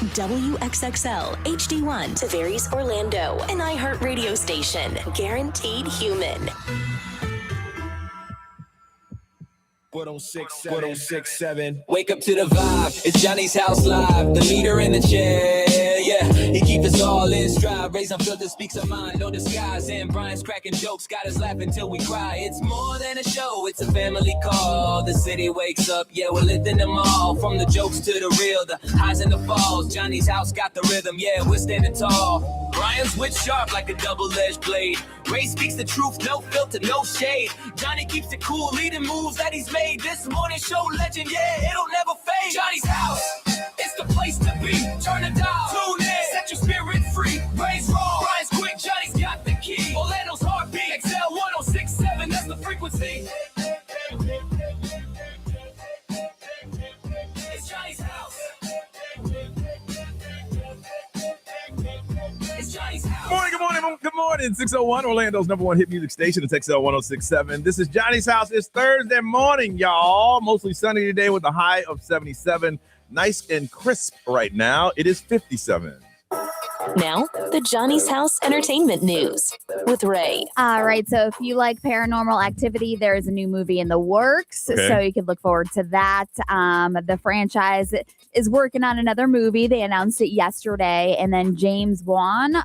WXXL HD1 Tavares, Orlando, an iHeartRadio station. Guaranteed human. 1067. Wake up to the vibe. It's Johnny's House Live. The leader in the chair. Yeah, he keeps us all in stride. Raise unfiltered, speaks our mind, no disguise. And Brian's cracking jokes, got us laughing till we cry. It's more than a show, it's a family call. The city wakes up, yeah, we're lifting them all. From the jokes to the real, the highs and the falls. Johnny's house got the rhythm, yeah, we're standing tall. Brian's wit sharp like a double-edged blade. Ray speaks the truth, no filter, no shade. Johnny keeps it cool, leading moves that he's made. This morning show legend, yeah, it'll never fade. Johnny's house, it's the place to be. Turn the dial, tune in, set your spirit free. Ray's raw, Brian's quick, Johnny's got the key. Orlando's heartbeat, XL 1067, that's the frequency. It's Johnny's house. Good morning. 601, Orlando's number one hit music station. It's XL 1067. This is Johnny's house. It's Thursday morning, y'all. Mostly sunny today with a high of 77. Nice and crisp right now. It is 57. Now, the Johnny's House Entertainment News with Ray. All right, so if you like paranormal activity, there is a new movie in the works, so you can look forward to that. The franchise is working on another movie. They announced it yesterday, and then James Wan,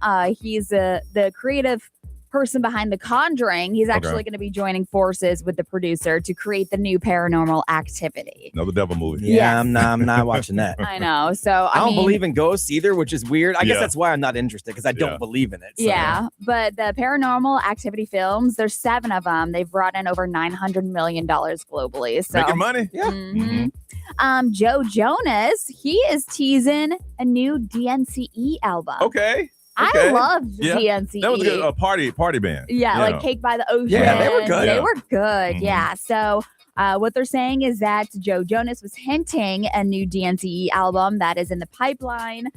he's the creative person behind The Conjuring. He's actually going to be joining forces with the producer to create the new Paranormal Activity. Another devil movie. Yeah, yes. I'm not watching that. I know. So I don't believe in ghosts either, which is weird. I guess that's why I'm not interested, because I don't believe in it. So. Yeah, but the Paranormal Activity films, there's 7 of them. They've brought in over $900 million globally. So making money. Yeah. Mm-hmm. Joe Jonas, he is teasing a new DNCE album. Okay. I love DNCE. That was a good party band. Yeah, like Cake by the Ocean. Yeah, they were good. They were good, yeah. So what they're saying is that Joe Jonas was hinting a new DNCE album that is in the pipeline.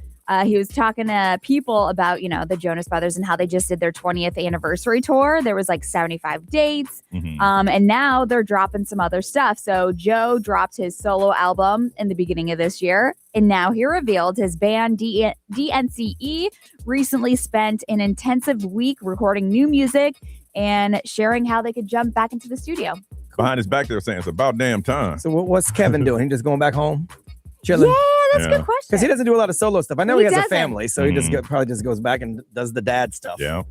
He was talking to people about, the Jonas Brothers and how they just did their 20th anniversary tour. There was like 75 dates. And now they're dropping some other stuff. So Joe dropped his solo album in the beginning of this year. And now he revealed his band DNCE recently spent an intensive week recording new music and sharing how they could jump back into the studio. Behind his back, they're saying it's about damn time. So what's Kevin doing? He just going back home? Chilling? Yeah, that's a good question. Because he doesn't do a lot of solo stuff. I know he has a family, so he probably just goes back and does the dad stuff. Yeah,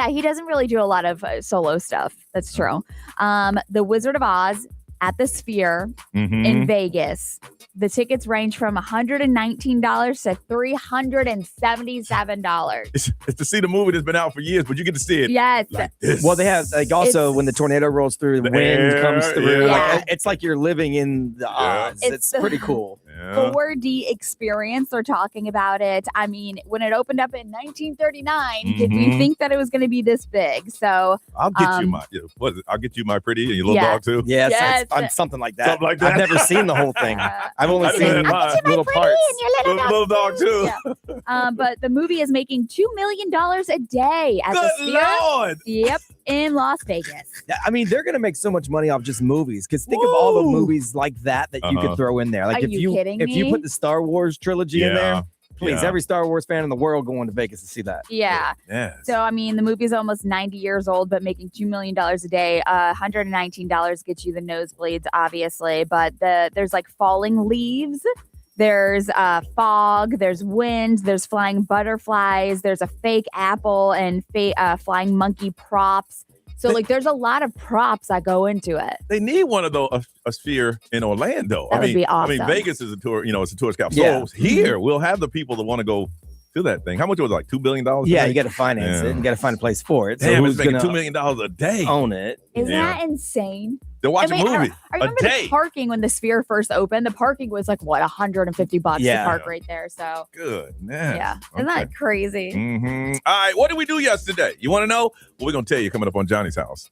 he doesn't really do a lot of solo stuff. That's true. The Wizard of Oz at the Sphere in Vegas. The tickets range from $119 to $377. It's to see the movie that's been out for years, but you get to see it. Yes. Like this. Well, they have also when the tornado rolls through, the wind comes through. Yeah. It's like you're living in the Oz. It's pretty cool. 4D experience. They're talking about it. I mean, when it opened up in 1939, did we think that it was going to be this big? So I'll get you my I'll get you my pretty and your little dog too. Yes. Something like that. Something like that. I've never seen the whole thing. I've only seen little parts. And your little dog too. Yeah. But the movie is making $2 million a day at the Sphere. Lord. Yep, in Las Vegas. I mean, they're gonna make so much money off just movies. Because think of all the movies like that you could throw in there. Like Are you kidding if me? you put the Star Wars trilogy in there, please, every Star Wars fan in the world going to Vegas to see that. Yeah. So I mean, the movie's almost 90 years old, but making $2 million a day. $119 gets you the nosebleeds, obviously. But there's like falling leaves. There's fog, there's wind, there's flying butterflies, there's a fake apple and flying monkey props. So like there's a lot of props that go into it. They need one of those, a Sphere in Orlando. That would be awesome. I mean, Vegas is a tour, it's a tourist cap. So here we'll have the people that want to go to that thing. How much was it, like $2 billion? Yeah, you got to finance it and got to find a place for it. So Damn, who's it's making gonna $2 million a day. Own it? Isn't that insane? To watch a movie I remember a day. the parking when the Sphere first opened. The parking was like what, $150 to park right there. So good, man. Yeah, isn't that crazy? All right, what did we do yesterday? You want to know? Well, we're gonna tell you coming up on Johnny's House.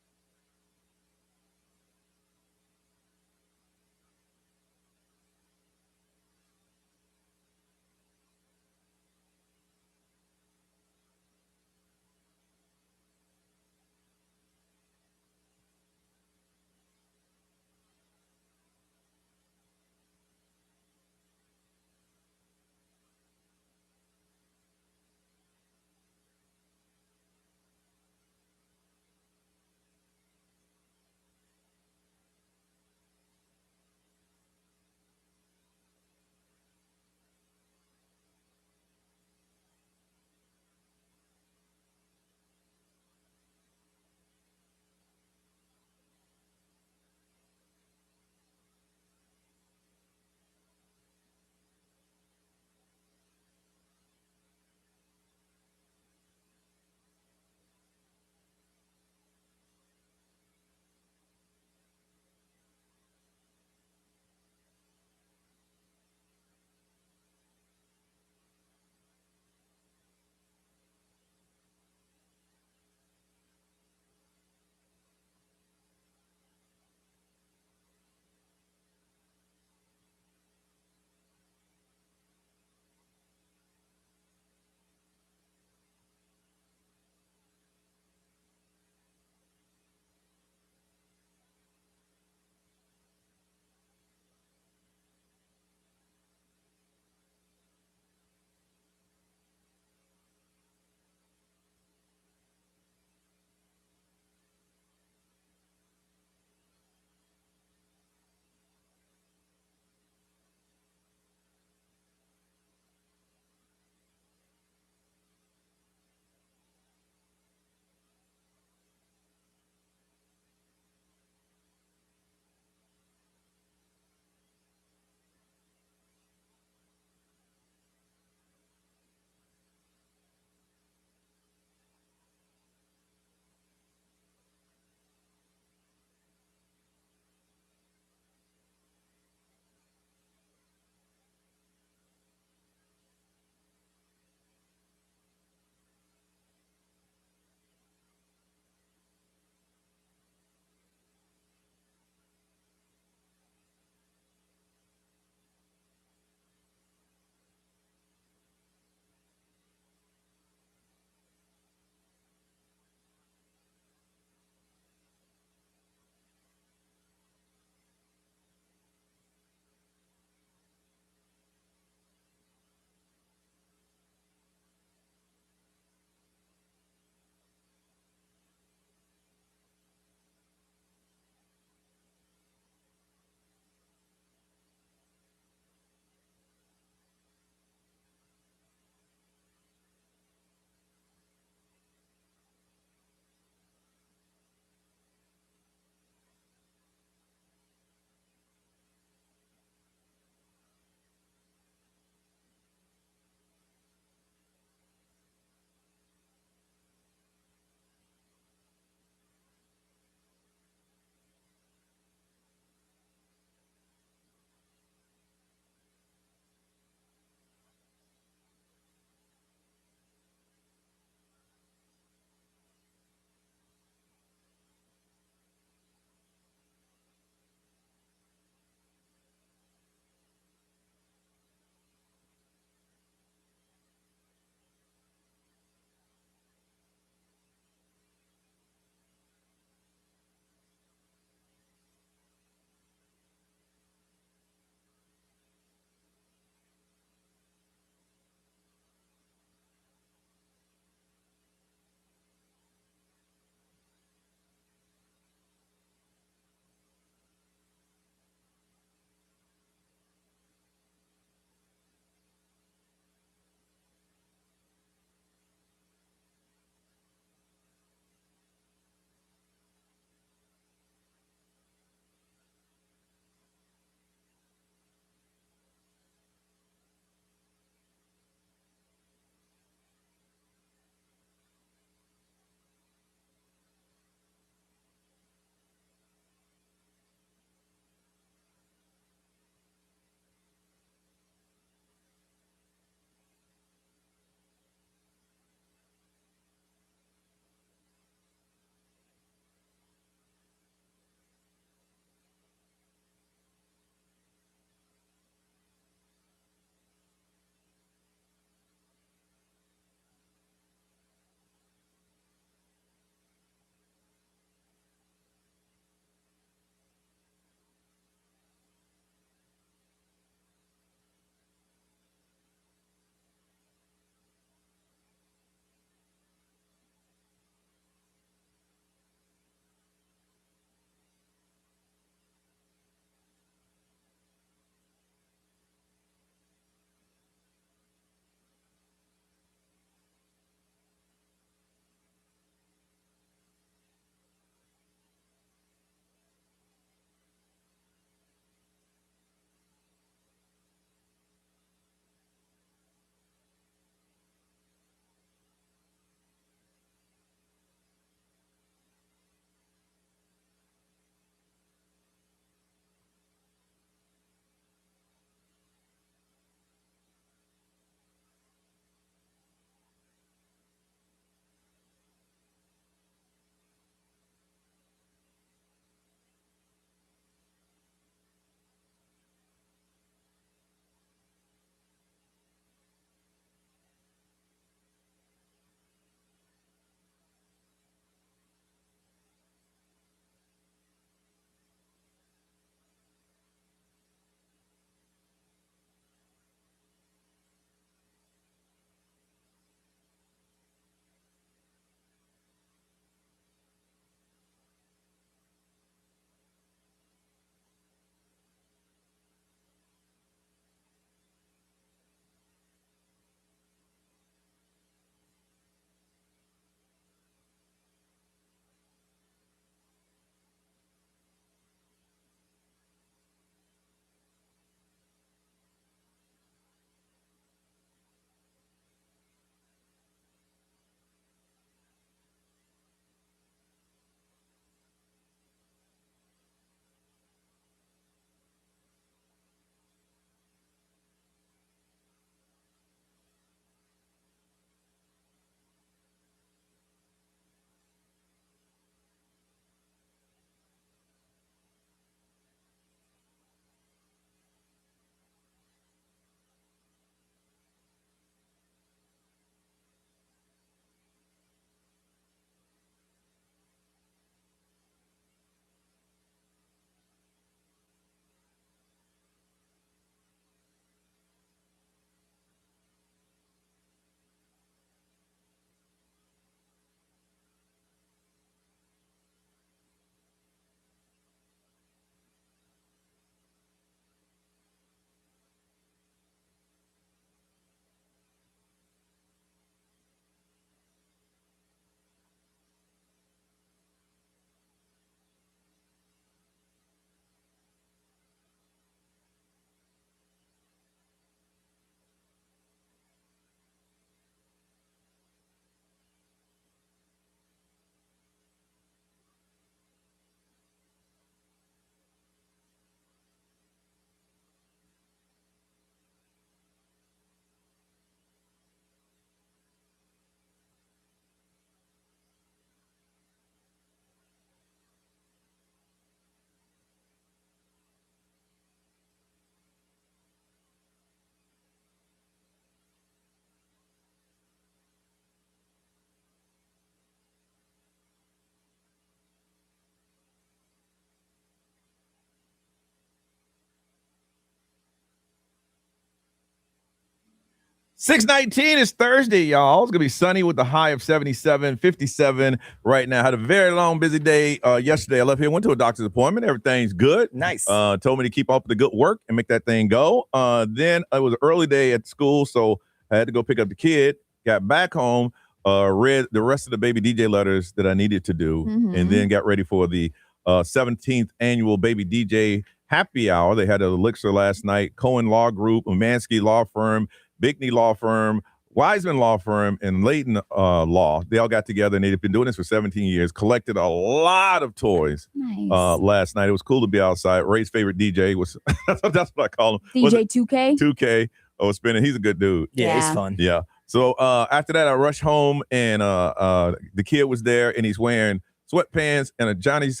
6:19 is Thursday, y'all. It's going to be sunny with the high of 77, 57 right now. Had a very long, busy day yesterday. I left here, went to a doctor's appointment. Everything's good. Nice. Told me to keep up the good work and make that thing go. Then it was an early day at school, so I had to go pick up the kid. Got back home, read the rest of the Baby DJ letters that I needed to do, and then got ready for the 17th annual Baby DJ Happy Hour. They had an elixir last night. Cohen Law Group, Umansky Law Firm, Bickney Law Firm, Wiseman Law Firm, and Layton Law. They all got together, and they've been doing this for 17 years, collected a lot of toys last night. It was cool to be outside. Ray's favorite DJ was, that's what I call him. DJ 2K? 2K. Oh, spinning. He's a good dude. Yeah, he's fun. Yeah. So after that, I rushed home, and the kid was there, and he's wearing sweatpants and a Johnny's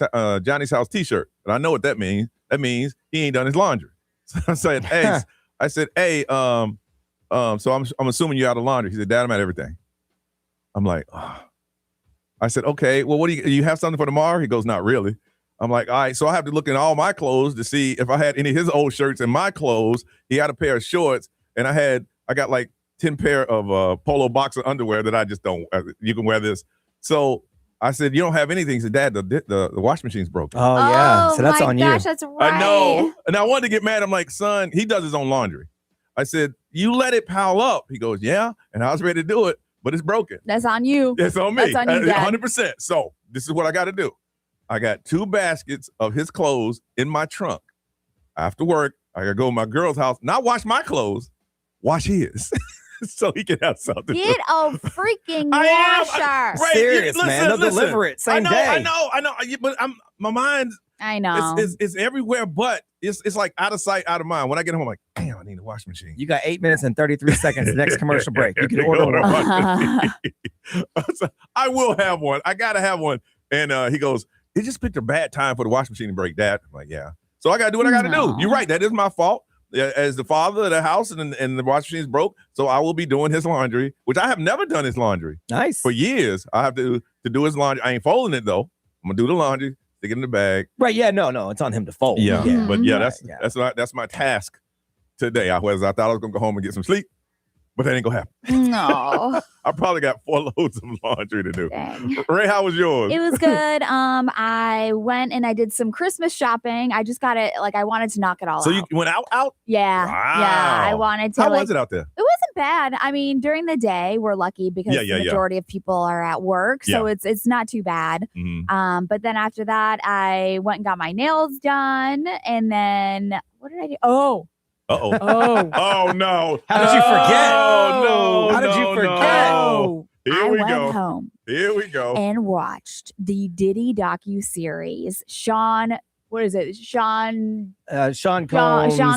House T-shirt. And I know what that means. That means he ain't done his laundry. So I said, hey, so I'm assuming you're out of laundry. He said, Dad, I'm at everything. I'm like, oh. I said, okay, well, what do you have something for tomorrow? He goes, not really. I'm like, all right, so I have to look in all my clothes to see if I had any of his old shirts in my clothes. He had a pair of shorts, and I got like 10 pair of polo boxer underwear that I just don't, you can wear this. So I said, you don't have anything. He said, Dad, the washing machine's broken. Oh, yeah. So that's on you. Oh, my gosh, that's right. I know. And I wanted to get mad. I'm like, son, he does his own laundry. I said, you let it pile up. He goes, yeah. And I was ready to do it, but it's broken. That's on you. It's on me. That's on you, Dad. 100%. So this is what I got to do. I got 2 baskets of his clothes in my trunk. After work, I got to go to my girl's house, not wash my clothes, wash his. So he can have something. Get a freaking washer. Right, serious, man. They'll deliver it same day. I know. But my mind. I know. It's everywhere, but it's like out of sight, out of mind. When I get home, I'm like, damn, I need a washing machine. You got 8 minutes and 33 seconds. Next commercial break. You can order one. I will have one. I gotta have one. And he goes, he just picked a bad time for the washing machine to break, Dad. I'm like, yeah. So I gotta do what I gotta do. You're right. That is my fault. As the father of the house, and the washing machine's broke, so I will be doing his laundry, which I have never done his laundry. Nice. For years, I have to do his laundry. I ain't folding it though. I'm gonna do the laundry, stick it in the bag. Right? Yeah. No. It's on him to fold. Yeah. But yeah, Right, that's my task today. I thought I was gonna go home and get some sleep, but that ain't gonna happen. No. I probably got 4 loads of laundry to do. Dang. Ray, how was yours? It was good. I went and I did some Christmas shopping. I just got it. Like, I wanted to knock it all out. So you went out? Yeah. Wow. Yeah. I wanted to. How was it out there? It wasn't bad. I mean, during the day, we're lucky because the majority of people are at work. So it's not too bad. Mm-hmm. But then after that, I went and got my nails done. And then what did I do? Oh, no. How did you forget? Oh, no. How did you forget? No. I went home Here we go. and watched the Diddy docuseries. Sean Combs. Sean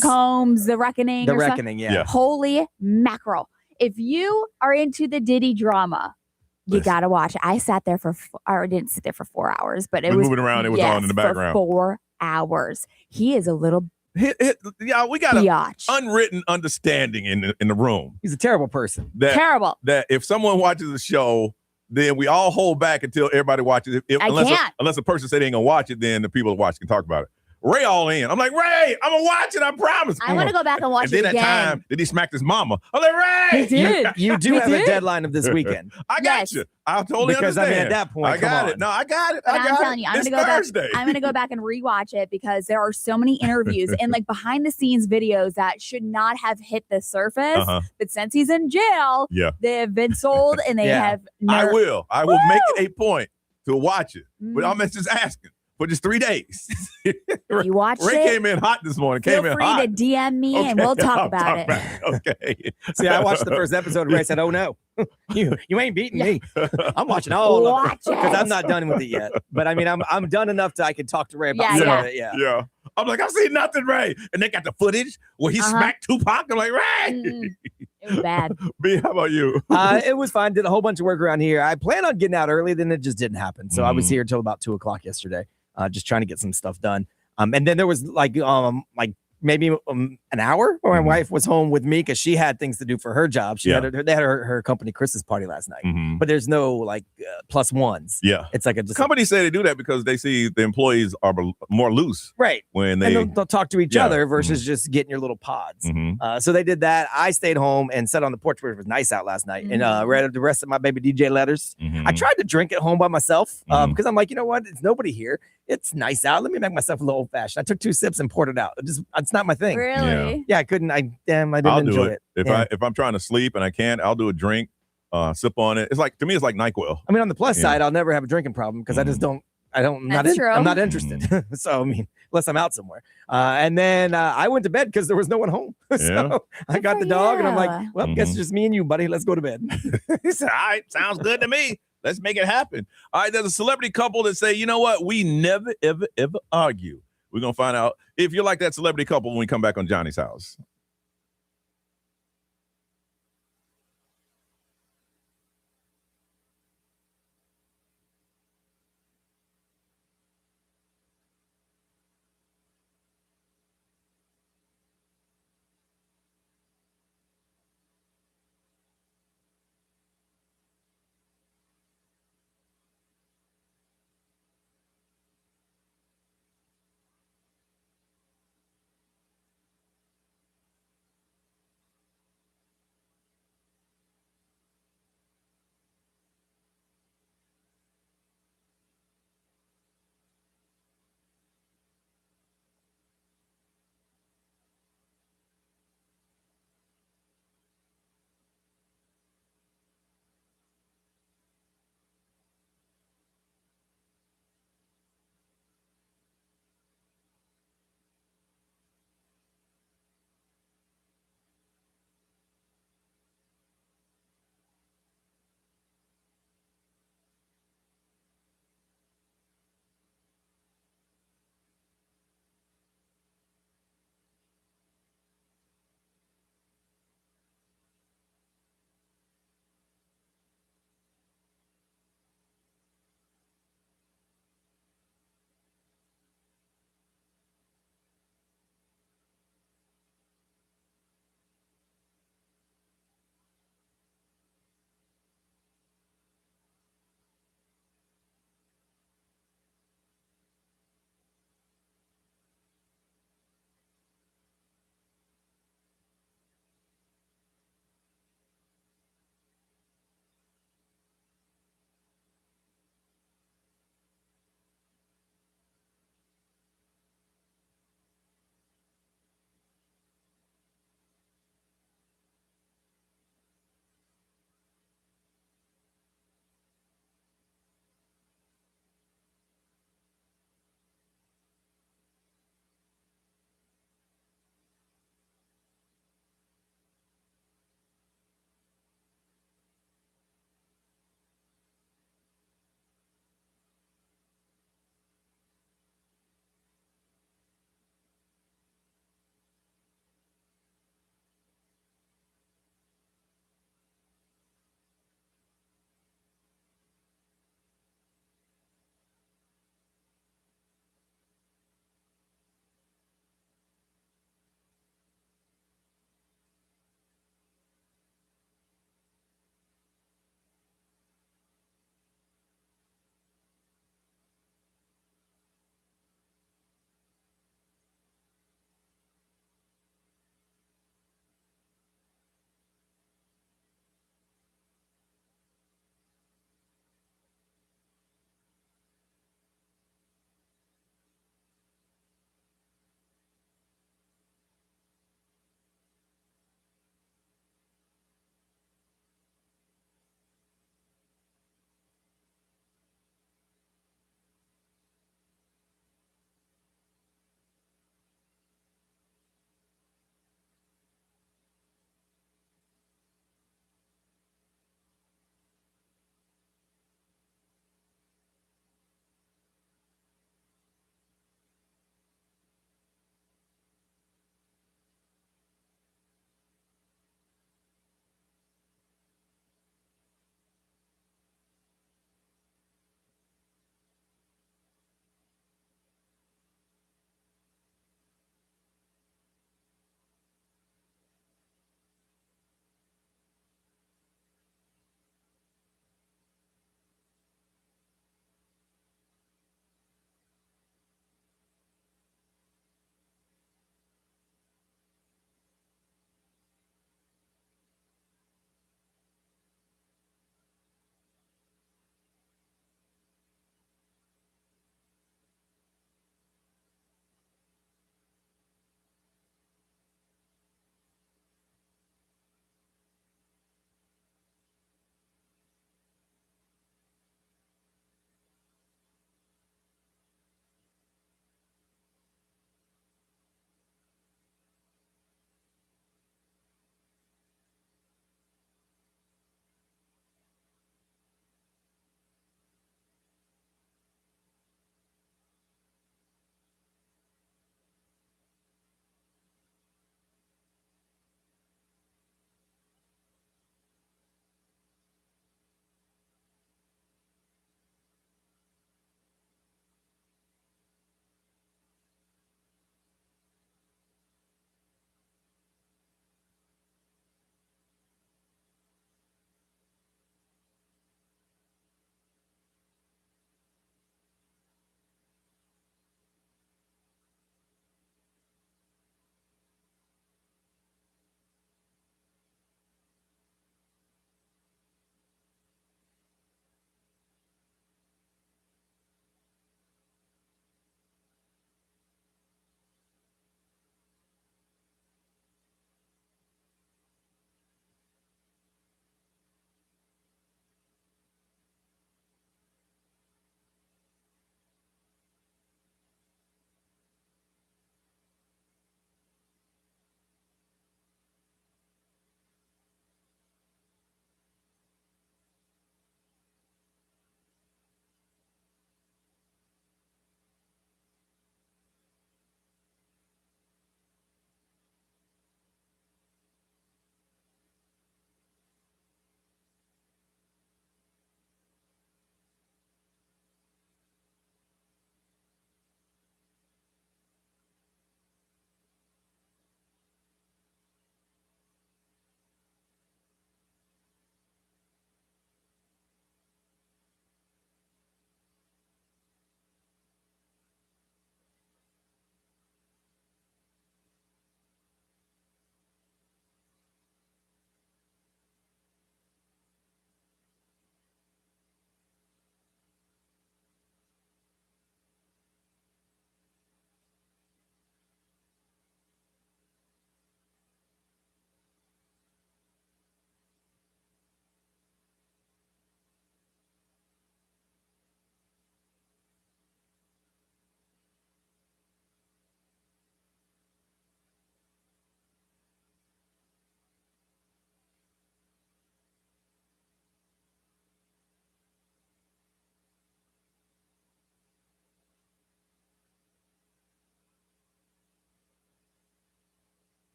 Combs, The Reckoning. The Reckoning, yeah. Holy mackerel. If you are into the Diddy drama, you got to watch it. I sat there I didn't sit there for 4 hours, but it was moving around. It was on in the background. For 4 hours. He is a little we got an unwritten understanding in the room. He's a terrible person. Terrible. That if someone watches the show, then we all hold back until everybody watches it. Unless a person said they ain't gonna watch it, then the people who watch can talk about it. Ray all in. I'm like, Ray, I'm gonna watch it. I promise. I want to go back and watch it again. And then that time, did he smack his mama? I'm like, Ray. He did. You do have a deadline of this weekend. I got you. I totally because understand. I mean, at that point, I got it. No, I got it. But I'm telling you, I'm gonna go back and rewatch it because there are so many interviews and like behind the scenes videos that should not have hit the surface. But since he's in jail, they have been sold and they have. I will make it a point to watch it. But I'm just asking. For just 3 days. You watched Ray it? came in hot this morning. Feel free to DM me and we'll talk about it. Okay. See, I watched the first episode and Ray said, oh no, you ain't beating me. I'm watching all of it because I'm not done with it yet. But I mean, I'm done enough I can talk to Ray about some of it. Yeah. I'm like, I've seen nothing, Ray. And they got the footage where he smacked Tupac. I'm like, Ray. It was bad. B, how about you? It was fine. Did a whole bunch of work around here. I planned on getting out early, then it just didn't happen. So I was here till about 2:00 yesterday. Just trying to get some stuff done. And then there was like maybe an hour, or my wife was home with me because she had things to do for her job. She had they had her company Christmas party last night, but there's no like plus ones. Yeah, it's like companies say they do that because they see the employees are more loose, right? When they'll talk to each other versus just getting your little pods. So they did that. I stayed home and sat on the porch where it was nice out last night and read the rest of my baby DJ letters. I tried to drink at home by myself because I'm like, you know what? It's nobody here. It's nice out. Let me make myself a little old fashioned. I took 2 sips and poured it out. It's not my thing. Really? Yeah, I couldn't. I didn't enjoy it. If I'm trying to sleep and I can't, I'll do a drink, sip on it. It's like, to me, it's like NyQuil. I mean, on the plus side, I'll never have a drinking problem because I just don't. I'm not interested. So I mean, unless I'm out somewhere. And then I went to bed because there was no one home. So I got the dog, and I'm like, well, guess it's just me and you, buddy. Let's go to bed. He said, all right, sounds good to me. Let's make it happen. All right, there's a celebrity couple that say, you know what? We never, ever, ever argue. We're going to find out if you're like that celebrity couple when we come back on Johnny's House.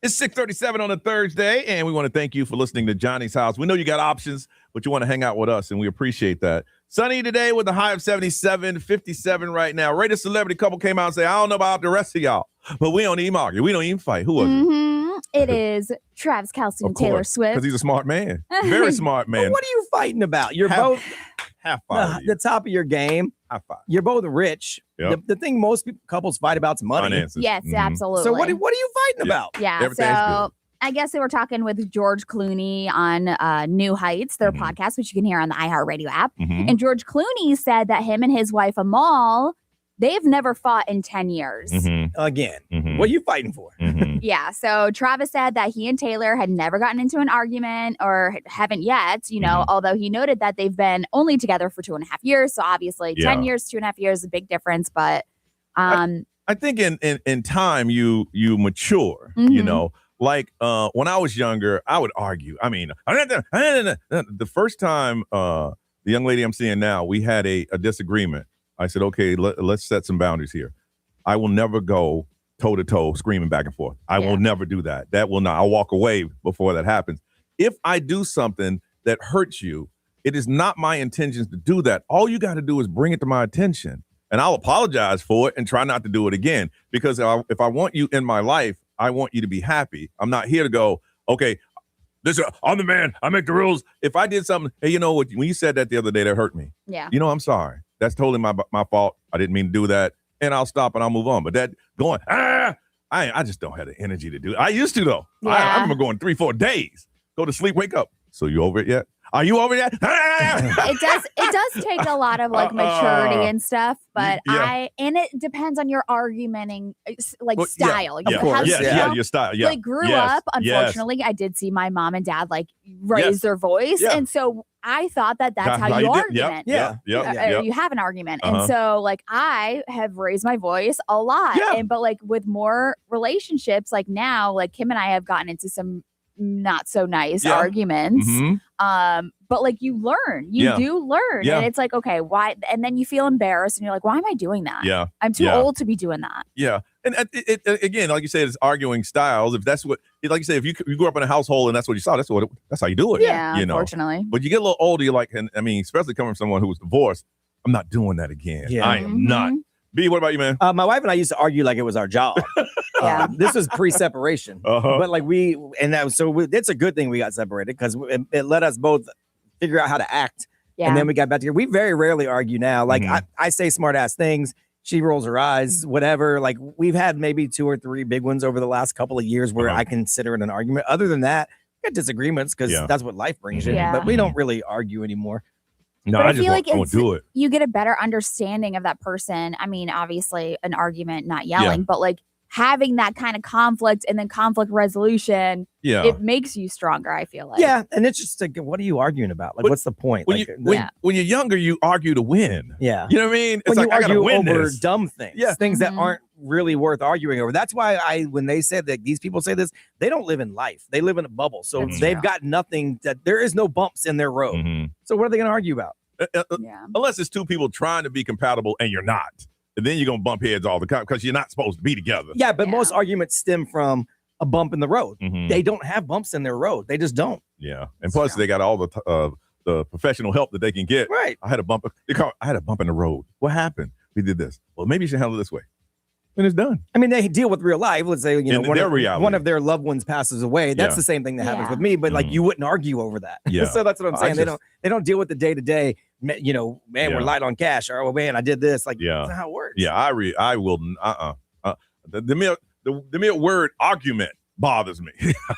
It's 6:37 on a Thursday, and we want to thank you for listening to Johnny's House. We know you got options, but you want to hang out with us, and we appreciate that. Sunny today with a high of 77, 57 right now. Rated celebrity couple came out and say, I don't know about the rest of y'all, but we don't even argue. We don't even fight. Who was it? It is Travis Kelce and Taylor Swift. Because he's a smart man. Very smart man. But what are you fighting about? You're both the top of your game. High five. You're both rich. Yep. The thing most couples fight about is money. Finances. Yes, absolutely. So what are you fighting about? Yeah, Everything's so I guess they were talking with George Clooney on New Heights, their podcast, which you can hear on the iHeartRadio app. And George Clooney said that him and his wife, Amal, they've never fought in 10 years. Again, what are you fighting for? Yeah, so Travis said that he and Taylor had never gotten into an argument or haven't yet, although he noted that they've been only together for 2.5 years. So obviously 10 years, 2.5 years is a big difference. But I think in time you mature, like when I was younger, I would argue. I mean, the first time the young lady I'm seeing now, we had a disagreement. I said, okay, let's set some boundaries here. I will never go toe to toe screaming back and forth. I will never do that. That will not. I'll walk away before that happens. If I do something that hurts you, it is not my intentions to do that. All you got to do is bring it to my attention, and I'll apologize for it and try not to do it again. Because if I want you in my life, I want you to be happy. I'm not here to go, okay, I'm the man. I make the rules. If I did something, hey, you know what? When you said that the other day, that hurt me. Yeah. I'm sorry. That's totally my fault. I didn't mean to do that. And I'll stop and I'll move on. But that going, I just don't have the energy to do it. I used to, though. Yeah. I remember going 3-4 days. Go to sleep, wake up. So you over it yet? Are you over it yet? It does take a lot of maturity and stuff, but and it depends on your argumenting style. Of course. Your style. Yeah. Grew up, unfortunately, I did see my mom and dad raise their voice. And so I thought that that's how you argument. You have an argument. And so I have raised my voice a lot. And but with more relationships, now, Kim and I have gotten into some not so nice arguments. But you learn, you do learn. And it's okay, why? And then you feel embarrassed and you're like, why am I doing that? Yeah. I'm too old to be doing that. Yeah. And it again, like you said, it's arguing styles. If that's what, like you said, if you grew up in a household and that's what you saw, that's how you do it. Yeah. Unfortunately. But you get a little older, you're like, and I mean, especially coming from someone who was divorced, I'm not doing that again. Yeah. I am not. B, what about you, man? My wife and I used to argue like it was our job. This was pre-separation, but it's a good thing we got separated because it let us both figure out how to act, and then we got back together. We very rarely argue now. I say smart ass things, she rolls her eyes, whatever. We've had maybe 2 or 3 big ones over the last couple of years where I consider it an argument. Other than that, we got disagreements because that's what life brings you. But we don't really argue anymore. No, but I just won't do it. You get a better understanding of that person. I mean, obviously, an argument, not yelling, but having that kind of conflict and then conflict resolution, it makes you stronger, I feel like. Yeah, and it's just what are you arguing about? What's the point? When you're younger, you argue to win. Yeah. You know what I mean? It's when you argue win over this. dumb things. Yeah. Things that aren't really worth arguing over. That's why when they said that these people say this, they don't live in life. They live in a bubble. So they've got nothing there is no bumps in their road. So what are they going to argue about? Unless it's 2 people trying to be compatible and you're not. And then you're going to bump heads all the time because you're not supposed to be together. Yeah, but most arguments stem from a bump in the road. They don't have bumps in their road. They just don't. Yeah. And plus, they got all the professional help that they can get. Right. I had a bump in the road. What happened? We did this. Well, maybe you should handle it this way. And it's done. I mean, they deal with real life. Let's say, one of their loved ones passes away. That's the same thing that happens with me, but you wouldn't argue over that. Yeah. So that's what I'm saying. They don't deal with the day-to-day, we're light on cash, or man, I did this. That's not how it works. Yeah, I will the mere word argument bothers me.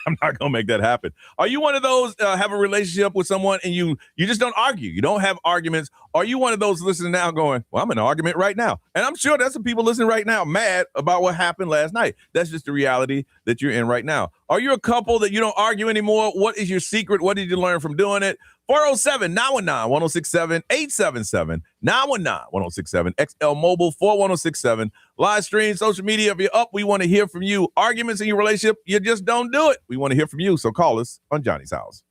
I'm not gonna make that happen. Are you one of those have a relationship with someone and you just don't argue? You don't have arguments. Are you one of those listening now going, well, I'm in an argument right now? And I'm sure there's some people listening right now mad about what happened last night. That's just the reality that you're in right now. Are you a couple that you don't argue anymore? What is your secret? What did you learn from doing it? 407-919-1067, 877-919-1067, XL Mobile 41067, live stream, social media. If you're up, we want to hear from you. Arguments in your relationship, you just don't do it. We want to hear from you, so call us on Johnny's House.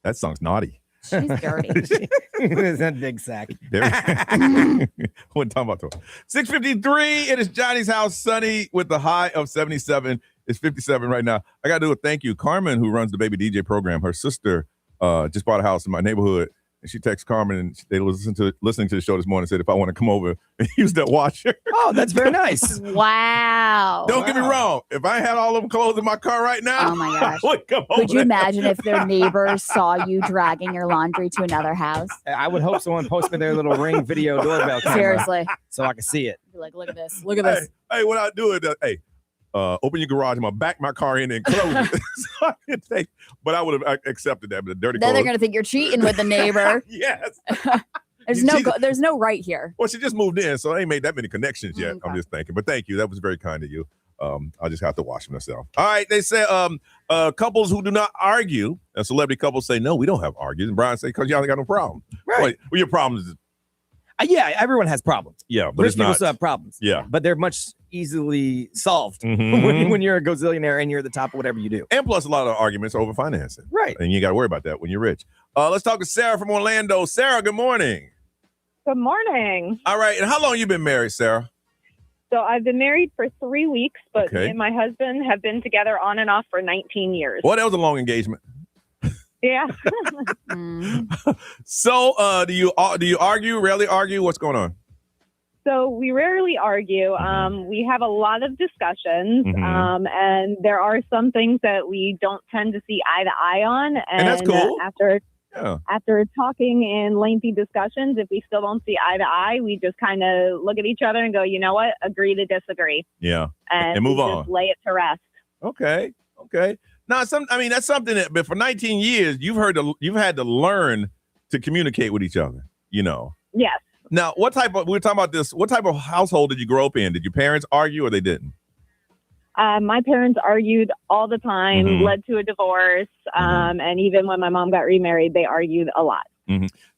That song's naughty. She's dirty. It's a big sack. What talking about? 6:53. It is Johnny's house. Sunny with the high of 77. It's 57 right now. I got to do a thank you. Carmen, who runs the Baby DJ program, her sister just bought a house in my neighborhood. And she texted Carmen, and they listening to the show this morning and said if I want to come over and use that washer. Oh, that's very nice. Wow. Don't get me wrong. If I had all them clothes in my car right now, Oh my gosh. I would come over Could you there. imagine if their neighbors saw you dragging your laundry to another house? I would hope someone posted their little Ring video doorbell camera Seriously. so I could see it. Be like, look at this. Look at this. Hey, what I do is, open your garage. I'm gonna back my car in and close it. So I can take, but I would have accepted that. But the dirty Then clothes. they're gonna think you're cheating with the neighbor. Yes. There's no right here. Well, she just moved in, so I ain't made that many connections yet. Okay. I'm just thinking. But thank you. That was very kind of you. I'll just have to wash myself. All right. They say couples who do not argue, and celebrity couples say, no, we don't have arguments. And Brian say, because y'all ain't got no problem. Right. Well, your problems is, Yeah, everyone has problems. yeah, but Rich it's people not. still have problems. Yeah. But they're much easily solved Mhm. when you're a gazillionaire and you're at the top of whatever you do. And plus, a lot of arguments over financing. Right. And you got to worry about that when you're rich. Let's talk to Sarah from Orlando. Sarah, good morning. Good morning. All right. And how long you been married, Sarah? So I've been married for 3 weeks, but Okay. me and my husband have been together on and off for 19 years. Well, that was a long engagement. Yeah. So do you argue, rarely argue? What's going on? So we rarely argue. We have a lot of discussions, Mhm. and there are some things that we don't tend to see eye to eye on. And that's cool. Yeah. After talking in lengthy discussions, if we still don't see eye to eye, we just kind of look at each other and go, you know what, agree to disagree. Yeah. And move we on. just lay it to rest. Okay. Now, that's something that, but for 19 years, you've had to learn to communicate with each other. You know. Yes. Now, we were talking about this. What type of household did you grow up in? Did your parents argue or they didn't? My parents argued all the time, Mhm. led to a divorce. And even when my mom got remarried, they argued a lot.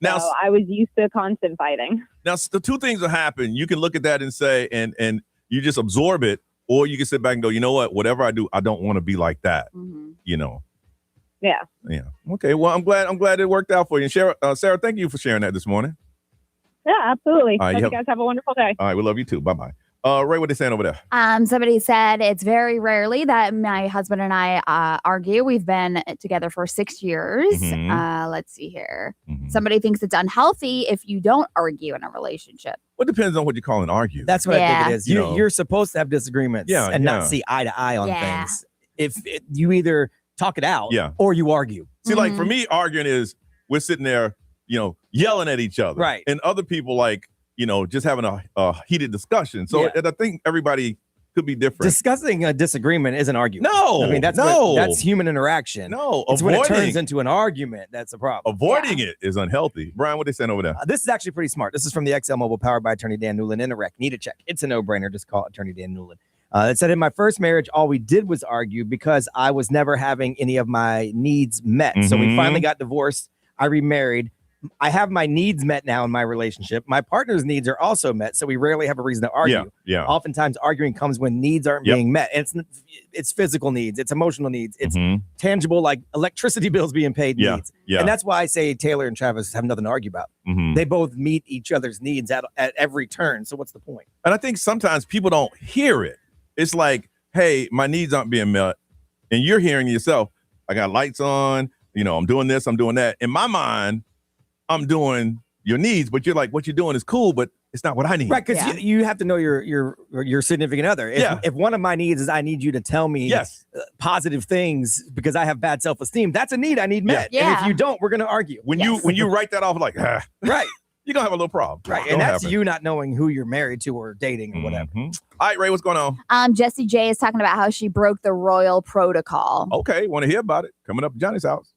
Now, So I was used to constant fighting. now the two things will happen. You can look at that and say, and you just absorb it, or you can sit back and go, you know what? Whatever I do, I don't want to be like that. You know. Yeah. Yeah. Okay. Well, I'm glad it worked out for you. And Sarah, thank you for sharing that this morning. Yeah, absolutely. All right, Hope you you guys have a wonderful day. All right. We love you too. Bye-bye. Ray, what they saying over there? Somebody said it's very rarely that my husband and I argue. We've been together for 6 years. Mhm. Let's see here. Mhm. Somebody thinks it's unhealthy if you don't argue in a relationship. Well, it depends on what you call an argue. That's what I Yeah. think it is. You know. You're supposed to have disagreements Yeah, and yeah. not see eye to eye on Yeah. things. You either talk it out Yeah. or you argue. See, like for me, arguing is we're sitting there, yelling at each other. Right. And other people just having a heated discussion. So Yeah. and I think everybody could be different. Discussing a disagreement is an argument. No, I mean that's no. that's human interaction. No, It's when it turns avoiding into an argument that's a problem. avoiding it is unhealthy. Brian, what they saying over there? This is actually pretty smart. This is from the XL Mobile powered by Attorney Dan Newland in a wreck. Need a check. It's a no-brainer. Just call Attorney Dan Newland. It said in my first marriage, all we did was argue because I was never having any of my needs met. So we Mhm. finally got divorced. I remarried. I have my needs met now in my relationship. My partner's needs are also met. So we rarely have a reason to argue. Yeah. Oftentimes arguing comes when needs aren't Yep. being met. And it's physical needs. It's emotional needs. It's Mhm. tangible, like electricity bills being paid Yeah. needs. Yeah. And that's why I say Taylor and Travis have nothing to argue about. Mhm. They both meet each other's needs at every turn. So what's the point? And I think sometimes people don't hear it. It's like, hey, my needs aren't being met. And you're hearing yourself, I got lights on, I'm doing this, I'm doing that. In my mind, I'm doing your needs, but you're like, what you're doing is cool, but it's not what I need. Right, because Yeah. you have to know your significant other. If one of my needs is I need you to tell me Yes. positive things because I have bad self-esteem, that's a need I need met. Yeah. And if you don't, we're going to argue. When Yes. you write that off like, Right, you're gonna have a little problem. right. Don't And that's have it. you not knowing who you're married to or dating or whatever. Mhm. All right, Ray, what's going on? Jessie J is talking about how she broke the royal protocol. Okay, want to hear about it? Coming up at Johnny's house.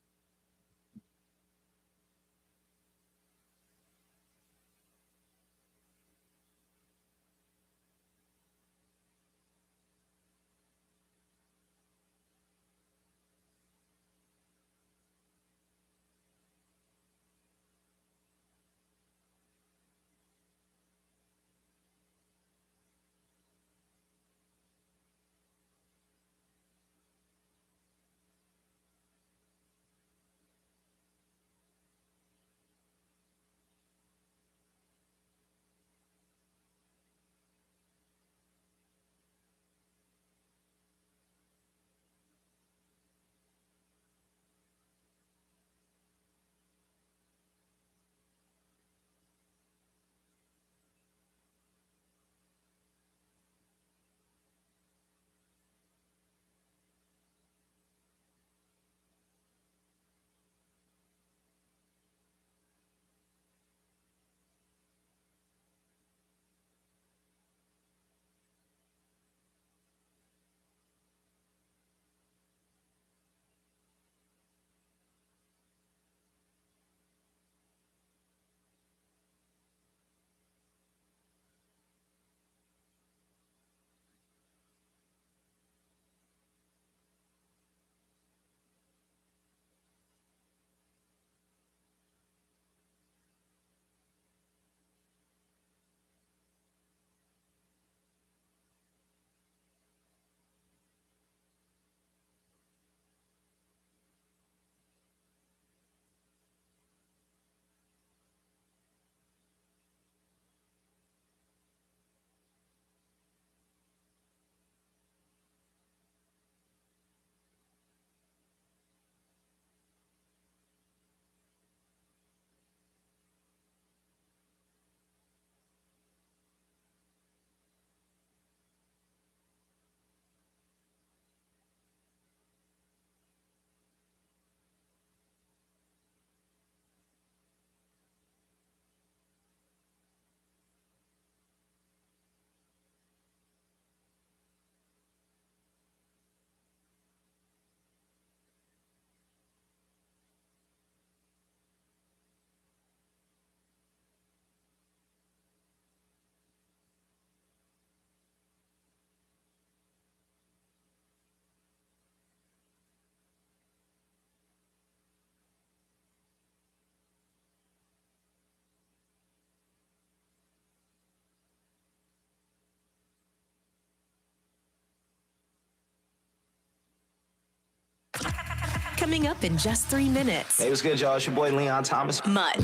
coming up in just 3 minutes. Hey, what's good, y'all? It's your boy Leon Thomas. Mutt.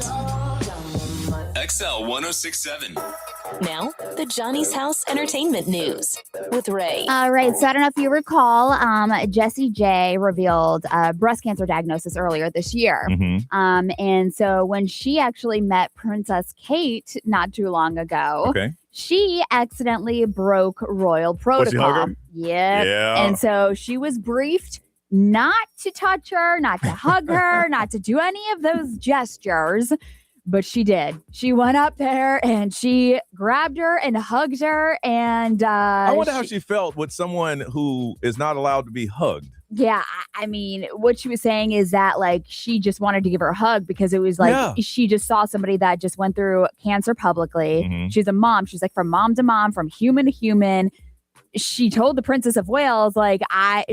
XL 1067. Now, the Johnny's House Entertainment News with Ray. All right. So I don't know if you recall, Jessie J revealed breast cancer diagnosis earlier this year. And so when she actually met Princess Kate not too long ago, she accidentally broke royal protocol. Yeah. And so she was briefed not to touch her, not to hug her, not to do any of those gestures. But she did. She went up there and she grabbed her and hugged her. And I wonder how she felt with someone who is not allowed to be hugged. Yeah, I mean, what she was saying is that like she just wanted to give her a hug because it was like she just saw somebody that just went through cancer publicly. She's a mom. She's like from mom to mom, from human to human. She told the Princess of Wales, like,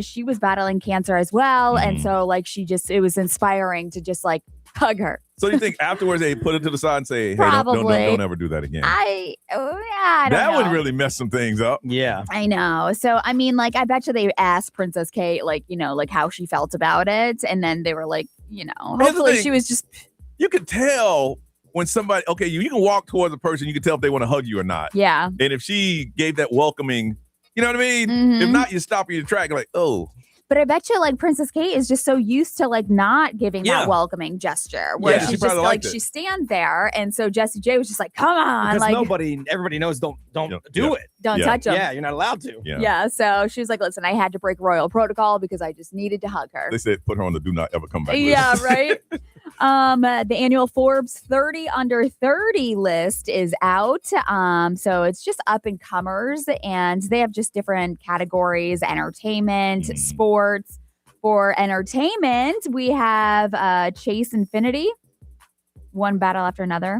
she was battling cancer as well. And so like it was inspiring to just like hug her. So you think afterwards they put it to the side and say, hey, don't ever do that again? I don't know. That would really mess some things up. Yeah. I know. So, I mean, like, I bet you they asked Princess Kate, like, you know, like how she felt about it. And then they were like, you know, hopefully she was just. You could tell when somebody, you can walk towards a person, you can tell if they want to hug you or not. Yeah. And if she gave that welcoming, you know what I mean? If not, you stop in your track, like, oh. But I bet you like Princess Kate is just so used to like not giving that welcoming gesture where she's just like she stands there. And so Jessie J was just like, come on. Because like everybody knows don't do it. Don't touch them. Yeah, you're not allowed to. Yeah. So she was like, listen, I had to break royal protocol because I just needed to hug her. They said put her on the do not ever come back list. Yeah, right. The annual Forbes 30 under 30 list is out. So it's just up and comers and they have just different categories, entertainment, sports. For entertainment, we have Chase Infinity, one battle after another.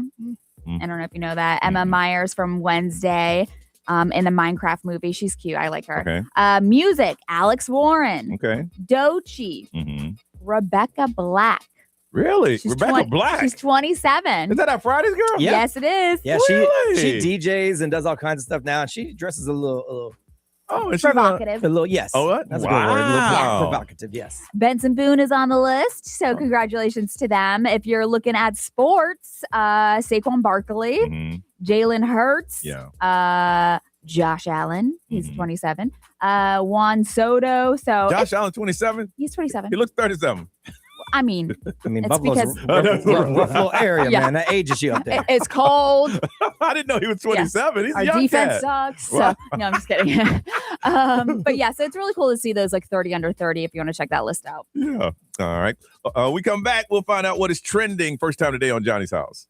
I don't know if you know that. Emma Myers from Wednesday in the Minecraft movie. She's cute. I like her. Music, Alex Warren. Doechii. Rebecca Black. Really? Rebecca Black? She's 27. Is that our Fridays girl? Yeah. Yes, it is. Yeah, really? she DJs and does all kinds of stuff now. And she dresses a little it's provocative. a little, yes. Oh, what? That's a good word. A little provocative, yes. Benson Boone is on the list, so congratulations to them. If you're looking at sports, Saquon Barkley, Jalen Hurts, Josh Allen, he's 27, Juan Soto. So Josh Allen, 27? He's 27. He looks 37. I mean, it's Buffalo's because rough little area, man. That ages you up there. It's cold. I didn't know he was 27. He's a Our young defense cat. sucks. So, no, I'm just kidding. But yeah, so it's really cool to see those like 30 under 30 if you want to check that list out. Yeah. All right. We come back. We'll find out what is trending first time today on Johnny's House.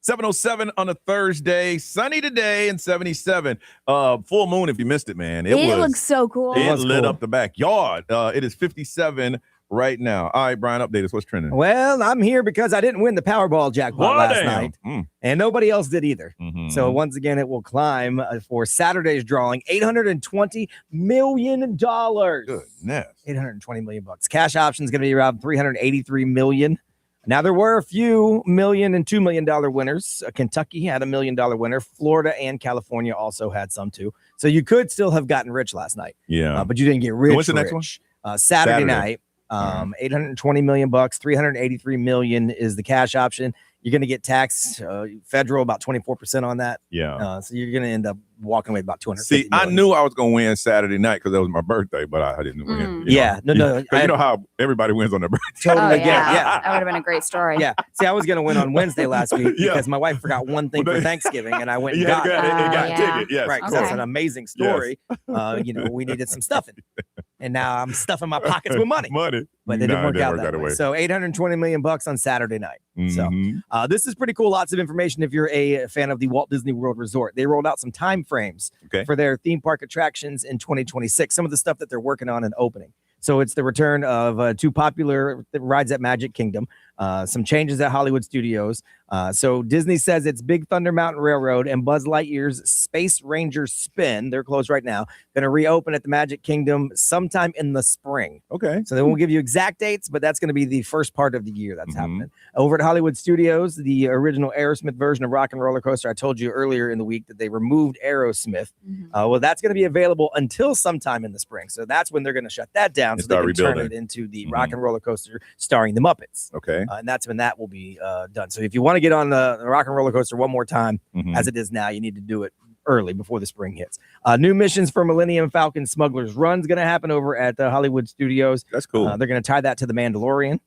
7:07 on a Thursday, sunny today and 77. Full moon if you missed it, man. It looks so cool. It lit up the backyard. It is 57 right now. All right, Brian, update us. What's trending? Well, I'm here because I didn't win the Powerball jackpot last night, and nobody else did either. Mm-hmm. So once again, it will climb for Saturday's drawing, $820 million. Goodness. $820 million. Cash option is going to be around $383 million. Now, there were a few $1 million and $2 million winners. Kentucky had $1 million winner. Florida and California also had some too. So you could still have gotten rich last night. Yeah. But you didn't get rich. What's the next one? Saturday night. $820 million, $383 million is the cash option. You're going to get taxed federal about 24% on that. Yeah. So you're going to end up walking away about $250 See, I million. knew I was going to win Saturday night because that was my birthday, but I didn't win. Yeah. No. Because you know how everybody wins on their birthday. Totally. Yeah. That would have been a great story. Yeah. See, I was going to win on Wednesday last week because my wife forgot one thing for Thanksgiving, and I went and got it. Got a ticket. Yes. Right. 'Cause that's an amazing story. Yes. We needed some stuffing. And now I'm stuffing my pockets with money. But it didn't work out that way. So $820 million on Saturday night. Mm-hmm. So this is pretty cool. Lots of information if you're a fan of the Walt Disney World Resort. They rolled out some time frames for their theme park attractions in 2026. Some of the stuff that they're working on and opening. So it's the return of two popular rides at Magic Kingdom, some changes at Hollywood Studios. So Disney says it's Big Thunder Mountain Railroad and Buzz Lightyear's Space Ranger Spin. They're closed right now. Going to reopen at the Magic Kingdom sometime in the spring. Okay. So they won't give you exact dates, but that's going to be the first part of the year that's happening. Over at Hollywood Studios, the original Aerosmith version of Rock and Roller Coaster, I told you earlier in the week that they removed Aerosmith. Well, that's going to be available until sometime in the spring. So that's when they're going to shut that down so they can turn it into the Rock and Roller Coaster starring the Muppets. Okay. And that's when that will be done. So if you want to get on the Rock and Roller Coaster one more time, as it is now, you need to do it early before the spring hits. New missions for Millennium Falcon Smuggler's Run is going to happen over at the Hollywood Studios. That's cool. They're going to tie that to The Mandalorian.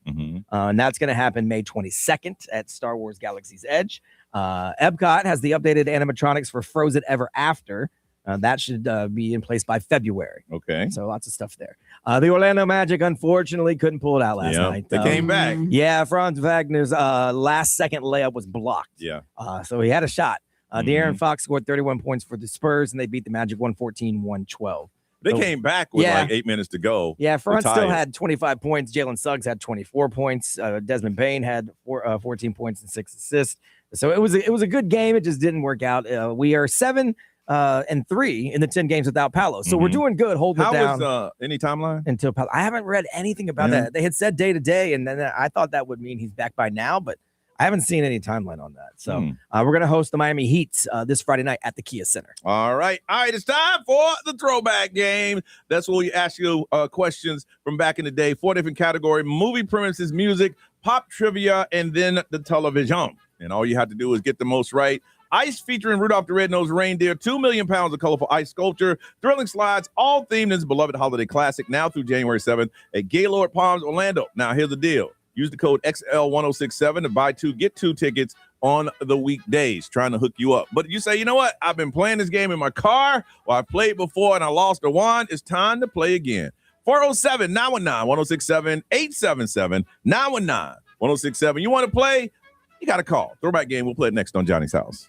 And that's going to happen May 22nd at Star Wars Galaxy's Edge. Epcot has the updated animatronics for Frozen Ever After. That should be in place by February. Okay. So lots of stuff there. The Orlando Magic, unfortunately, couldn't pull it out last night. They came back. Yeah, Franz Wagner's last-second layup was blocked. Yeah. So he had a shot. De'Aaron Fox scored 31 points for the Spurs, and they beat the Magic 114-112. They came back with like 8 minutes to go. Yeah, Franz still had 25 points. Jalen Suggs had 24 points. Desmond Bain had 14 points and 6 assists. So it was a good game. It just didn't work out. We are 7-3 in the 10 games without Paolo. So we're doing good holding it down. How was any timeline? Until Paolo. I haven't read anything about that. They had said day to day, and then I thought that would mean he's back by now, but I haven't seen any timeline on that. So we're going to host the Miami Heat this Friday night at the Kia Center. All right. It's time for the Throwback Game. That's where we ask you questions from back in the day. 4 different categories: movie premises, music, pop trivia, and then the television. And all you have to do is get the most right. Ice featuring Rudolph the Red-Nosed Reindeer, 2 million pounds of colorful ice sculpture, thrilling slides, all themed in his beloved holiday classic, now through January 7th at Gaylord Palms, Orlando. Now, here's the deal. Use the code XL1067 to buy 2, get 2 tickets on the weekdays, trying to hook you up. But you say, you know what? I've been playing this game in my car, or I played before and I lost the wand. It's time to play again. 407-919-1067, 877-919-1067. You want to play? You got to call. Throwback Game. We'll play it next on Johnny's House.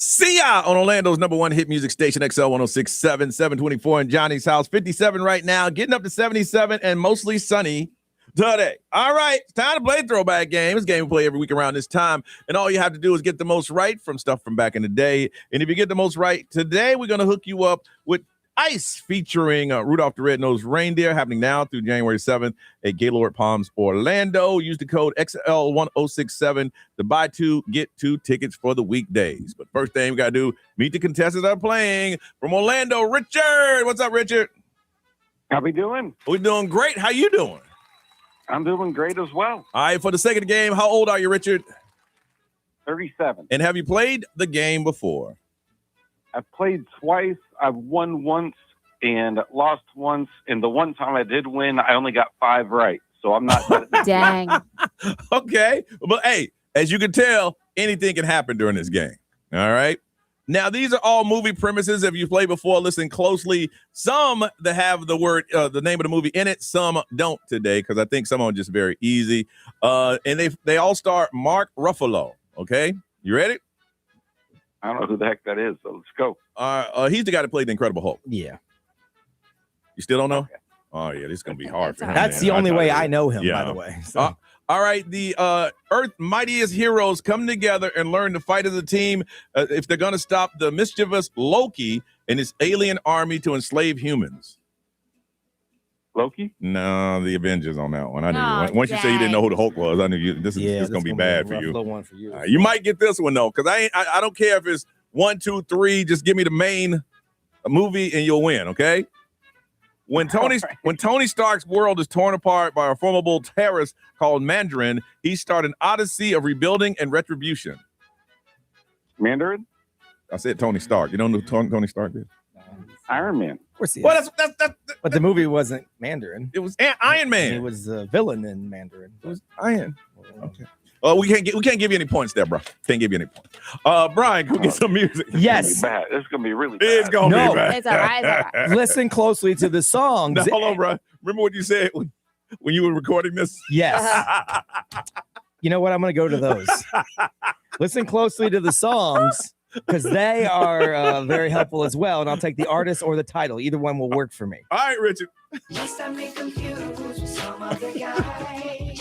See ya on Orlando's number one hit music station, XL 1067, 724 in Johnny's house. 57 right now, getting up to 77 and mostly sunny today. All right, it's time to play Throwback Game. It's a game we play every week around this time. And all you have to do is get the most right from stuff from back in the day. And if you get the most right today, we're going to hook you up with Ice featuring Rudolph the Red-Nosed Reindeer, happening now through January 7th at Gaylord Palms, Orlando. Use the code XL1067 to buy 2, get 2 tickets for the weekdays. But first thing we got to do, meet the contestants that are playing from Orlando. Richard, what's up, Richard? How we doing? We're doing great. How you doing? I'm doing great as well. All right, for the sake of the game, how old are you, Richard? 37. And have you played the game before? I've played twice. I've won once and lost once. And the one time I did win, I only got 5 right. So I'm not good at this. Dang. Okay. But hey, as you can tell, anything can happen during this game. All right. Now, these are all movie premises. If you played before, listen closely. Some that have the word, the name of the movie in it, some don't today, because I think some of them are just very easy. And they all star Mark Ruffalo. Okay. You ready? I don't know who the heck that is, so let's go. He's the guy that played the Incredible Hulk. Yeah. You still don't know? Okay. Oh, yeah, this is going to be hard for him. That's the only way I know him, Yeah. by the way. So. All right, the Earth's mightiest heroes come together and learn to fight as a team if they're going to stop the mischievous Loki and his alien army to enslave humans. Loki? No, the Avengers on that one. I knew. Oh, Once you say you didn't know who the Hulk was, I knew this is going to be bad for you. One for you. You might get this one though, because I don't care if it's 1, 2, 3. Just give me the main movie and you'll win. Okay. When Tony Stark's world is torn apart by a formidable terrorist called Mandarin, he started an odyssey of rebuilding and retribution. Mandarin? I said Tony Stark. You don't know who Tony Stark is? Iron Man. Of course he is. Well, that's But the movie wasn't Mandarin. it was Iron Man. He was a villain in Mandarin. It was Iron. Okay. We can't give you any points there, bro. Can't give you any points. Brian, can we get some music? Yes. Bad. This is going to be really bad. It's gonna No. be bad. It's all right. It's all right. Listen closely to the songs. Now, hold on, bro. Remember what you said when you were recording this? Yes. You know what? I'm going to go to those. Listen closely to the songs because they are very helpful as well. And I'll take the artist or the title. Either one will work for me. All right, Richard. Must I be confused with some other guy?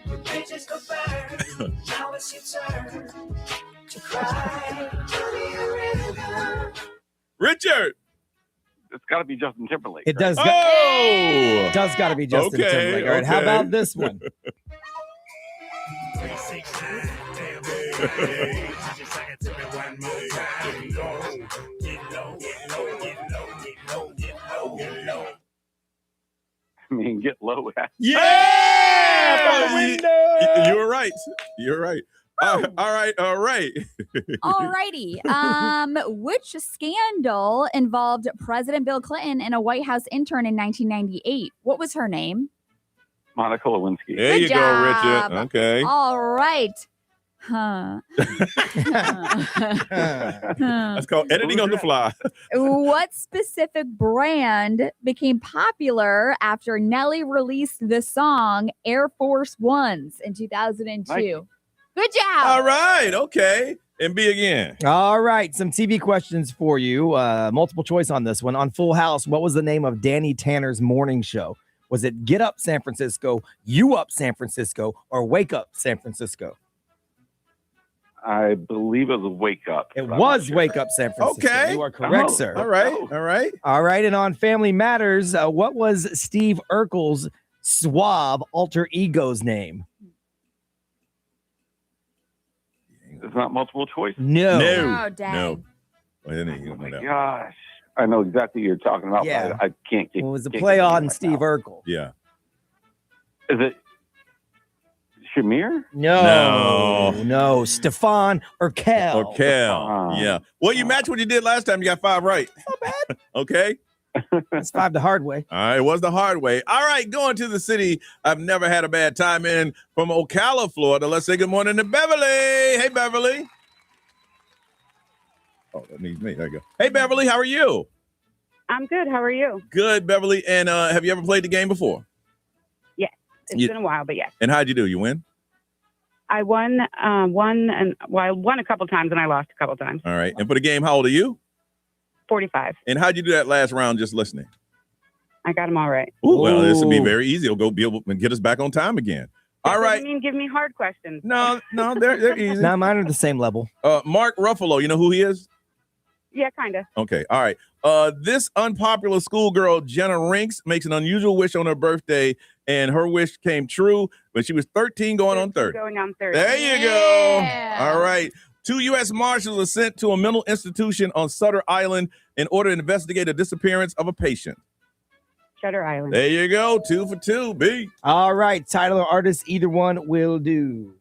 The bridges go burn. Now it's your turn to cry. Give me a rhythm. Richard. It's got to be Justin Timberlake. It does. Oh. Does got to be Justin Okay, Timberlake. All right. How okay. about this one? I mean, get low. Yeah. You were right. You're right. All right. Alrighty. Which scandal involved President Bill Clinton and a White House intern in 1998? What was her name? Monica Lewinsky. There Good you job. go, Richard. Okay. All right. Huh. That's called editing on the fly. What specific brand became popular after Nelly released the song Air Force Ones in 2002? Nike. Good job. All right. Okay. And B again. All right. Some TV questions for you. Multiple choice on this one. On Full House, what was the name of Danny Tanner's morning show? Was it Get Up San Francisco, You Up San Francisco, or Wake Up San Francisco? I believe it was Wake Up. It but I'm was not sure. Wake Up San Francisco. Okay. You are correct, Oh, sir. All right. Oh. All right. All right. And on Family Matters, what was Steve Urkel's suave alter ego's name? It's not multiple choice. No. Oh, dang. No. Well, then you Oh don't my know. gosh. I know exactly what you're talking about. Yeah. But I can't get It was a can't play get it on right Steve now. Urkel. Yeah. Is it Shamir? No. Stefan Urkel. Or Cal. Ah. Yeah. Well, you matched what you did last time. You got 5 right. Not bad. Okay. That's 5 the hard way. All right. It was the hard way. All right. Going to the city I've never had a bad time in from Ocala, Florida. Let's say good morning to Beverly. Hey, Beverly. Oh, that needs me. There you go. Hey, Beverly. How are you? I'm good. How are you? Good, Beverly. And have you ever played the game before? It's You- been a while, but yes. And how'd you do? You win? I won I won a couple times and I lost a couple times. All right. And for the game, how old are you? 45. And how'd you do that last round just listening? I got them all right. Ooh, well, this will be very easy. It'll be able to get us back on time again. All right. Doesn't mean give me hard questions. No, they're easy. No, mine are the same level. Mark Ruffalo, you know who he is? Yeah, kind of. Okay, all right. This unpopular schoolgirl, Jenna Rinks, makes an unusual wish on her birthday, and her wish came true when she was 13 going on 30. Going on 30. There you go. All right. 2 U.S. Marshals were sent to a mental institution on Sutter Island in order to investigate the disappearance of a patient. Shutter Island. There you go. 2 for 2, B. All right. Title or artist, either one will do.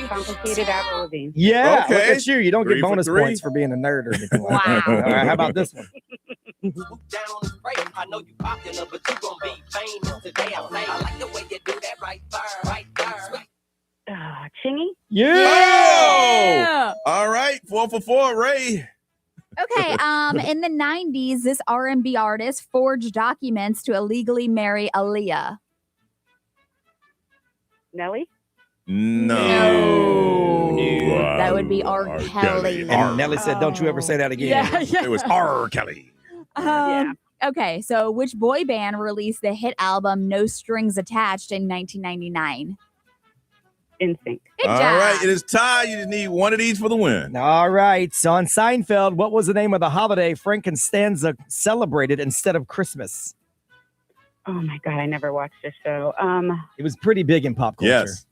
Complicated Avril Lavigne. Yeah, Okay. look at you. You don't 3 get for bonus 3. points for being a nerd or anything like Wow. that. All right, how about this one? I know you popular, but you gon' be famous today. I like the way you do that right there. Chingy? Oh! All right. 4 for 4, Ray. Okay, in the 90s, this R&B artist forged documents to illegally marry Aaliyah. No. That would be R. Kelly. And Nelly said, don't you ever say that again. Yeah. It was R. Kelly. Okay, so which boy band released the hit album No Strings Attached in 1999? NSYNC. Good All job. right. It is tied. You just need one of these for the win. All right. So on Seinfeld, what was the name of the holiday Frank Costanza celebrated instead of Christmas? Oh my God, I never watched this show. It was pretty big in pop culture. Yes.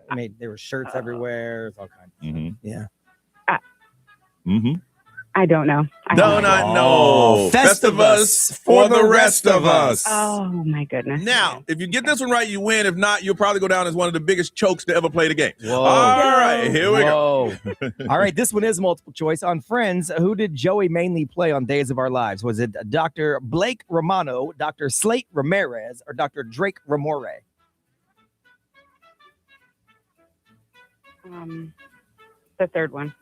I mean, there were shirts everywhere. All kinds. Mm-hmm. Yeah. Mm-hmm. I don't know. Do not know. Festivus for the rest of us. Oh my goodness. Now, if you get this one right, you win. If not, you'll probably go down as one of the biggest chokes to ever play the game. Whoa. All right, here we go. All right, this one is multiple choice. On Friends, who did Joey mainly play on Days of Our Lives? Was it Dr. Blake Romano, Dr. Slate Ramirez, or Dr. Drake Ramore? The third one.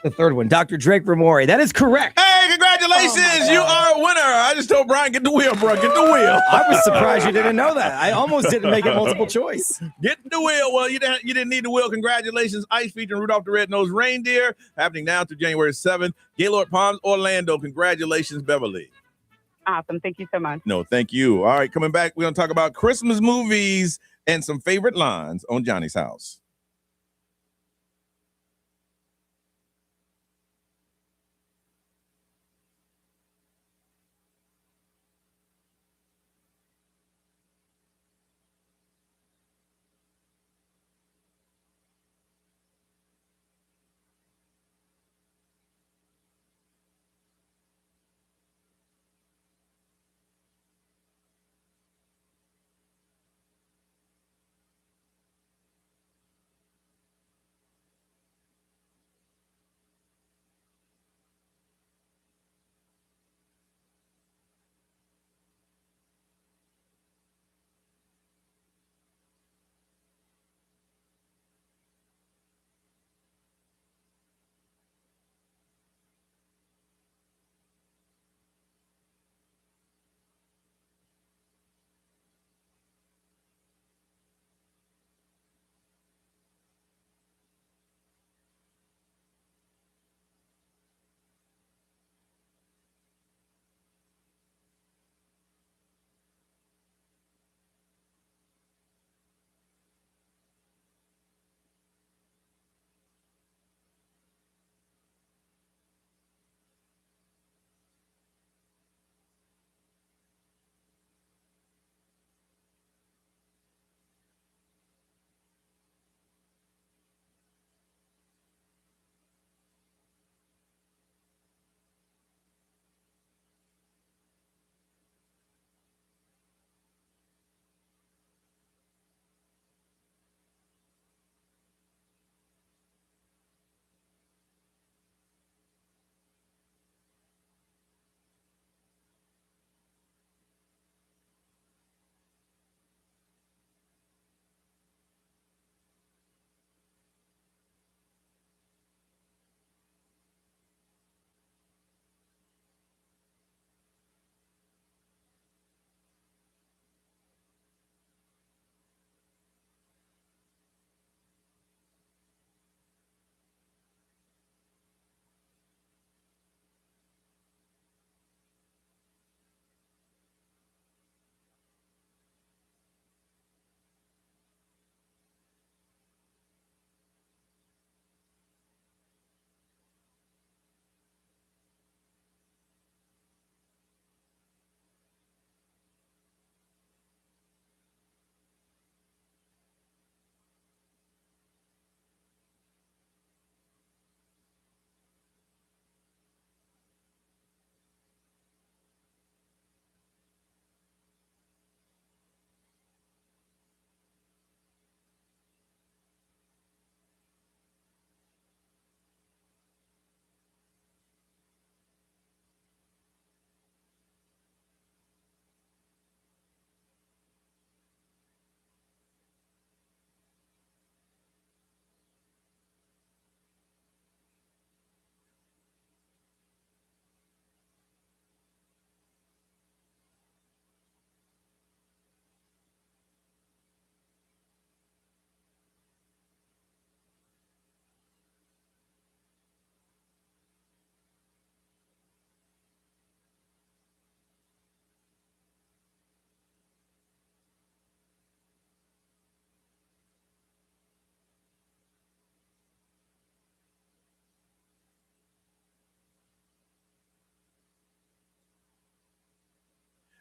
The third one, Dr. Drake Ramore. That is correct. Hey, congratulations. You are a winner. I just told Brian, get the wheel, bro. Get the wheel. I was surprised you didn't know that. I almost didn't make it multiple choice. Get the wheel. Well, you didn't need the wheel. Congratulations. Ice featuring Rudolph the Red-Nosed Reindeer happening now through January 7th. Gaylord Palms, Orlando. Congratulations, Beverly. Awesome. Thank you so much. No, thank you. All right, coming back, we're going to talk about Christmas movies and some favorite lines on Johnny's House.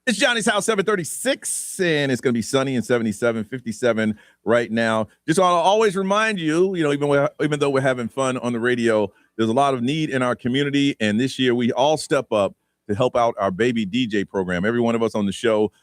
It's Johnny's House, 736, and it's going to be sunny and 77, 57 right now. Just want to always remind you, even though we're having fun on the radio, there's a lot of need in our community, and this year we all step up to help out our baby DJ program. Every one of us on the show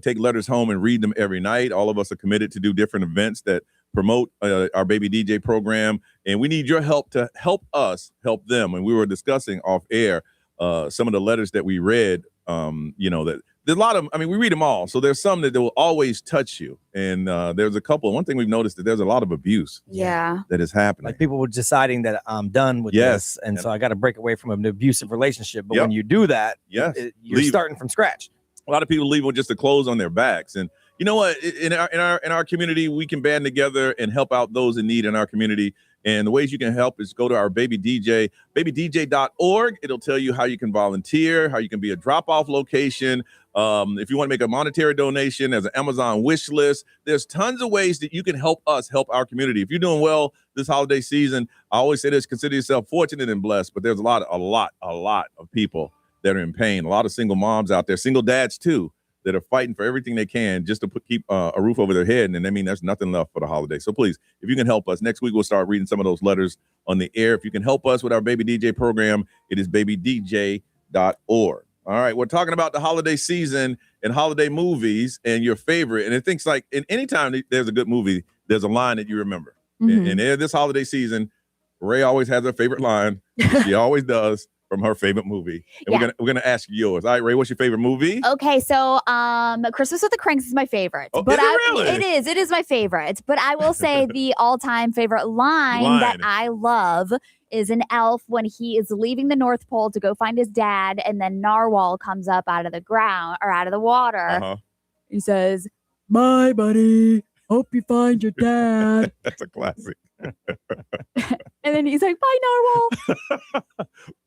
take letters home and read them every night. All of us are committed to do different events that promote our baby DJ program, and we need your help to help us help them. And we were discussing off air some of the letters that we read, that there's a lot of, we read them all. So there's some that will always touch you. And there's a couple. One thing we've noticed that there's a lot of abuse that is happening. Like people were deciding that I'm done with this. And so I got to break away from an abusive relationship. But when you do that, you're starting from scratch. A lot of people leave with just the clothes on their backs. And you know what? In our community, we can band together and help out those in need in our community. And the ways you can help is go to our Baby DJ, babydj.org. It'll tell you how you can volunteer, how you can be a drop-off location. If you want to make a monetary donation, there's an Amazon wish list. There's tons of ways that you can help us help our community. If you're doing well this holiday season, I always say this, consider yourself fortunate and blessed, but there's a lot of people that are in pain. A lot of single moms out there, single dads too, that are fighting for everything they can just to keep a roof over their head. And there's nothing left for the holiday. So please, if you can help us, next week we'll start reading some of those letters on the air. If you can help us with our Baby DJ program, it is babydj.org. All right, we're talking about the holiday season and holiday movies and your favorite. And it thinks like anytime there's a good movie, there's a line that you remember. Mm-hmm. And this holiday season, Ray always has her favorite line. She always does. From her favorite movie. And we're gonna ask you yours. All right, Ray, what's your favorite movie? Okay, so Christmas with the Cranks is my favorite. Oh, but really? It is my favorite. But I will say the all-time favorite line that I love is an elf when he is leaving the North Pole to go find his dad, and then Narwhal comes up out of the ground or out of the water. Uh-huh. He says, "My buddy, hope you find your dad." That's a classic. And then he's like, "Bye,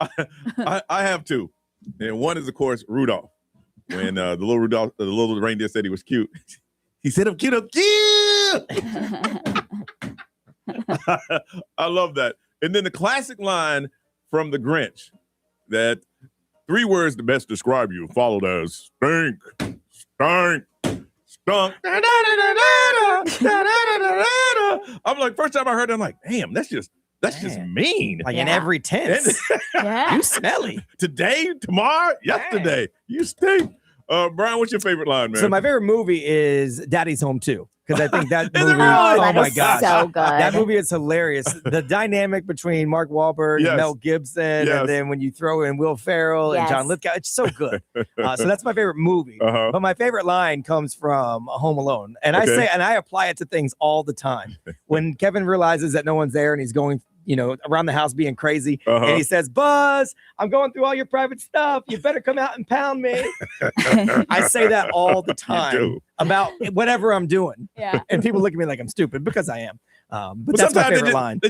Narwhal." I have two, and one is of course Rudolph. When the little reindeer said he was cute, he said, "I'm cute, I'm cute." I love that. And then the classic line from The Grinch, that 3 words to best describe you, followed as stink, stank, stunk. I'm like, first time I heard it, I'm like, damn, that's just mean. Like in every tense. You smelly. Today, tomorrow, yesterday. You stink. Brian, what's your favorite line, man? So my favorite movie is Daddy's Home 2. Because I think that movie, oh my gosh, so good. That movie is hilarious. The dynamic between Mark Wahlberg and Mel Gibson, and then when you throw in Will Ferrell and John Lithgow, it's so good. So that's my favorite movie. Uh-huh. But my favorite line comes from Home Alone, and I apply it to things all the time. When Kevin realizes that no one's there and he's going, around the house being crazy, and he says, "Buzz, I'm going through all your private stuff. You better come out and pound me." I say that all the time about whatever I'm doing. Yeah. And people look at me like I'm stupid because I am. But that's my favorite line.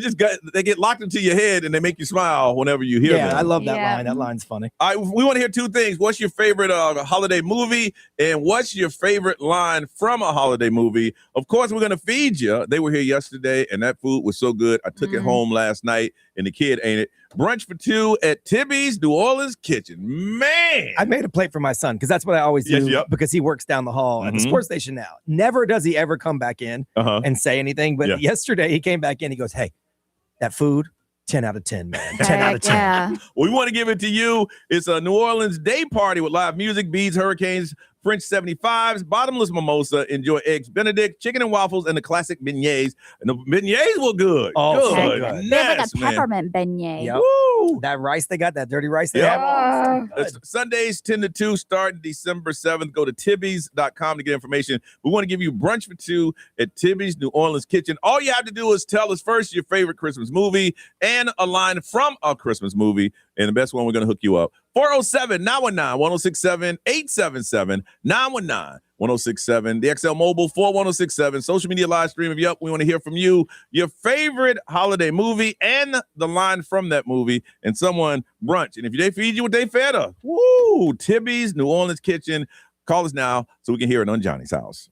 They get locked into your head and they make you smile whenever you hear them. Yeah, I love that line. That line's funny. We want to hear 2 things. What's your favorite holiday movie? And what's your favorite line from a holiday movie? Of course, we're going to feed you. They were here yesterday and that food was so good. I took it home last night and the kid ate it. Brunch for 2 at Tibby's New Orleans Kitchen. Man! I made a plate for my son because that's what I always do because he works down the hall at the sports station now. Never does he ever come back in and say anything. But yesterday he came back in. He goes, "Hey, that food, 10 out of 10, man. 10 out of 10. Yeah. Well, we want to give it to you. It's a New Orleans day party with live music, beads, hurricanes, French 75s, bottomless mimosa. Enjoy eggs Benedict, chicken and waffles, and the classic beignets. And the beignets were good. Oh, good. good. They have like a peppermint beignet. Yep. Woo! That rice they got, that dirty rice they have. Sundays 10 to 2, starting December 7th. Go to Tibby's.com to get information. We want to give you brunch for 2 at Tibby's New Orleans Kitchen. All you have to do is tell us first your favorite Christmas movie and a line from a Christmas movie. And the best one, we're going to hook you up. 407-919-1067, 877-919-1067. The XL Mobile 41067. Social media live stream. If you're up, we want to hear from you. Your favorite holiday movie and the line from that movie and someone brunch. And if they feed you what they fed us, woo, Tibby's New Orleans Kitchen. Call us now so we can hear it on Johnny's House.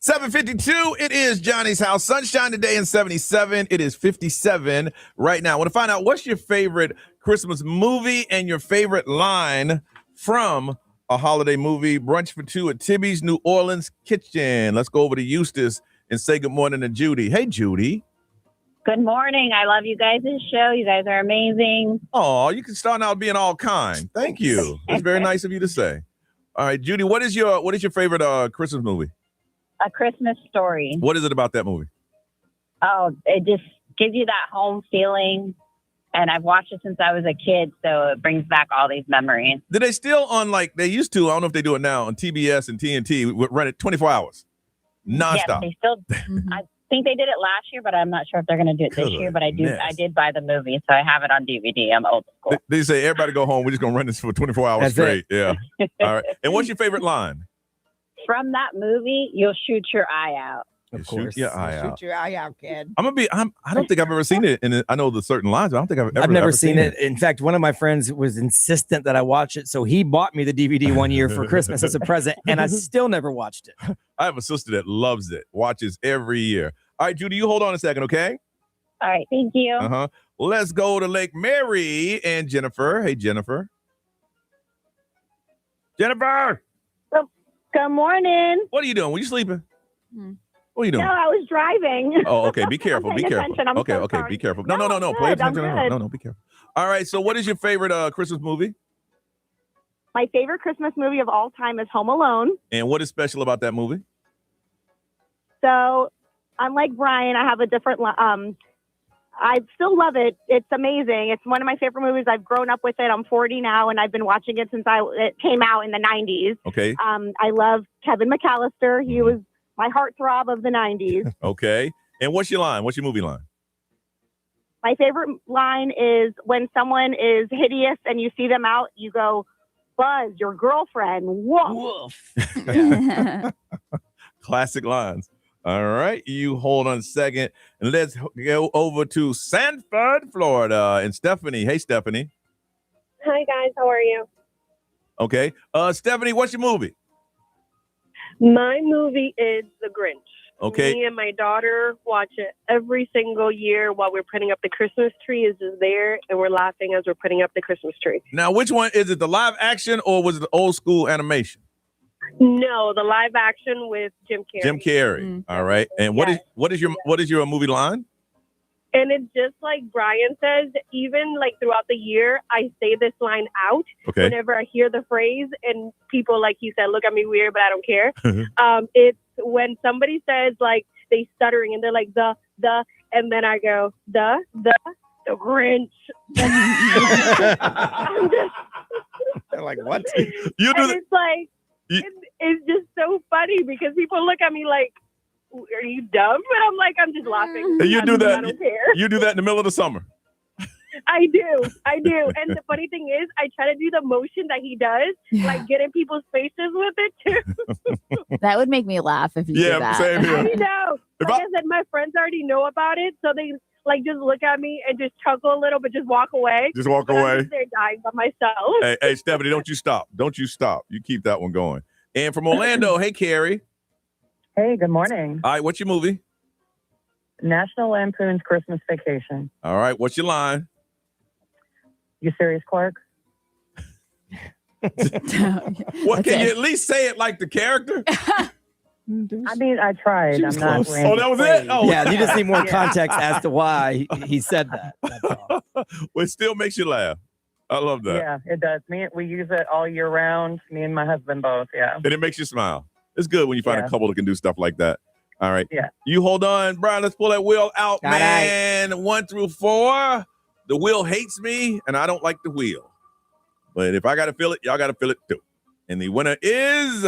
7:52. It is Johnny's house. Sunshine today and 77. It is 57 right now. I want to find out what's your favorite Christmas movie and your favorite line from a holiday movie. Brunch for two at Tibby's New Orleans Kitchen. Let's go over to Eustis and say good morning to Judy. Hey, Judy. Good morning. I love you guys' show. You guys are amazing. Oh, you can start out being all kind. Thank you. That's very nice of you to say. All right, Judy, what is your favorite Christmas movie? A Christmas Story. What is it about that movie? Oh, it just gives you that home feeling. And I've watched it since I was a kid, so it brings back all these memories. Did they still on, like they used to, I don't know if they do it now, on TBS and TNT, would run it 24 hours, nonstop? Yes, they still, I think they did it last year, but I'm not sure if they're going to do it this year. But I did buy the movie, so I have it on DVD. I'm old school. They say, everybody go home, we're just going to run this for 24 hours straight. Yeah. All right. And what's your favorite line? From that movie, you'll shoot your eye out. Of course. Shoot your eye out. Shoot your eye out, kid. I don't think I've ever seen it. And I know the certain lines, but I don't think I've never seen it. In fact, one of my friends was insistent that I watch it. So he bought me the DVD one year for Christmas as a present, and I still never watched it. I have a sister that loves it, watches every year. All right, Judy, you hold on a second, okay? All right. Thank you. Uh-huh. Let's go to Lake Mary and Jennifer. Hey, Jennifer. Jennifer! Good morning. What are you doing? Were you sleeping? What are you doing? No, I was driving. Oh, okay. Be careful. Be careful. Okay. Be careful. No. Play attention. No. Be careful. All right. So, what is your favorite Christmas movie? My favorite Christmas movie of all time is Home Alone. And what is special about that movie? So, unlike Brian, I have a different. I still love it. It's amazing. It's one of my favorite movies. I've grown up with it. I'm 40 now, and I've been watching it since it came out in the 90s. Okay. I love Kevin McAllister. He was my heartthrob of the 90s. Okay. And what's your line? What's your movie line? My favorite line is when someone is hideous and you see them out, you go, Buzz, your girlfriend. Woof. Classic lines. All right. You hold on a second. And let's go over to Sanford, Florida. And Stephanie. Hey, Stephanie. Hi, guys. How are you? Okay. Stephanie, what's your movie? My movie is The Grinch. Okay. Me and my daughter watch it every single year while we're putting up the Christmas tree. Is just there, and we're laughing as we're putting up the Christmas tree. Now, which one is it? The live action or was it the old school animation? No, the live action with Jim Carrey. Jim Carrey. All right. And what is your movie line? And it's just like Brian says, even like throughout the year, I say this line out whenever I hear the phrase, and people, like he said, look at me weird, but I don't care. It's when somebody says, like, they stuttering and they're like, the, and then I go, the Grinch. I'm just They're like, what? You do It's like, it's just so funny because people look at me like, are you dumb? But I'm like, I'm just laughing. And you do that. I don't care. You do that in the middle of the summer. I do. And the funny thing is, I try to do the motion that he does, like get in people's faces with it too. That would make me laugh if you did that. Same here. I know. Like I said, my friends already know about it, so they like just look at me and just chuckle a little, but just walk away. Just walk away. I'm just there dying by myself. Hey, Stephanie, don't you stop. Don't you stop. You keep that one going. And from Orlando, hey, Carrie. Hey, good morning. All right, what's your movie? National Lampoon's Christmas Vacation. All right, what's your line? You serious, Clark? What, can you at least say it like the character? I mean, I tried. I'm not. Oh, that was it? Oh, yeah, you just need more context as to why he said that. That's all. Well, it still makes you laugh. I love that. Yeah, it does. We use it all year round. Me and my husband both, yeah. And it makes you smile. It's good when you find a couple that can do stuff like that. All right. Yeah. You hold on, Brian. Let's pull that wheel out, man. 1 through 4. The wheel hates me, and I don't like the wheel. But if I got to feel it, y'all got to feel it too. And the winner is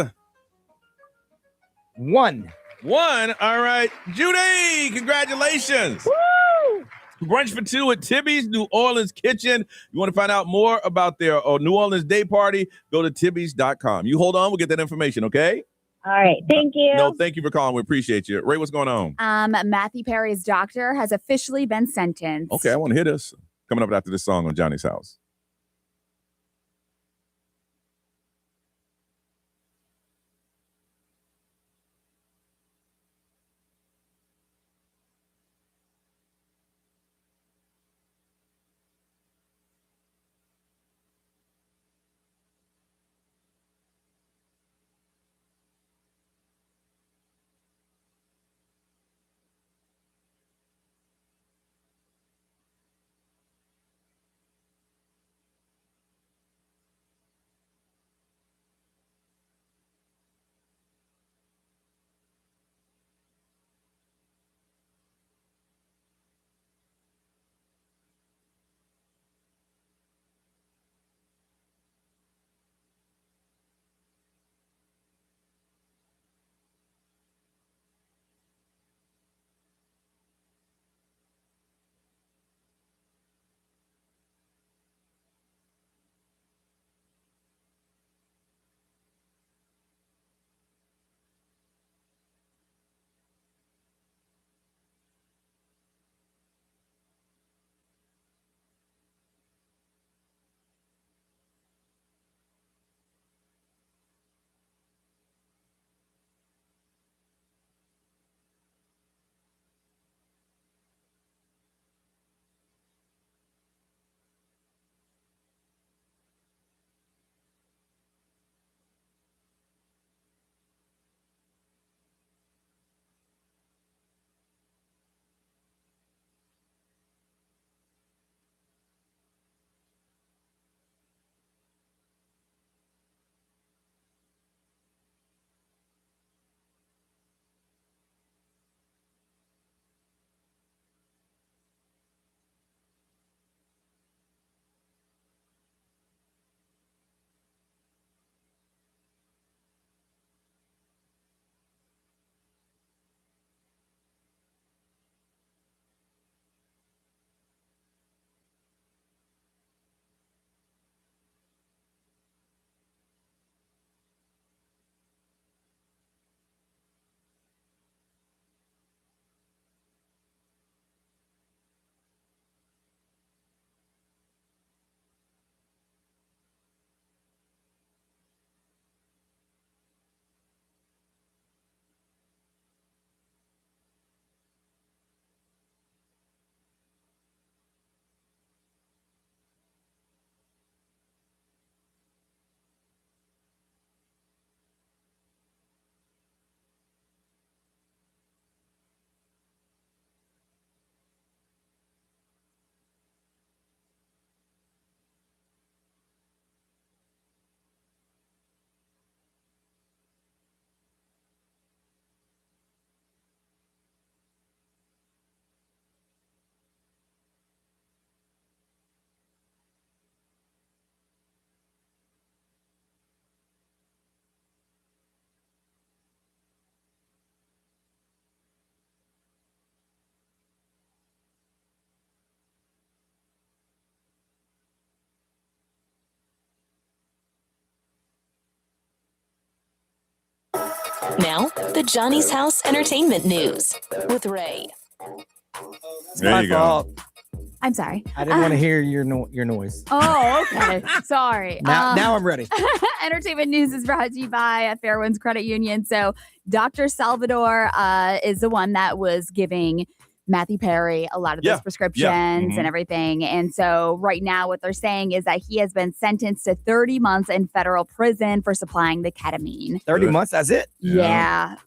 1. All right. Judy, congratulations. Woo! Brunch for two at Tibby's New Orleans Kitchen. You want to find out more about their New Orleans Day Party, go to tibbys.com. You hold on. We'll get that information, okay? All right. Thank you. No, thank you for calling. We appreciate you. Ray, what's going on? Matthew Perry's doctor has officially been sentenced. Okay, I want to hear this. Coming up after this song on Johnny's House. Now, the Johnny's House Entertainment News with Ray. It's my fault. I'm sorry. I didn't want to hear your noise. Oh, okay. Sorry. Now I'm ready. Entertainment news is brought to you by Fairwinds Credit Union. So Dr. Salvador is the one that was giving Matthew Perry a lot of those prescriptions and everything. And so right now what they're saying is that he has been sentenced to 30 months in federal prison for supplying the ketamine. 30 months? That's it? Yeah.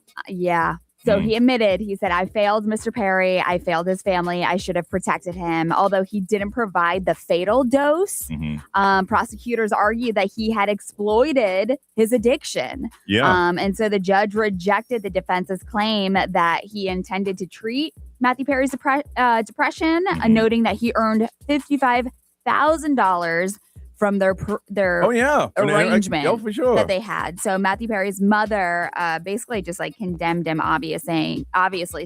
So he admitted, he said, I failed Mr. Perry. I failed his family. I should have protected him. Although he didn't provide the fatal dose, prosecutors argued that he had exploited his addiction. And so the judge rejected the defense's claim that he intended to treat Matthew Perry's depression, noting that he earned $55,000 from their arrangement for sure. that they had. So Matthew Perry's mother basically just like condemned him, obviously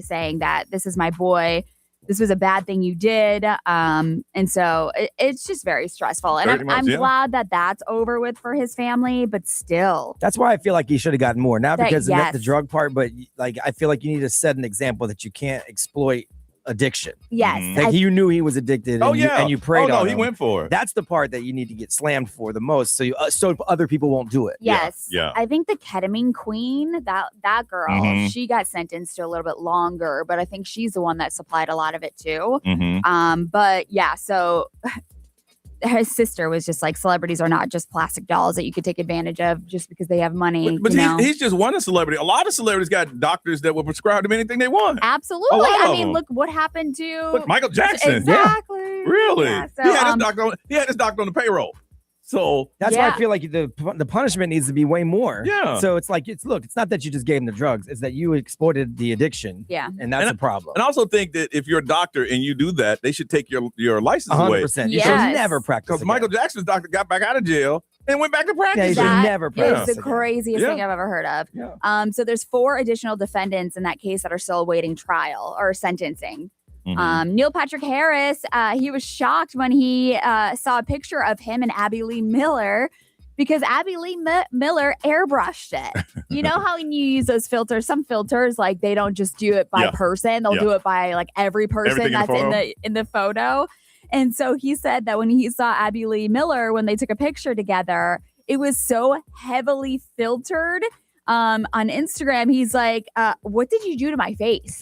saying that this is my boy. This was a bad thing you did. And so it's just very stressful. And I'm glad that that's over with for his family, but still. That's why I feel like he should have gotten more. Not because of the drug part, but like I feel like you need to set an example that you can't exploit addiction. Yes. Like you knew he was addicted and you prayed on him. He went for it. That's the part that you need to get slammed for the most so other people won't do it. Yes. Yeah. I think the ketamine queen, that girl, she got sentenced to a little bit longer, but I think she's the one that supplied a lot of it too. But yeah, so his sister was just like, celebrities are not just plastic dolls that you could take advantage of just because they have money. But he's just one celebrity. A lot of celebrities got doctors that will prescribe them anything they want. Absolutely. I mean, look what happened to Michael Jackson. Exactly. Really? Yeah, so, he had his doctor on the payroll. So that's why I feel like the punishment needs to be way more. Yeah. So it's like it's not that you just gave him the drugs, it's that you exploited the addiction. Yeah. And that's a problem. And I also think that if you're a doctor and you do that, they should take your license away. 100%. You should never practice. Because Michael Jackson's doctor got back out of jail and went back to practice. Yeah, you should never practice. It's the craziest thing I've ever heard of. Yeah. So there's 4 additional defendants in that case that are still awaiting trial or sentencing. Neil Patrick Harris, he was shocked when he saw a picture of him and Abby Lee Miller because Abby Lee Miller airbrushed it. You know how when you use those filters, some filters, like they don't just do it by person. They'll do it by like every person that's in the photo. And so he said that when he saw Abby Lee Miller, when they took a picture together, it was so heavily filtered. On Instagram, he's like, what did you do to my face?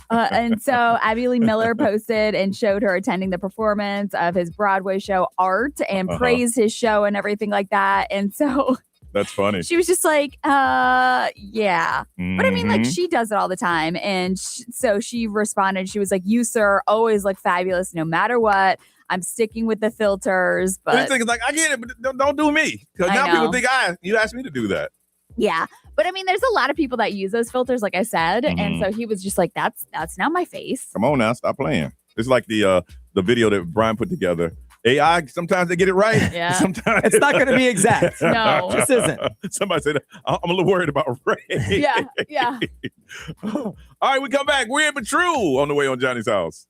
And so Abby Lee Miller posted and showed her attending the performance of his Broadway show Art and praised his show and everything like that. And so that's funny. She was just like, yeah. But I mean, like, she does it all the time. And so she responded. She was like, you, sir, always look fabulous no matter what. I'm sticking with the filters. But the thing is, like, I get it, but don't do me. Because now people think you asked me to do that. Yeah. But I mean, there's a lot of people that use those filters, like I said. And so he was just like, that's not my face. Come on now, stop playing. It's like the video that Brian put together. AI, sometimes they get it right. Yeah. Sometimes it's not going to be exact. No. This isn't. Somebody said, I'm a little worried about Ray. Yeah. All right, we come back. Weird but true on the way on Johnny's House.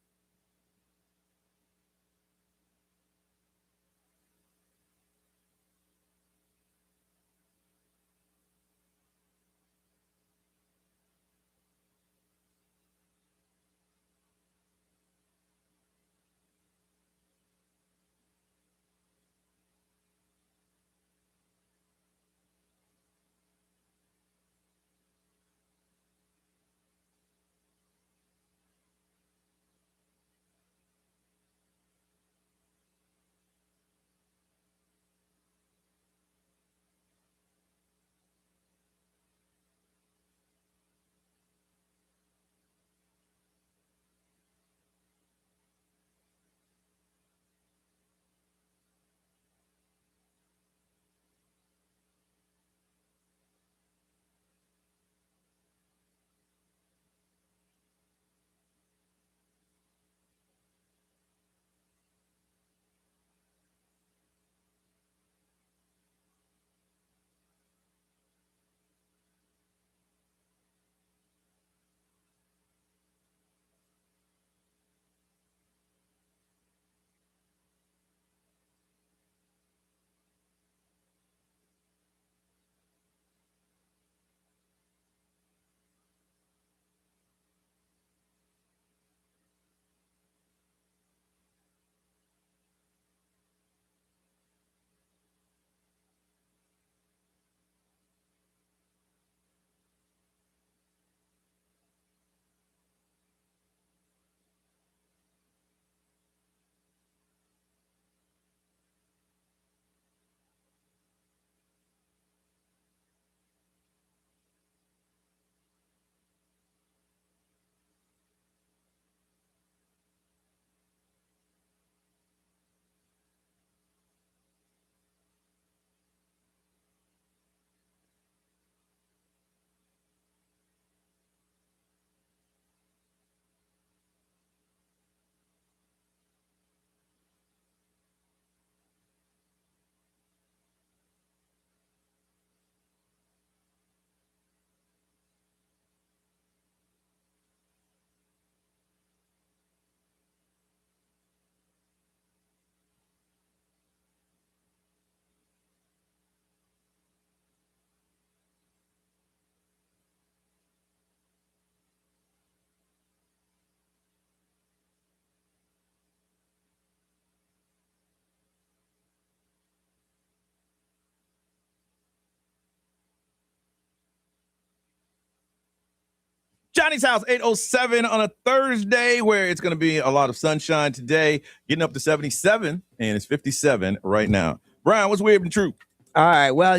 Johnny's House, 8:07 on a Thursday, where it's going to be a lot of sunshine today, getting up to 77, and it's 57 right now. Brian, what's weird and true? All right. Well,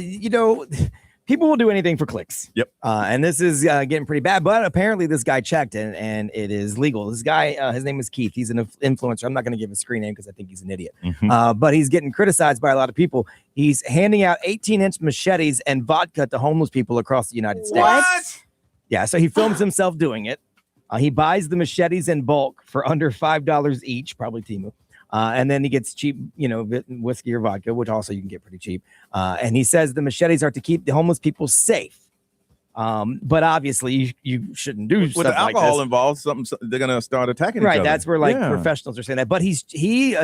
people will do anything for clicks. Yep. And this is getting pretty bad, but apparently this guy checked and it is legal. This guy, his name is Keith. He's an influencer. I'm not going to give his screen name because I think he's an idiot. But he's getting criticized by a lot of people. He's handing out 18-inch machetes and vodka to homeless people across the United States. What? Yeah. So he films himself doing it. He buys the machetes in bulk for under $5 each, probably Temu. And then he gets cheap, whiskey or vodka, which also you can get pretty cheap. And he says the machetes are to keep the homeless people safe. But obviously you shouldn't do stuff with the alcohol like this. involved. Something they're gonna start attacking each Right, other. that's where professionals are saying that. But he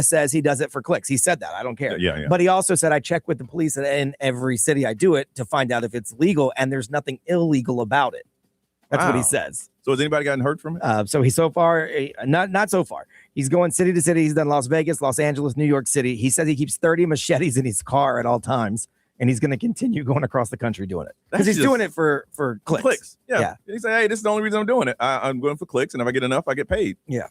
says he does it for clicks. He said that. I don't care. Yeah. But he also said I check with the police in every city I do it to find out if it's legal, and there's nothing illegal about it. That's what he says. So has anybody gotten hurt from it? So he's so far, not so far. He's going city to city. He's done Las Vegas, Los Angeles, New York City. He says he keeps 30 machetes in his car at all times, and he's going to continue going across the country doing it because he's doing it for clicks. Yeah. He said, hey, this is the only reason I'm doing it. I'm going for clicks, and if I get enough, I get paid. Yeah.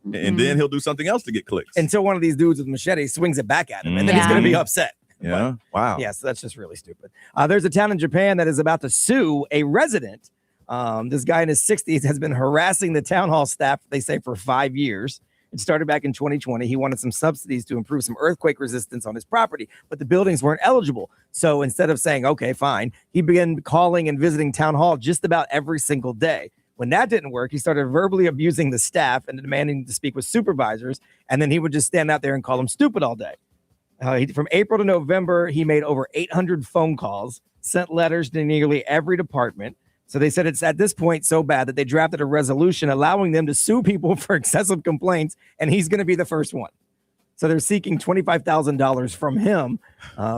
And then he'll do something else to get clicks. Until one of these dudes with machete swings it back at him, and then he's going to be upset. Yeah. Wow. Yeah, so that's just really stupid. There's a town in Japan that is about to sue a resident. This guy in his 60s has been harassing the town hall staff, they say, for 5 years. It started back in 2020. He wanted some subsidies to improve some earthquake resistance on his property, but the buildings weren't eligible. So instead of saying, okay, fine, he began calling and visiting town hall just about every single day. When that didn't work, he started verbally abusing the staff and demanding to speak with supervisors. And then he would just stand out there and call them stupid all day. From April to November, he made over 800 phone calls, sent letters to nearly every department. So they said it's at this point so bad that they drafted a resolution allowing them to sue people for excessive complaints, and he's going to be the first one. So they're seeking $25,000 from him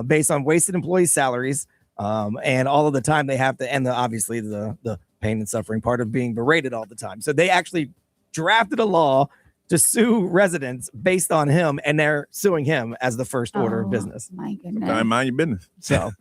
based on wasted employee salaries and all of the time they have to, and obviously the pain and suffering part of being berated all the time. So they actually drafted a law to sue residents based on him, and they're suing him as the first order of business. My goodness. Mind your business. So,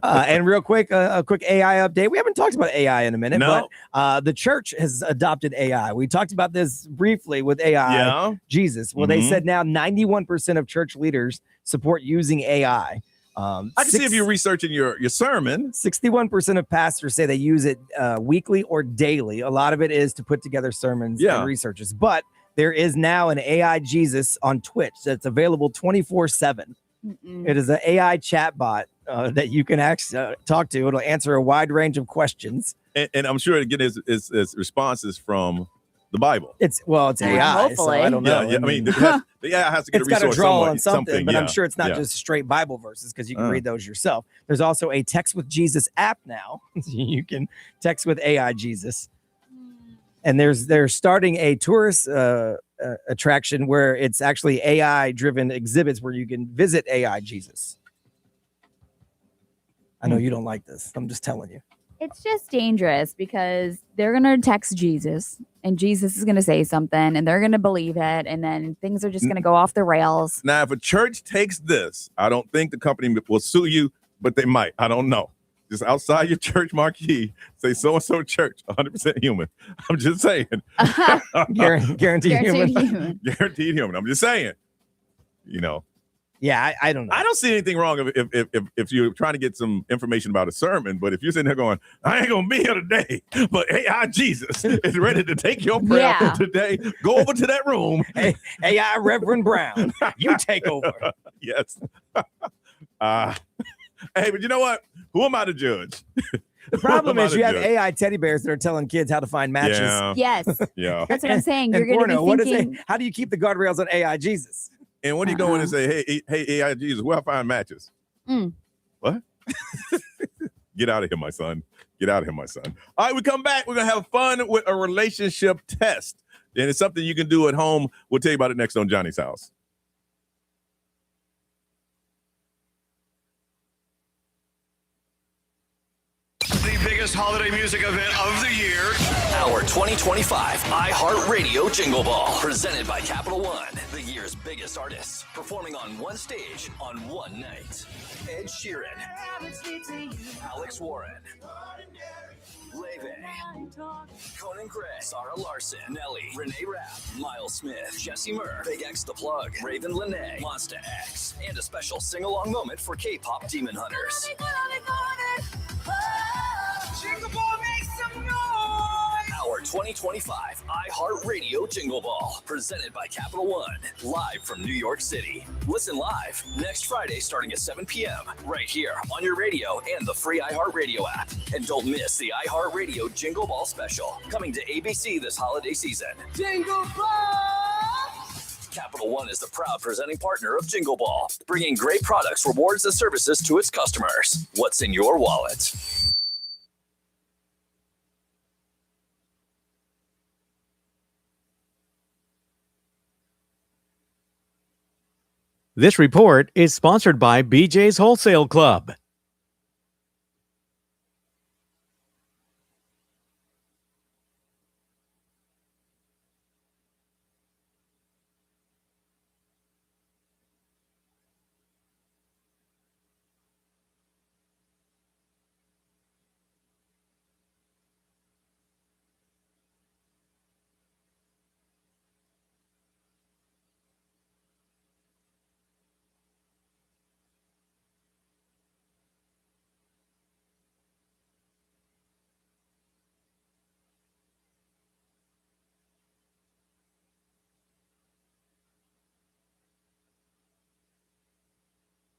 and real quick, a quick AI update. We haven't talked about AI in a minute, but the church has adopted AI. We talked about this briefly with AI, Jesus. Well, they said now 91% of church leaders support using AI. I can see if you're researching your sermon. 61% of pastors say they use it weekly or daily. A lot of it is to put together sermons and researches. But there is now an AI Jesus on Twitch that's available 24/7. It is an AI chatbot that you can actually talk to. It'll answer a wide range of questions. And I'm sure again is responses from the Bible. It's AI. Hopefully. So I don't know. Yeah, I mean, the AI has to get a resource draw on something, but I'm sure it's not Yeah. just straight Bible verses because you can read those yourself. There's also a Text with Jesus app now. You can text with AI Jesus. And they're starting a tourist attraction where it's actually AI driven exhibits where you can visit AI Jesus. I know you don't like this. I'm just telling you. It's just dangerous because they're going to text Jesus and Jesus is going to say something and they're going to believe it. And then things are just going to go off the rails. Now, if a church takes this, I don't think the company will sue you, but they might. I don't know. Just outside your church marquee, say so-and-so church, 100% human. I'm just saying. Guaranteed human. Guaranteed human. I'm just saying. Yeah, I don't know. I don't see anything wrong if you're trying to get some information about a sermon, but if you're sitting there going, I ain't gonna be here today, but AI Jesus is ready to take your prayer today. Go over to that room. Hey, AI Reverend Brown, you take over. Yes. Hey, but you know what? Who am I to judge? The problem is you have AI teddy bears that are telling kids how to find matches. Yes. Yeah. That's what I'm saying. You're And going to porno, be thinking. how do you keep the guardrails on AI Jesus? And when you go in and say, hey, AI Jesus, where I find matches? What? Get out of here, my son. Get out of here, my son. All right, we come back. We're going to have fun with a relationship test. And it's something you can do at home. We'll tell you about it next on Johnny's House. The biggest holiday music event of the year. Our 2025 iHeartRadio Jingle Ball. Presented by Capital One. The year's biggest artists. Performing on one stage on one night. Ed Sheeran. Alex Warren. Conan Gray, Sarah Larson, Nelly, Renee Rapp, Miles Smith, Jesse Murr, Big X The Plug, Raven Lene, Monsta X, and a special sing-along moment for K-pop Demon Hunters. Our 2025 iHeartRadio Jingle Ball, presented by Capital One, live from New York City. Listen live next Friday starting at 7 p.m. right here on your radio and the free iHeartRadio app. And don't miss the iHeartRadio Jingle Ball special, coming to ABC this holiday season. Jingle Ball! Capital One is the proud presenting partner of Jingle Ball, bringing great products, rewards, and services to its customers. What's in your wallet? This report is sponsored by BJ's Wholesale Club.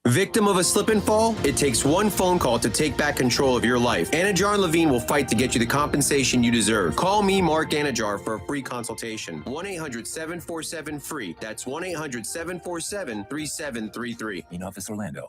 Victim of a slip and fall? It takes one phone call to take back control of your life. Anajar and Levine will fight to get you the compensation you deserve. Call me, Mark Anajar, for a free consultation. 1-800-747-FREE. That's 1-800-747-3733. In Office Orlando.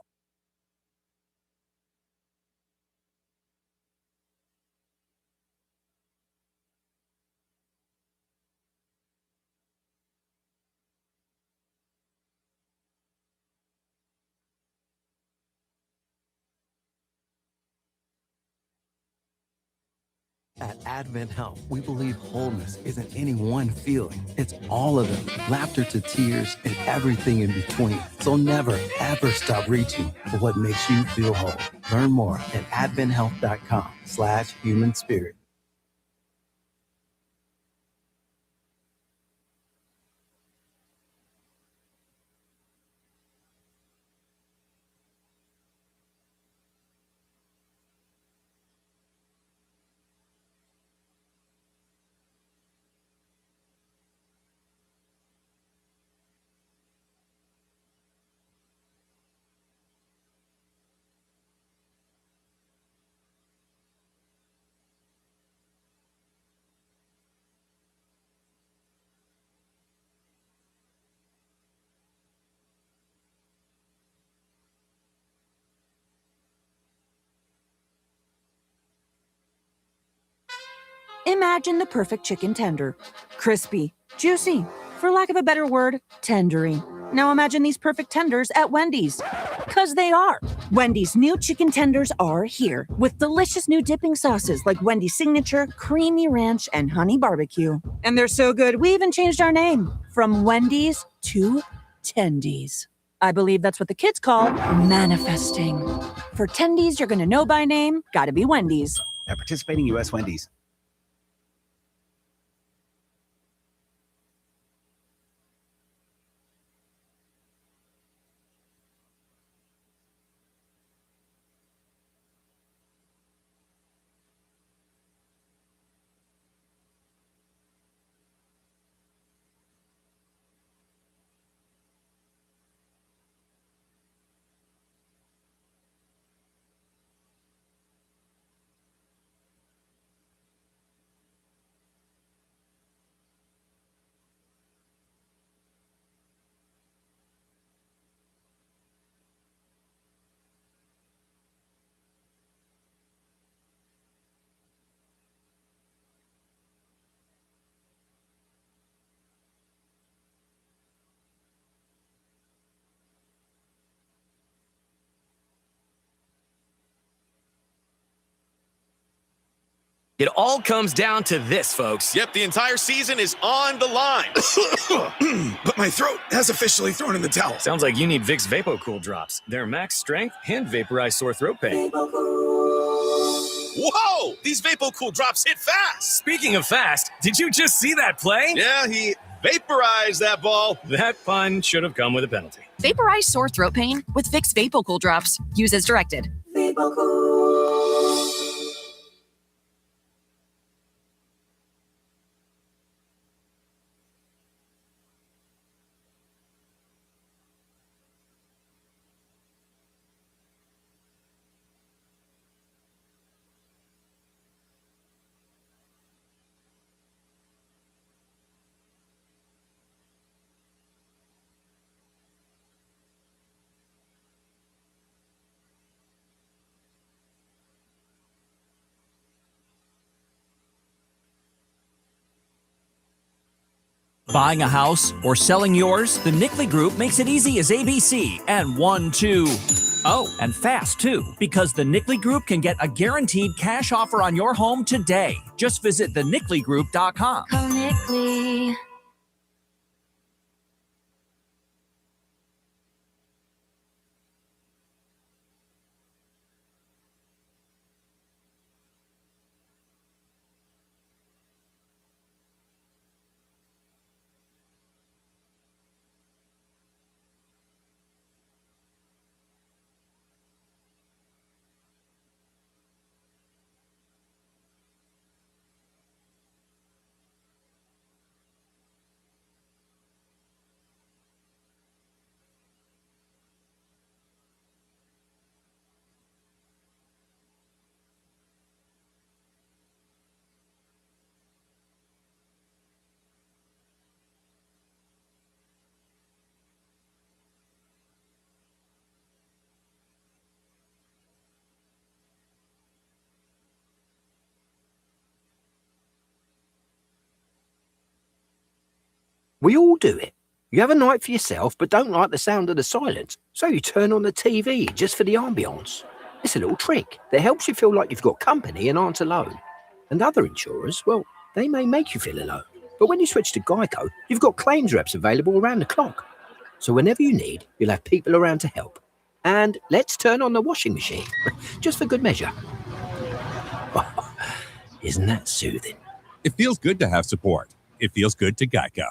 At Advent Health, we believe wholeness isn't any one feeling. It's all of them. Laughter to tears and everything in between. So never, ever stop reaching for what makes you feel whole. Learn more at adventhealth.com/human spirit. Imagine the perfect chicken tender. Crispy, juicy, for lack of a better word, tendery. Now imagine these perfect tenders at Wendy's. Because they are. Wendy's new chicken tenders are here with delicious new dipping sauces like Wendy's Signature, Creamy Ranch, and Honey Barbecue. And they're so good, we even changed our name from Wendy's to Tendies. I believe that's what the kids call manifesting. For Tendies you're going to know by name, gotta be Wendy's. At participating U.S. Wendy's. It all comes down to this, folks. Yep, the entire season is on the line. But my throat has officially thrown in the towel. Sounds like you need Vicks VapoCool drops. They're max strength and vaporize sore throat pain. Whoa! These Vapo-Cool drops hit fast. Speaking of fast, did you just see that play? Yeah, he vaporized that ball. That pun should have come with a penalty. Vaporize sore throat pain with Vicks VapoCool drops. Use as directed. Buying a house or selling yours? The Nickley Group makes it easy as ABC and 1, 2. Oh, and fast too, because the Nickley Group can get a guaranteed cash offer on your home today. Just visit thenickley.com. Call Nickley. We all do it. You have a night for yourself, but don't like the sound of the silence, so you turn on the TV just for the ambience. It's a little trick that helps you feel like you've got company and aren't alone. And other insurers, well, they may make you feel alone. But when you switch to Geico, you've got claims reps available around the clock. So whenever you need, you'll have people around to help. And let's turn on the washing machine, just for good measure. Oh, isn't that soothing? It feels good to have support. It feels good to Geico.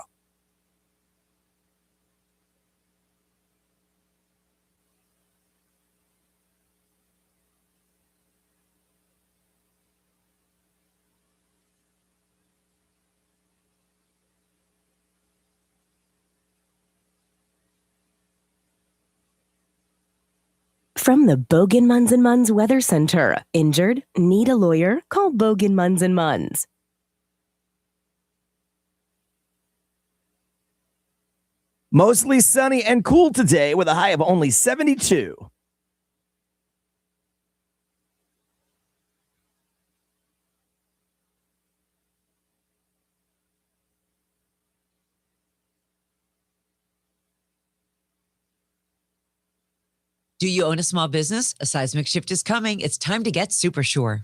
From the Bogan Munz & Munz Weather Center. Injured? Need a lawyer? Call Bogan Munz & Munz. Mostly sunny and cool today with a high of only 72. Do you own a small business? A seismic shift is coming. It's time to get super sure.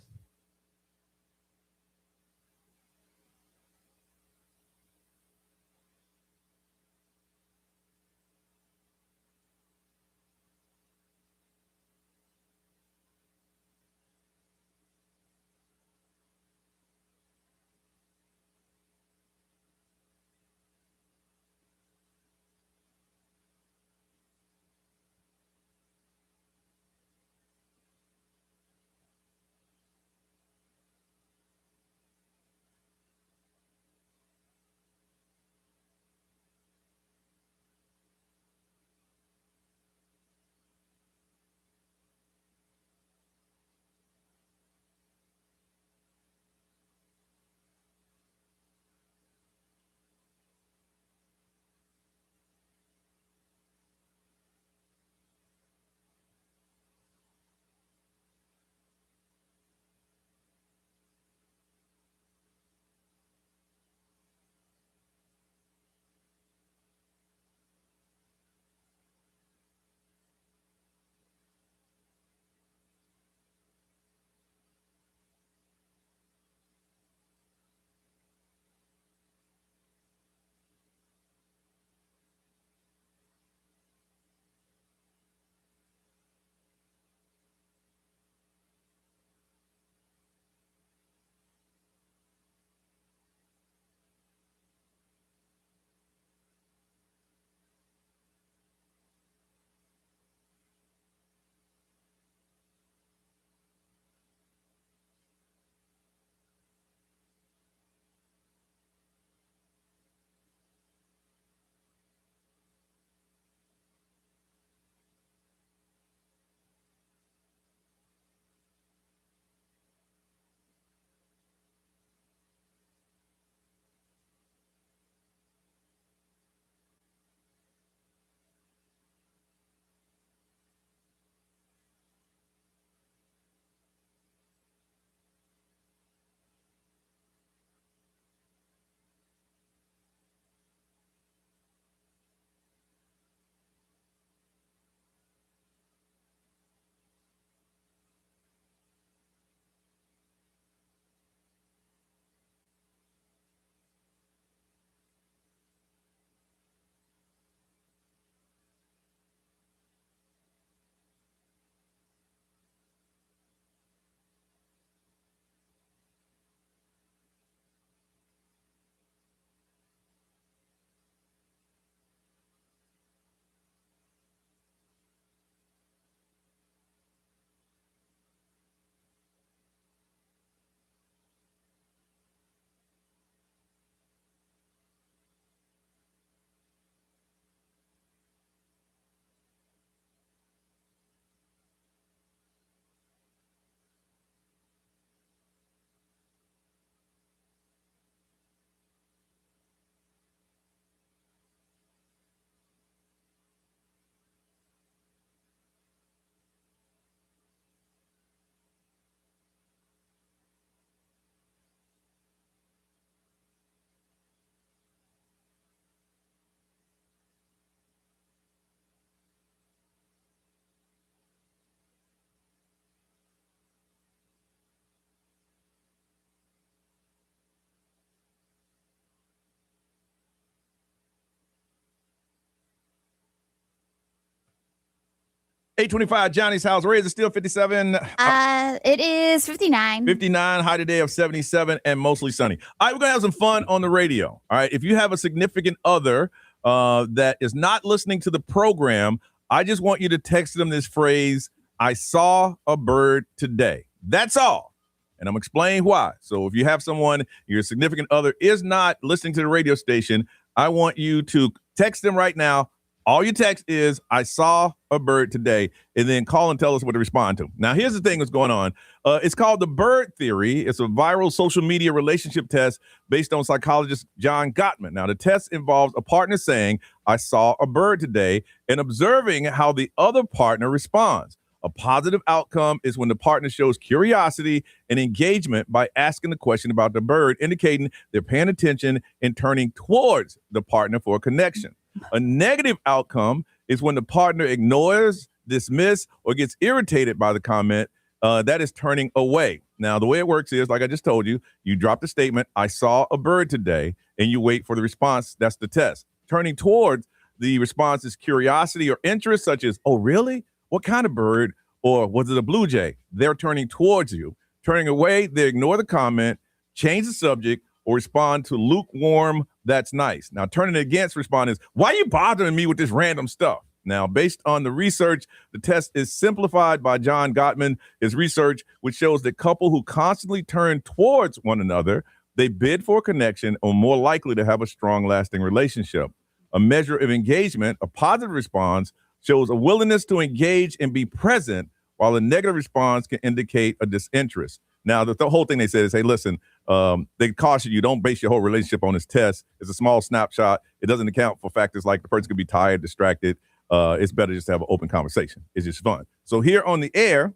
825 Johnny's house. Ray, is it still 57? It is 59. 59, high today of 77 and mostly sunny. All right, we're going to have some fun on the radio. All right, if you have a significant other that is not listening to the program, I just want you to text them this phrase, I saw a bird today. That's all. And I'm explaining why. So if you have someone, your significant other is not listening to the radio station, I want you to text them right now. All you text is, I saw a bird today, and then call and tell us what to respond to. Now, here's the thing that's going on. It's called the bird theory. It's a viral social media relationship test based on psychologist John Gottman. Now, the test involves a partner saying, I saw a bird today, and observing how the other partner responds. A positive outcome is when the partner shows curiosity and engagement by asking the question about the bird, indicating they're paying attention and turning towards the partner for a connection. A negative outcome is when the partner ignores, dismisses, or gets irritated by the comment. That is turning away. Now, the way it works is, like I just told you, you drop the statement, I saw a bird today, and you wait for the response. That's the test. Turning towards, the response is curiosity or interest, such as, oh, really? What kind of bird? Or was it a blue jay? They're turning towards you. Turning away, they ignore the comment, change the subject, or respond to lukewarm, that's nice. Now, turning against respond is, why are you bothering me with this random stuff? Now, based on the research, the test is simplified by John Gottman, his research, which shows that couples who constantly turn towards one another, they bid for a connection, are more likely to have a strong, lasting relationship. A measure of engagement, a positive response, shows a willingness to engage and be present, while a negative response can indicate a disinterest. Now, the whole thing they said is, hey, listen, they caution you, don't base your whole relationship on this test. It's a small snapshot. It doesn't account for factors like the person could be tired, distracted. It's better just to have an open conversation. It's just fun. So here on the air,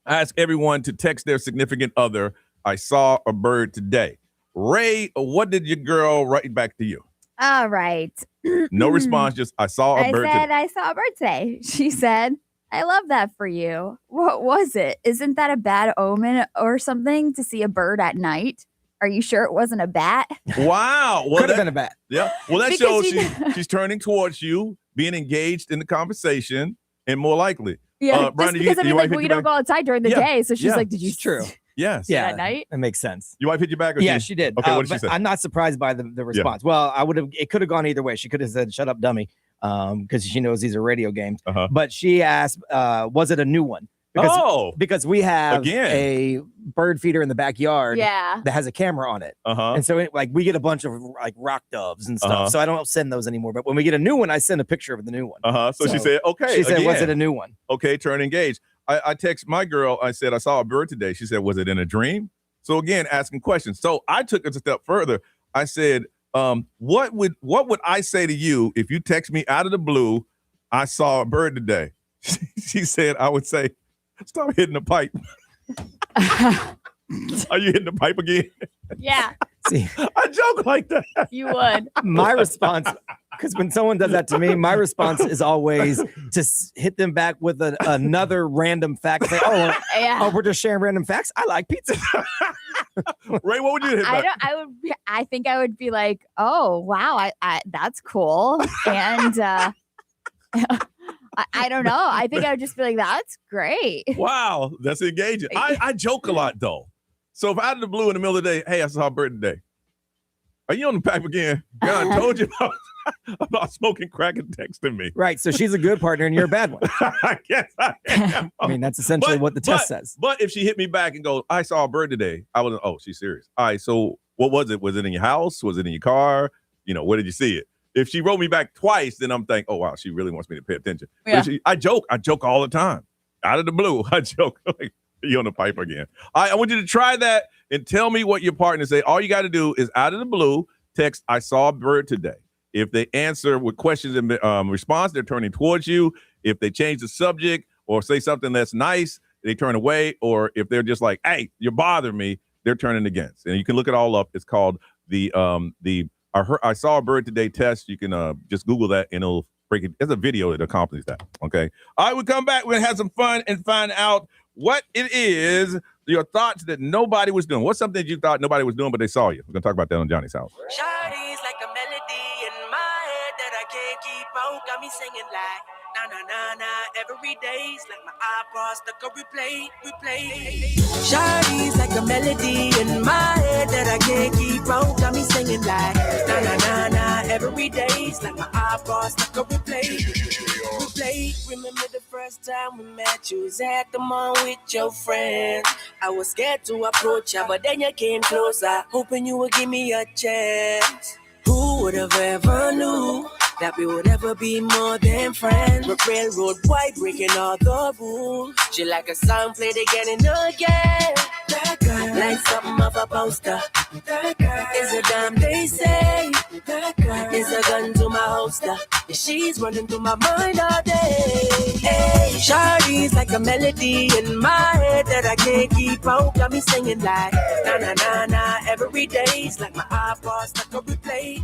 I ask everyone to text their significant other, I saw a bird today. Ray, what did your girl write back to you? All right. No response, just I saw a bird today. I saw a bird today. She said, I love that for you. What was it? Isn't that a bad omen or something to see a bird at night? Are you sure it wasn't a bat? Wow. Well, could have been a bat. Yeah. Well, that shows she's turning towards you, being engaged in the conversation, and more likely. Yeah. Brian, just because I mean, like, we don't go outside during the day. So she's like, did you? It's true. Yes. Yeah. At night? That makes sense. Your wife hit you back? Or yeah, she did. Okay, what did she say? I'm not surprised by the response. Yeah. Well, it could have gone either way. She could have said, shut up, dummy, because she knows these are radio games. But she asked, was it a new one? Because we have a bird feeder in the backyard that has a camera on it. And so we get a bunch of like rock doves and stuff. So I don't send those anymore. But when we get a new one, I send a picture of the new one. So she said, okay. She said, was it a new one? Okay, turn engaged. I text my girl. I said, I saw a bird today. She said, was it in a dream? So again, asking questions. So I took it a step further. I said, what would I say to you if you text me out of the blue, I saw a bird today? She said, I would say, stop hitting the pipe. Are you hitting the pipe again? Yeah. See, I joke like that. You would. My response, because when someone does that to me, my response is always to hit them back with another random fact. Say, oh, we're just sharing random facts. I like pizza. Ray, what would you hit back? I think I would be like, oh wow, I that's cool, and I don't know. I think I would just be like, that's great. Wow, that's engaging. I joke a lot though. So if out of the blue in the middle of the day, hey, I saw a bird today. Are you on the pipe again? God, I told you about smoking crack and texting me. Right. So she's a good partner and you're a bad one. I guess I am. I mean, that's essentially what the test says. But if she hit me back and goes, I saw a bird today, I was, oh, she's serious. All right. So what was it? Was it in your house? Was it in your car? Where did you see it? If she wrote me back twice, then I'm thinking, oh, wow, she really wants me to pay attention. Yeah. I joke all the time. Out of the blue, I joke. Like, you on the pipe again. I want you to try that and tell me what your partner say. All you got to do is out of the blue, text, I saw a bird today. If they answer with questions and response, they're turning towards you. If they change the subject or say something that's nice, they turn away. Or if they're just like, hey, you're bothering me, they're turning against. And you can look it all up. It's called the I saw a bird today test. You can just Google that and it'll break it. There's a video that accompanies that. Okay. All right, we come back. We're going to have some fun and find out what it is, your thoughts that nobody was doing. What's something that you thought nobody was doing, but they saw you? We're going to talk about that on Johnny's House. Shawty's like a melody in my head that I can't keep out. Got me singing like, Na na na na, every day's like my iPod stuck on replay. Shawty's like a melody in my head that I can't keep on. Got me singing like na na na na, every day's like my iPod stuck on replay. Remember the first time we met? You was at the mall with your friends. I was scared to approach you, but then you came closer, hoping you would give me a chance. Who would have ever knew that we would ever be more than friends? We're railroad white, breaking all the rules. She like a song played again and again. That girl, like something of a poster. That girl is a damn they say. That girl is a gun to my holster. And she's running through my mind all day. Hey, Shawty's like a melody in my head that I can't keep out. Got me singing like na na na na, every day's like my iPod stuck on replay.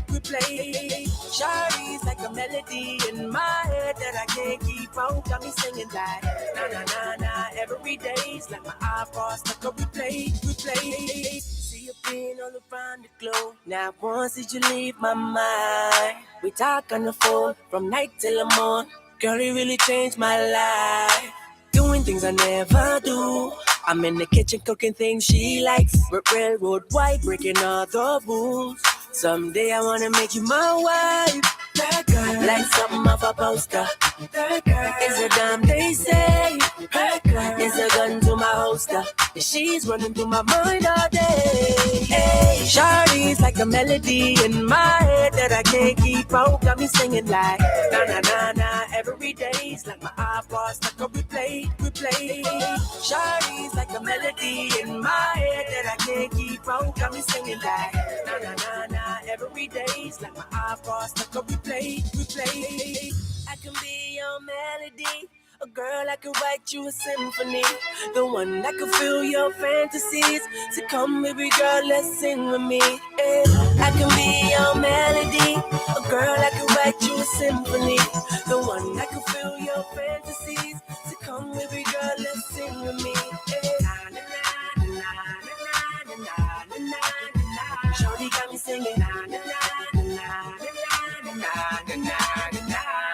Shawty's like a melody in my head that I can't keep out. Got me singing like na na na na, every day's like my iPod stuck on replay. See you being all around the globe. Now once did you leave my mind? We talk on the phone from night till the morn. Girl, you really changed my life. Doing things I never do. I'm in the kitchen cooking things she likes. We're railroad white, breaking all the rules. Someday I wanna make you my wife. That girl, like something of a poster. That girl is a damn they say. That girl is a gun to my holster. And she's running through my mind all day. Hey, Shawty's like a melody in my head that I can't keep out. Got me singing like na na na na, every day's like my iPod stuck on replay. Shawty's like a melody in my head that I can't keep out. Got me singing like na na na na, every day's like my iPod stuck on replay. I can be your melody. A girl, I could write you a symphony. The one that could fill your fantasies. So come, baby girl, let's sing with me. Yeah. I can be your melody. A girl, I could write you a symphony. The one that could fill your fantasies. So come, baby girl, let's sing with me. Yeah. Shorty got me singing.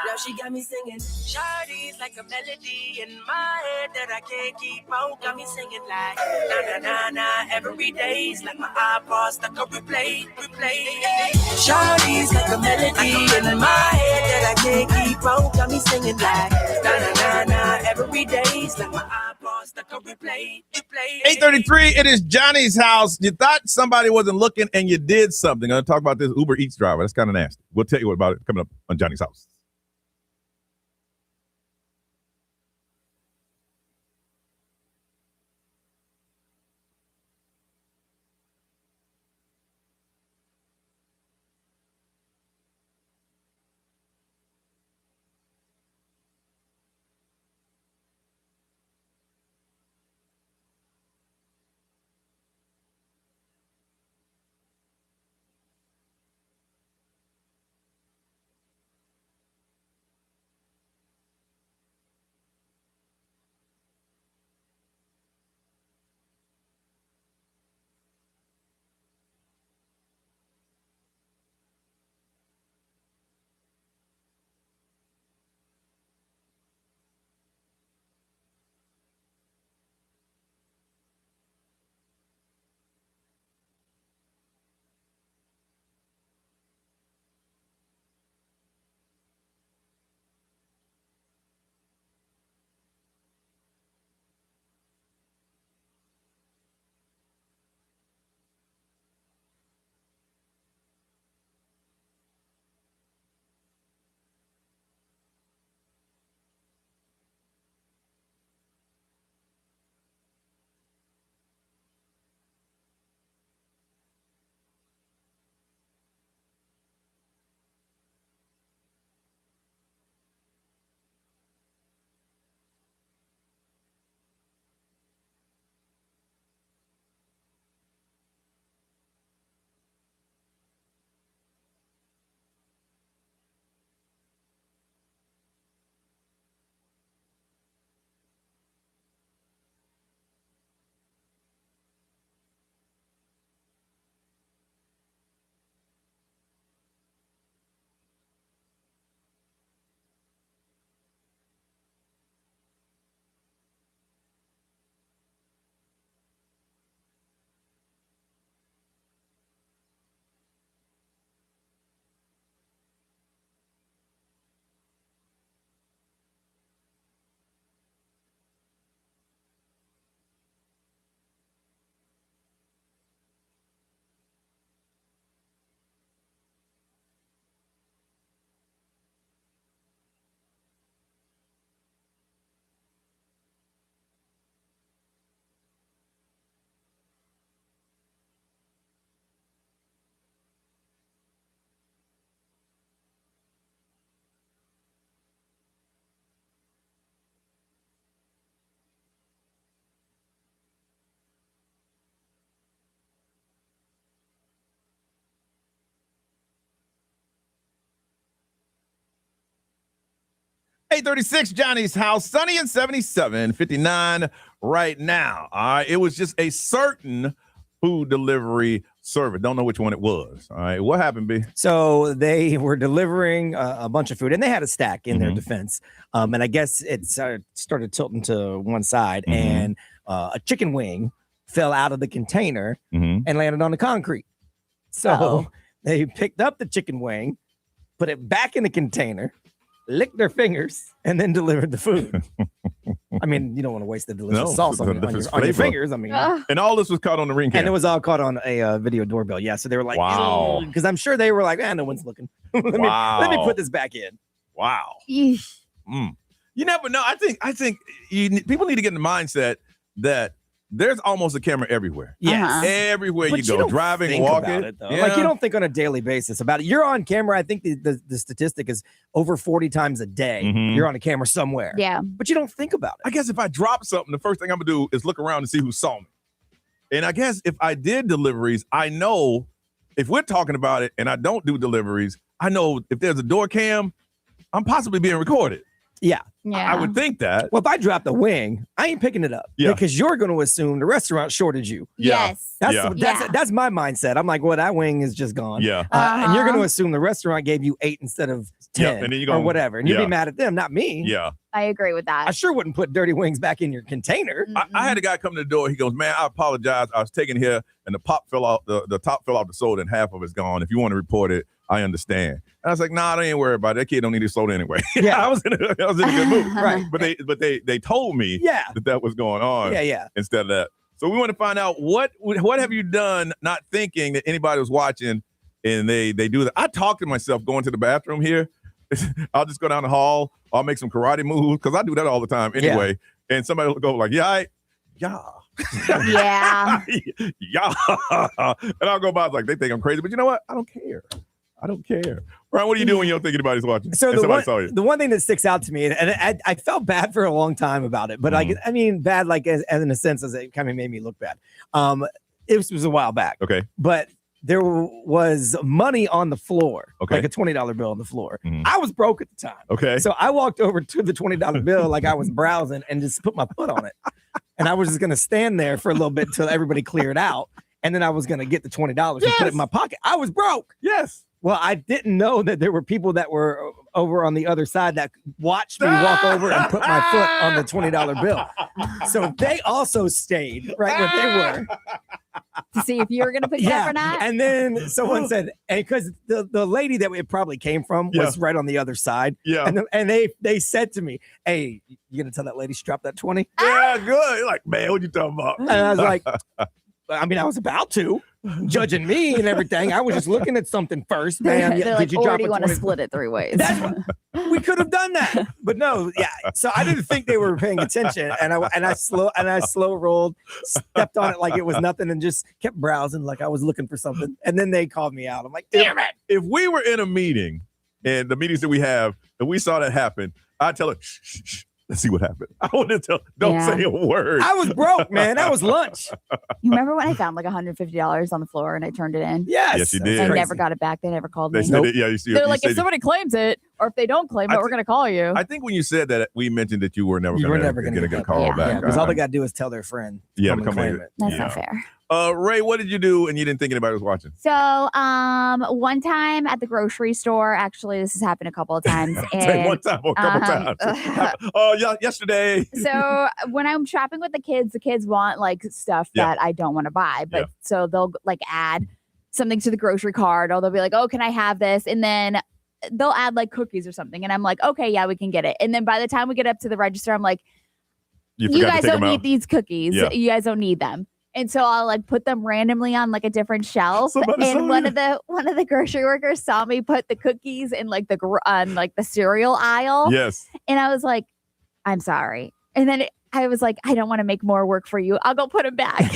Now she got me singing. Shawty's like a melody in my head that I can't keep out. Got me singing like na na na na, every day's like my iPod stuck on replay. Shawty's like a melody in my head that I can't keep out. Got me singing like na na na na, every day's like my iPod stuck on replay. 8:33. It is Johnny's house. You thought somebody wasn't looking and you did something. I'm going to talk about this Uber Eats driver. That's kind of nasty. We'll tell you what about it coming up on Johnny's house. 8:36, Johnny's house, sunny and 77, 59 right now. All right, it was just a certain food delivery service. Don't know which one it was. All right, what happened, B? So they were delivering a bunch of food, and they had a stack in their defense. And I guess it started tilting to one side, and a chicken wing fell out of the container and landed on the concrete. So they picked up the chicken wing, put it back in the container, licked their fingers, and then delivered the food. I mean, you don't want to waste the delicious sauce on your fingers. I mean, and all this was caught on the ring cam. And it was all caught on a video doorbell. Yeah, so they were like, wow. Because I'm sure they were like, no one's looking. let me put this back in. Wow. You never know. I think people need to get in the mindset that there's almost a camera everywhere. Yes. Everywhere But you go, driving, walking. It, like you don't think on a daily basis about it. You're on camera. I think the statistic is over 40 times a day. You're on a camera somewhere. Yeah. But you don't think about it. I guess if I drop something, the first thing I'm going to do is look around and see who saw me. And I guess if I did deliveries, I know if we're talking about it and I don't do deliveries, I know if there's a door cam, I'm possibly being recorded. Yeah. I would think that. Well, if I drop the wing, I ain't picking it up because you're going to assume the restaurant shorted you. Yes. That's my mindset. I'm like, well, that wing is just gone. Yeah. And you're going to assume the restaurant gave you 8 instead of 10 and then you or whatever. And you'd be mad at them, not me. Yeah. I agree with that. I sure wouldn't put dirty wings back in your container. I had a guy come to the door. He goes, man, I apologize. I was taking here and the top fell off the soda and half of it's gone. If you want to report it, I understand. And I was like, nah, I ain't worried about it. That kid don't need his soda anyway. Yeah. I was in a good mood. Right. But they told me that was going on. Yeah. Instead of that. So we want to find out what have you done not thinking that anybody was watching and they do that. I talk to myself going to the bathroom here. I'll just go down the hall. I'll make some karate moves because I do that all the time anyway. Yeah. And somebody will go like, yeah. Yeah. Yeah. And I'll go by like, they think I'm crazy. But you know what? I don't care. Brian, what do you do when you don't think anybody's watching? So saw you? The one thing that sticks out to me, and I felt bad for a long time about it, but I mean, bad like as in a sense as it kind of made me look bad. It was a while back. Okay. But there was money on the floor, okay, like a $20 bill on the floor. I was broke at the time. Okay. So I walked over to the $20 bill like I was browsing and just put my foot on it. And I was just going to stand there for a little bit until everybody cleared out. And then I was going to get the $20 and put it in my pocket. I was broke. Yes. Well, I didn't know that there were people that were over on the other side that watched me walk over and put my foot on the $20 bill. So they also stayed right where they were. To see if you were going to pick it up or not? And then someone said, and because the lady that it probably came from was right on the other side. Yeah. And they said to me, hey, you going to tell that lady she dropped that 20? Yeah, good. You're like, man, what you talking about? And I was like, I mean, I was about to, judging me and everything. I was just looking at something first, man. They're like, did you drop or do you a want to 20? split it 3 ways? We could have done that, but no, yeah. So I didn't think they were paying attention, and I slow rolled, stepped on it like it was nothing, and just kept browsing like I was looking for something. And then they called me out. I'm like, damn it! If we were in a meeting, and the meetings that we have, and we saw that happen, I'd tell her, shh. Let's see what happened. I want to tell. Don't say a word. I was broke, man. That was lunch. You remember when I found like $150 on the floor and I turned it in? Yes, you did. I never got it back. They never called me. They said it, yeah, they're like, if somebody claims it, or if they don't claim it, we're going to call you. I think when you said that, we mentioned that you were never going to get a call back. Because all they got to do is tell their friend. To come claim it. That's not fair. Ray, what did you do and you didn't think anybody was watching? So one time at the grocery store, actually this has happened a couple of times. One time or a couple times. Yesterday. So when I'm shopping with the kids want like stuff that I don't want to buy. But so they'll like add something to the grocery cart, or they'll be like, oh, can I have this? And then they'll add like cookies or something. And I'm like, okay, yeah, we can get it. And then by the time we get up to the register, I'm like, you guys don't need these cookies. Yeah. You guys don't need them. And so I'll like put them randomly on like a different shelf. And one of the grocery workers saw me put the cookies in like the cereal aisle. Yes. And I was like, I'm sorry. And then I was like, I don't want to make more work for you. I'll go put them back.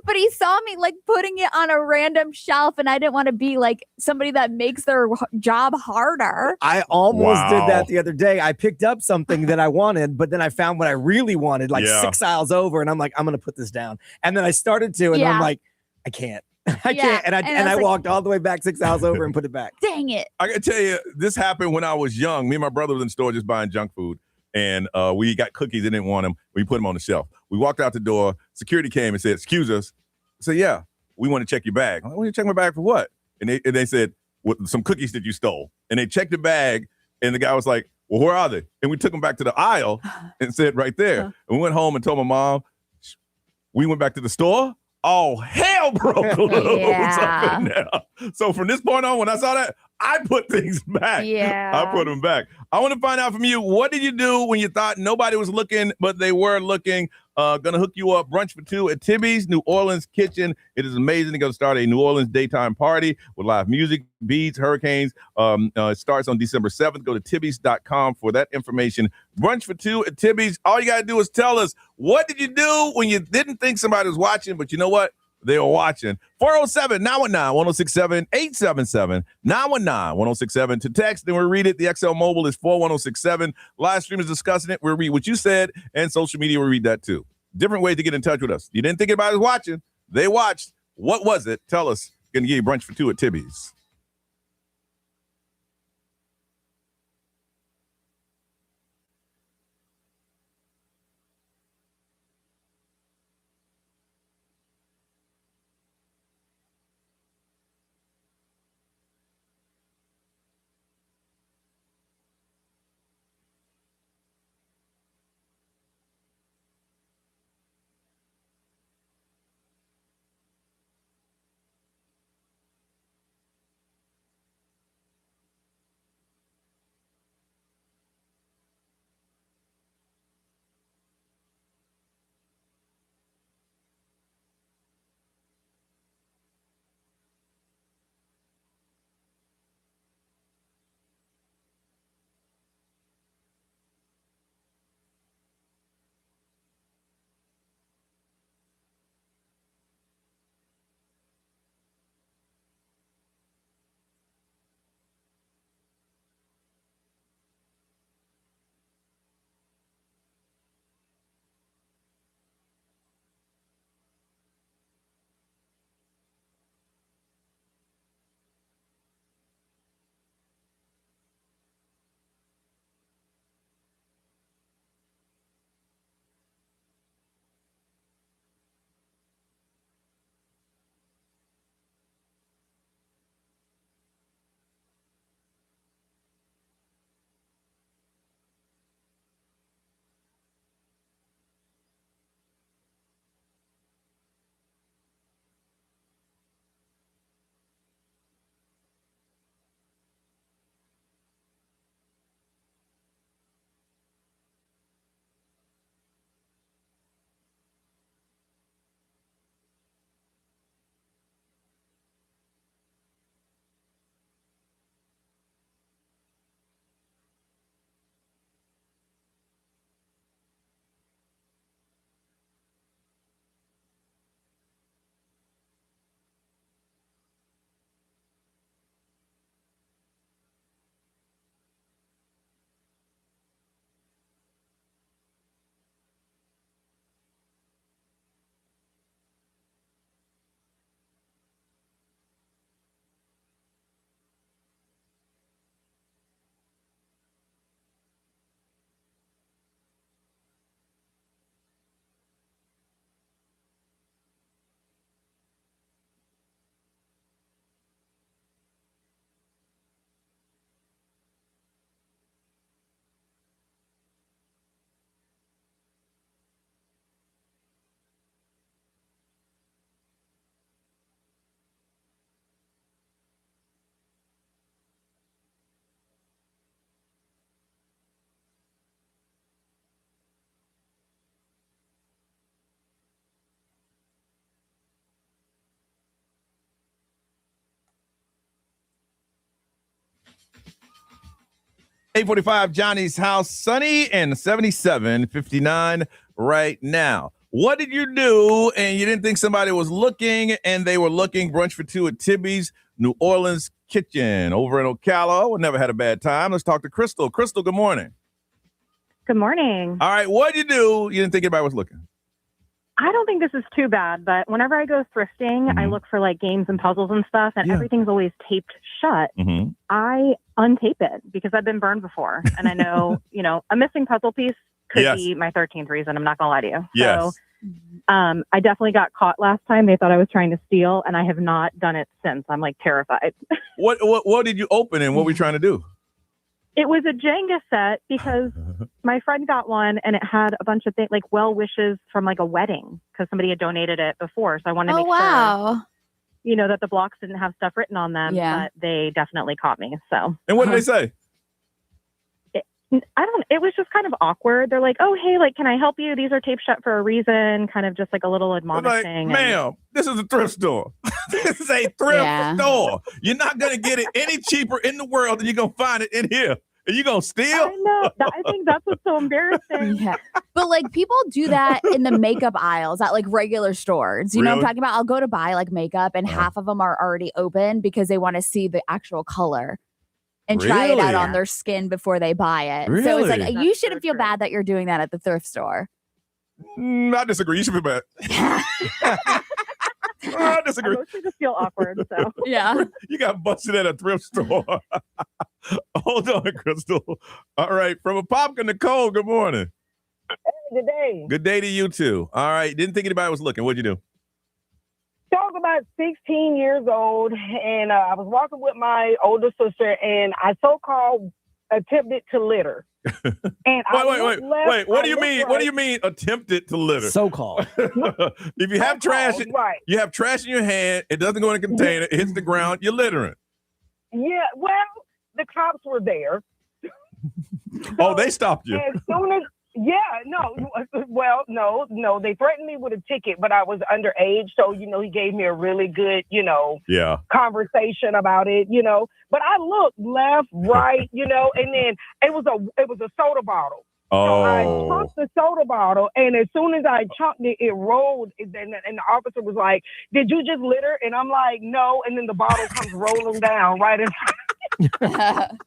But he saw me like putting it on a random shelf, and I didn't want to be like somebody that makes their job harder. I almost did that the other day. I picked up something that I wanted, but then I found what I really wanted like 6 aisles over, and I'm like, I'm going to put this down. And then I started to, and I'm like, I can't. I can't. And I walked all the way back 6 hours over and put it back. Dang it. I can tell you, this happened when I was young. Me and my brother was in the store just buying junk food. And we got cookies and didn't want them. We put them on the shelf. We walked out the door. Security came and said, excuse us. I said, yeah, we want to check your bag. I want you to check my bag for what? And they said, with some cookies that you stole. And they checked the bag. And the guy was like, well, where are they? And we took them back to the aisle and said right there. And we went home and told my mom, we went back to the store. Oh, hell broke loose up in there. So from this point on, when I saw that, I put things back. Yeah. I put them back. I want to find out from you, what did you do when you thought nobody was looking, but they were looking? Gonna hook you up. Brunch for two at Tibby's New Orleans Kitchen. It is amazing. They're gonna start a New Orleans daytime party with live music, beads, hurricanes. It starts on December 7th. Go to tibbys.com for that information. Brunch for two at Tibby's. All you gotta do is tell us, what did you do when you didn't think somebody was watching, but you know what? They were watching. 407-919-1067, 877-919-1067 to text. Then we read it. The XL Mobile is 41067. Live stream is discussing it. We'll read what you said, and social media will read that too. Different ways to get in touch with us. You didn't think anybody was watching. They watched. What was it? Tell us. Gonna give you brunch for two at Tibby's. $8:45, Johnny's house, sunny and 77:59 right now. What did you do and you didn't think somebody was looking and they were looking? Brunch for two at Tibby's New Orleans Kitchen over in Ocala. Never had a bad time. Let's talk to Crystal. Crystal, good morning. Good morning. All right, what did you do? You didn't think anybody was looking. I don't think this is too bad, but whenever I go thrifting, I look for like games and puzzles and stuff, and everything's always taped shut. I untape it because I've been burned before, and I know, a missing puzzle piece could be my 13th reason. I'm not gonna lie to you. Yes. So, I definitely got caught last time. They thought I was trying to steal, and I have not done it since. I'm like terrified. What did you open and what were you trying to do? It was a Jenga set because my friend got one and it had a bunch of things like well wishes from like a wedding because somebody had donated it before. So I wanted to make sure, that the blocks didn't have stuff written on them. Yeah. But they definitely caught me. So. And what did they say? It was just kind of awkward. They're like, oh, hey, like, can I help you? These are taped shut for a reason. Kind of just like a little admonishing. Ma'am, this is a thrift store. This is a thrift store. You're not going to get it any cheaper in the world than you're going to find it in here. Are you going to steal? I know. I think that's what's so embarrassing. Yeah. But like people do that in the makeup aisles at like regular stores. You know what I'm talking about? I'll go to buy like makeup and half of them are already open because they want to see the actual color and try it out on their skin before they buy it. So it's like you shouldn't feel bad that you're doing that at the thrift store. I disagree. You should feel bad. I disagree. I mostly just feel awkward. So yeah, you got busted at a thrift store. Hold on, Crystal. All right, from Apopka, Nicole. Good morning. Hey, good day. Good day to you too. All right, didn't think anybody was looking. What'd you do? So I was about 16 years old, and I was walking with my older sister, and I so-called attempted to litter. And wait. What do you mean? What do you mean attempted to litter? So-called. If you have trash, you have trash in your hand. It doesn't go in a container. It hits the ground. You're littering. Yeah. Well, the cops were there. Oh, they stopped you. As soon as no. They threatened me with a ticket, but I was underage, so he gave me a really good, conversation about it, But I looked left, right, and then it was a soda bottle. Oh. So I chunked the soda bottle, and as soon as I chunked it, it rolled, and the officer was like, "Did you just litter?" And I'm like, "No," and then the bottle comes rolling down right in front.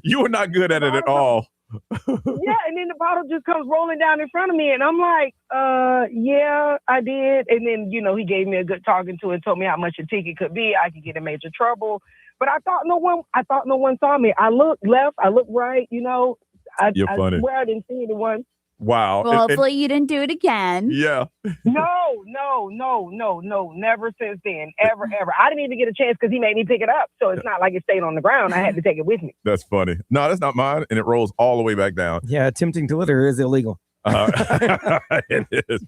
You were not good at it at all. Yeah, and then the bottle just comes rolling down in front of me, and I'm like, yeah, I did. And then, he gave me a good talking to and told me how much a ticket could be. I could get in major trouble. But I thought no one saw me. I looked left, I looked right, I swear I didn't see anyone. Wow. Well, hopefully you didn't do it again. Yeah. No, never since then. Ever. I didn't even get a chance because he made me pick it up. So it's not like it stayed on the ground. I had to take it with me. That's funny. No, that's not mine. And it rolls all the way back down. Yeah, attempting to litter is illegal. It is.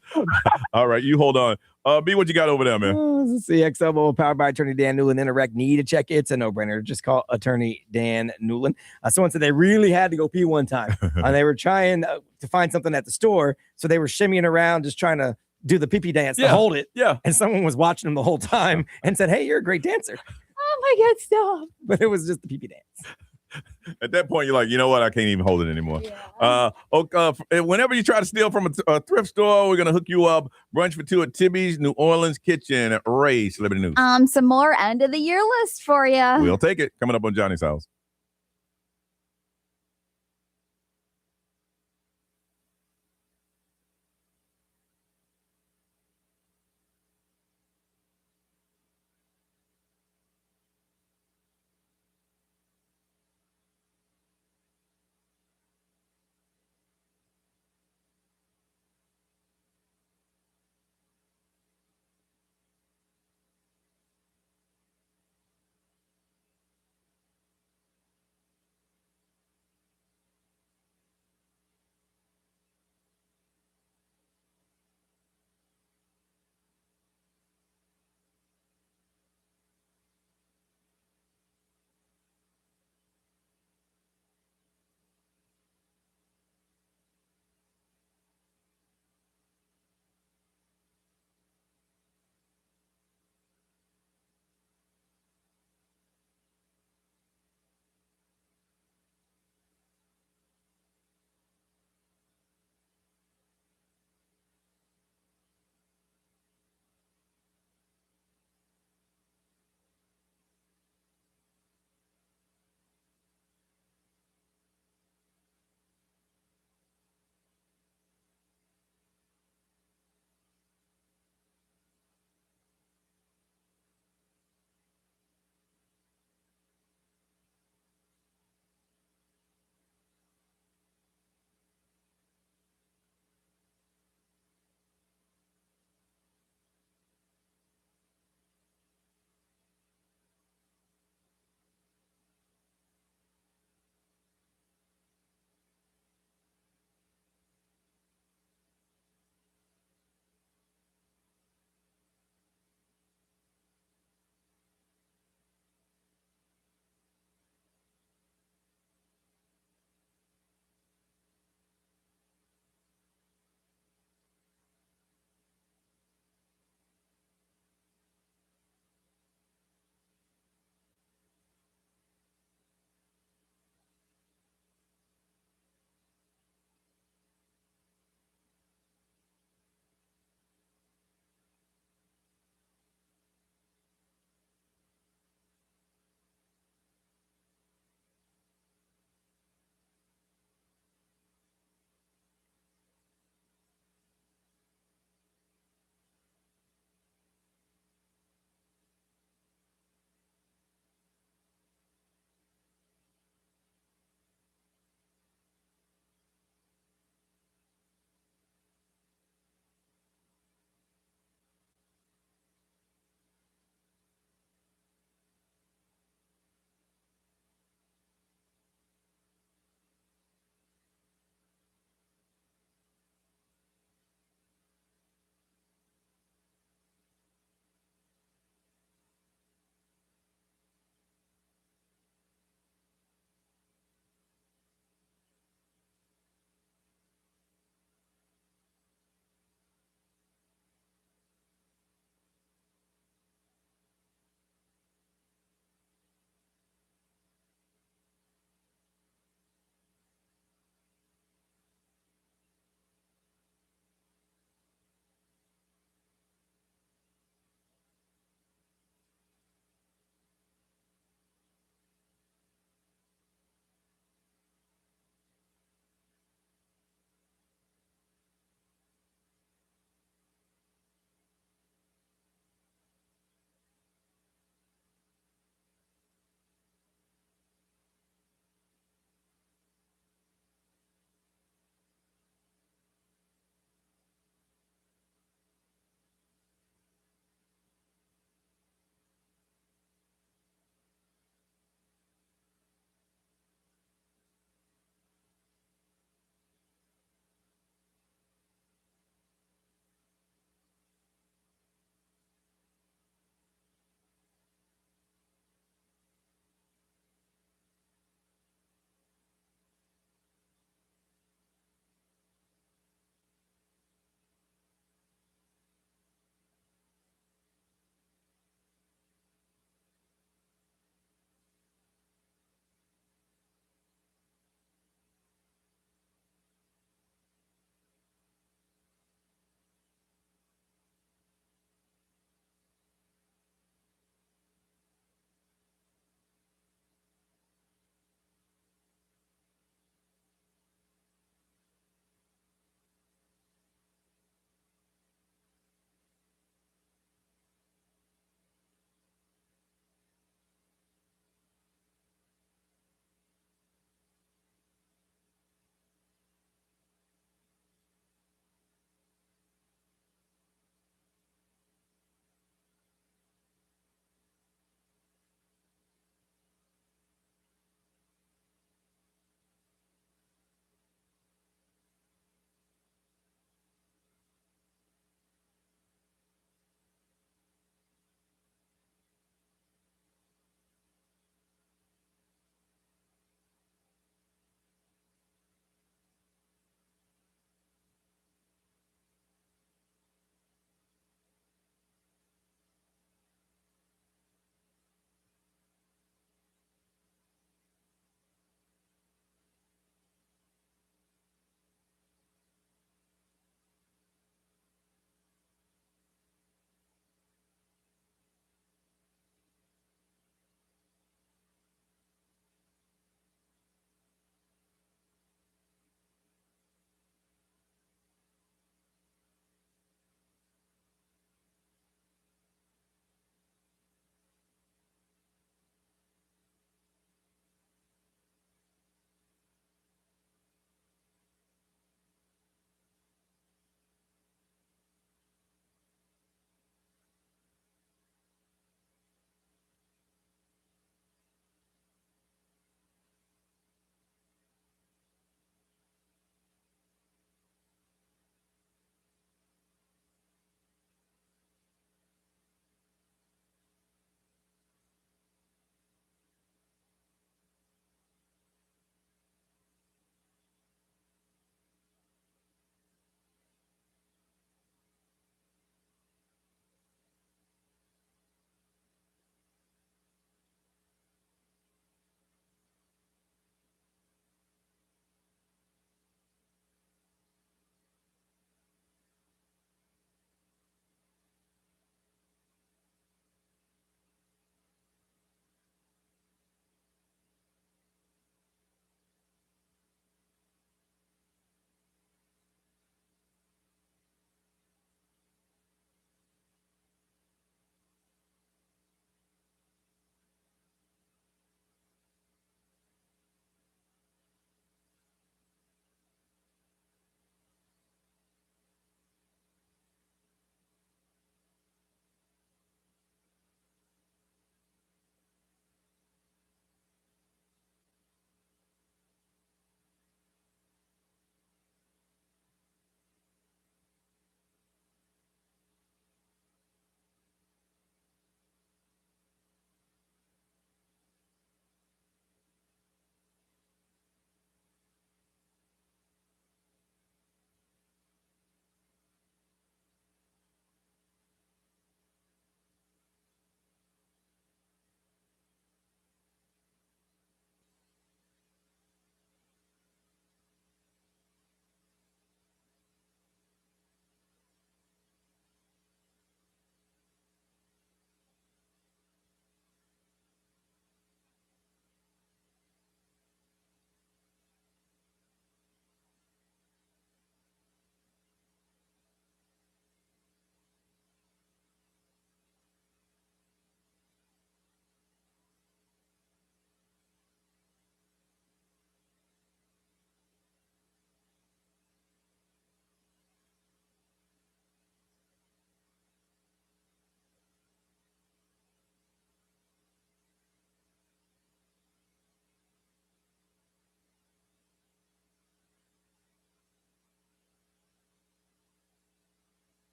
All right, you hold on. B, what you got over there, man? CXL Mobile powered by Attorney Dan Newland. Interact need to check. It's a no-brainer. Just call Attorney Dan Newland. Someone said they really had to go pee one time. And they were trying to find something at the store. So they were shimmying around just trying to do the pee-pee dance to hold it. Yeah. And someone was watching them the whole time and said, hey, you're a great dancer. Oh my God, stop. But it was just the pee-pee dance. At that point, you're like, you know what? I can't even hold it anymore. Yeah. Whenever you try to steal from a thrift store, we're going to hook you up. Brunch for two at Tibby's New Orleans Kitchen. Ray, Celebrity News. Some more end of the year list for you. We'll take it. Coming up on Johnny's House.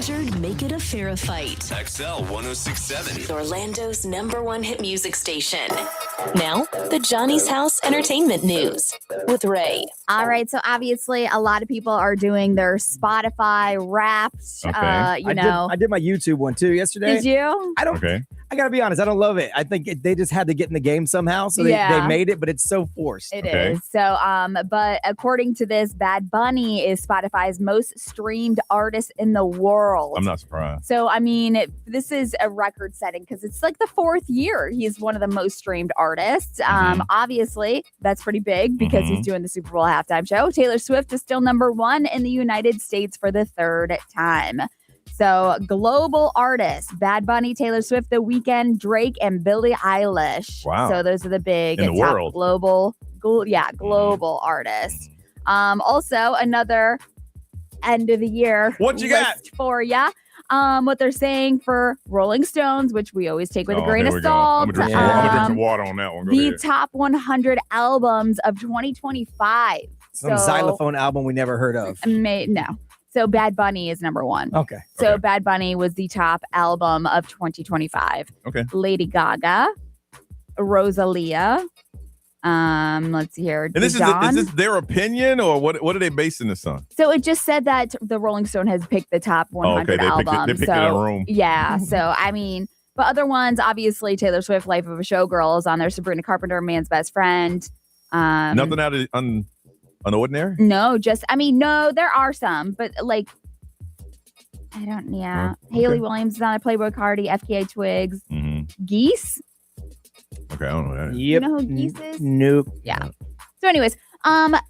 Injured, make it a fair fight. XL 1067. Orlando's #1 hit music station. Now, the Johnny's House Entertainment News with Ray. All right, so obviously a lot of people are doing their Spotify Wrapped. Okay. I did my YouTube one too yesterday. Did you? I gotta be honest, I don't love it. I think they just had to get in the game somehow, so they made it, but it's so forced. It is. So, but according to this, Bad Bunny is Spotify's most streamed artist in the world. I'm not surprised. So, I mean, this is a record setting because it's like the 4th year he's one of the most streamed artists. Obviously, that's pretty big because he's doing the Super Bowl halftime show. Taylor Swift is still #1 in the United States for the 3rd time. So, global artists, Bad Bunny, Taylor Swift, The Weeknd, Drake, and Billie Eilish. Wow. So those are the big In the top world. global artists. Also, another end of the year What you got? list for ya. What they're saying for Rolling Stones, which we always take with a grain here of we go. salt. I'm gonna drink some water on that one. Go The ahead. top 100 albums of 2025. Some xylophone album we never heard of. No. So Bad Bunny is #1. Okay. So Bad Bunny was the top album of 2025. Okay. Lady Gaga, Rosalia. Let's see here. And is this their opinion, or what are they basing this on? So it just said that the Rolling Stone has picked the top 100 albums. They picked it in a room. Yeah. So, I mean, but other ones, obviously, Taylor Swift, Life of a Showgirl is on there. Sabrina Carpenter, Man's Best Friend. Nothing out of unordinary? No, no, there are some, but like, I don't, Okay. Haley Williams is on there, Playboy Cardi, FKA Twigs, Geese. Okay, I don't know that. You know who Geese is? Nope. Yeah. So anyways,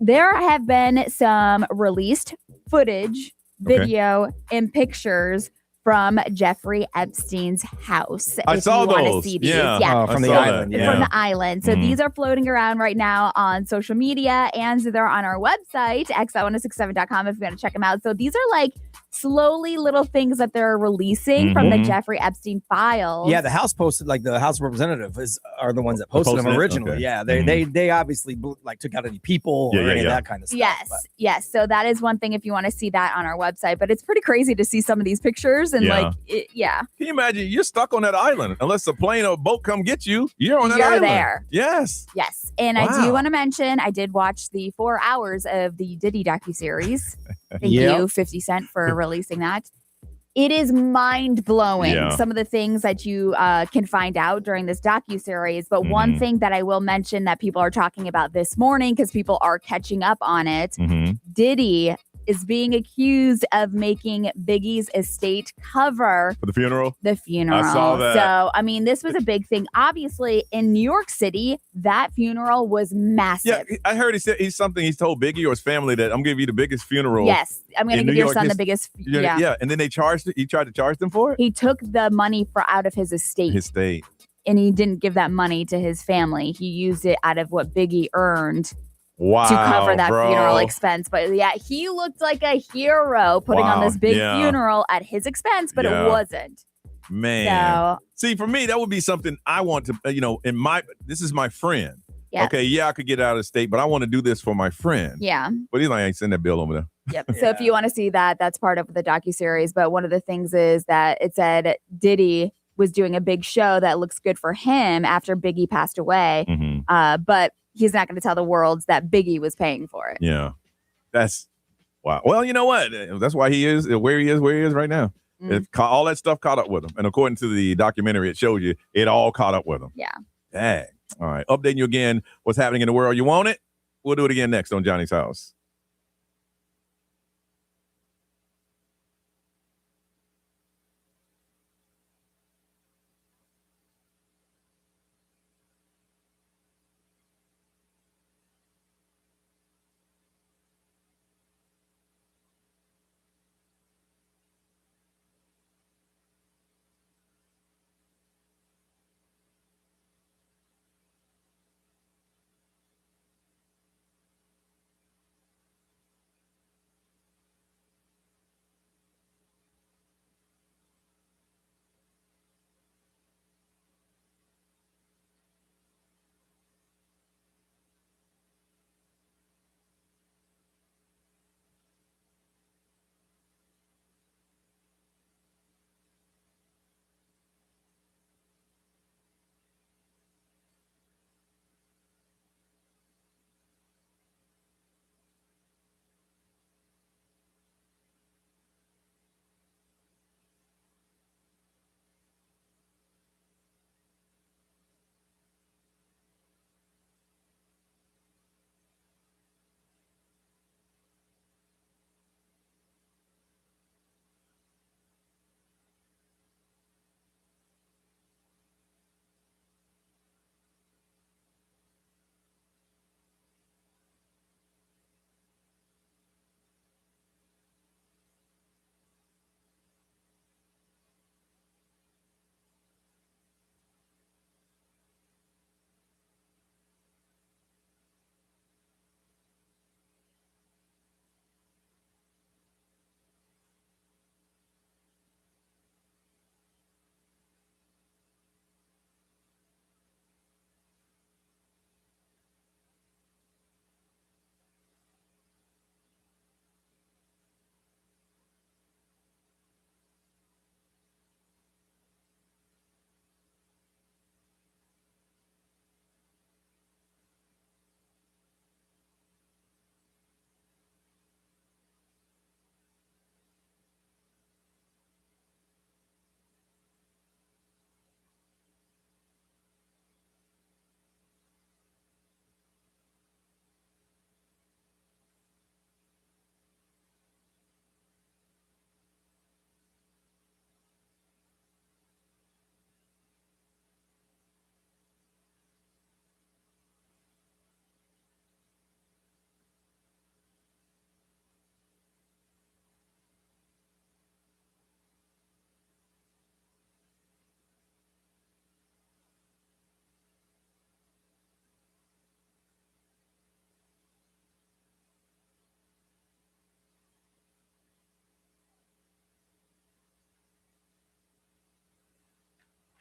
there have been some released footage, video, and pictures from Jeffrey Epstein's house. I if saw you wanna those. see these. Yeah. From the island. Yeah. From the island. So these are floating around right now on social media, and they're on our website, xl1067.com, if you want to check them out. So these are like slowly little things that they're releasing from the Jeffrey Epstein files. Yeah, the House posted, like the House of Representatives are the ones that posted them originally. Okay. Yeah, they obviously like took out any people or any of that kind of stuff. Yes. So that is one thing if you want to see that on our website. But it's pretty crazy to see some of these pictures and Yeah. Can you imagine? You're stuck on that island unless a plane or a boat come get you. You're on that island. There. Yes. Yes. And I do want to mention, I did watch the 4 hours of the Diddy docuseries. Thank you, 50 Cent, for releasing that. It is mind-blowing, some of the things that you can find out during this docuseries. But one thing that I will mention that people are talking about this morning, because people are catching up on it, Diddy is being accused of making Biggie's estate cover For the funeral? the funeral. I saw that. So, I mean, this was a big thing. Obviously, in New York City, that funeral was massive. Yeah, I heard he's told Biggie or his family that I'm going to give you the biggest funeral. Yes, I'm going to in give New your York son the his- biggest. Yeah, and then he tried to charge them for it? He took the money out of his estate. His state. And he didn't give that money to his family. He used it out of what Biggie earned Wow, to cover that bro. funeral expense. But yeah, he looked like a hero putting on this big funeral at his expense, but it wasn't. Man. So, See, for me, that would be something I want to, this is my friend. Yes. Okay, yeah, I could get out of state, but I want to do this for my friend. yeah. But he's like, I ain't send that bill over there. Yep. So if you want to see that, that's part of the docuseries. But one of the things is that it said Diddy was doing a big show that looks good for him after Biggie passed away. But he's not going to tell the world that Biggie was paying for it. Yeah. That's wow. Well, you know what? That's why he is where he is right now. All that stuff caught up with him. And according to the documentary, it showed you it all caught up with him. Yeah. Dang. All right. Updating you again. What's happening in the world? You want it? We'll do it again next on Johnny's House.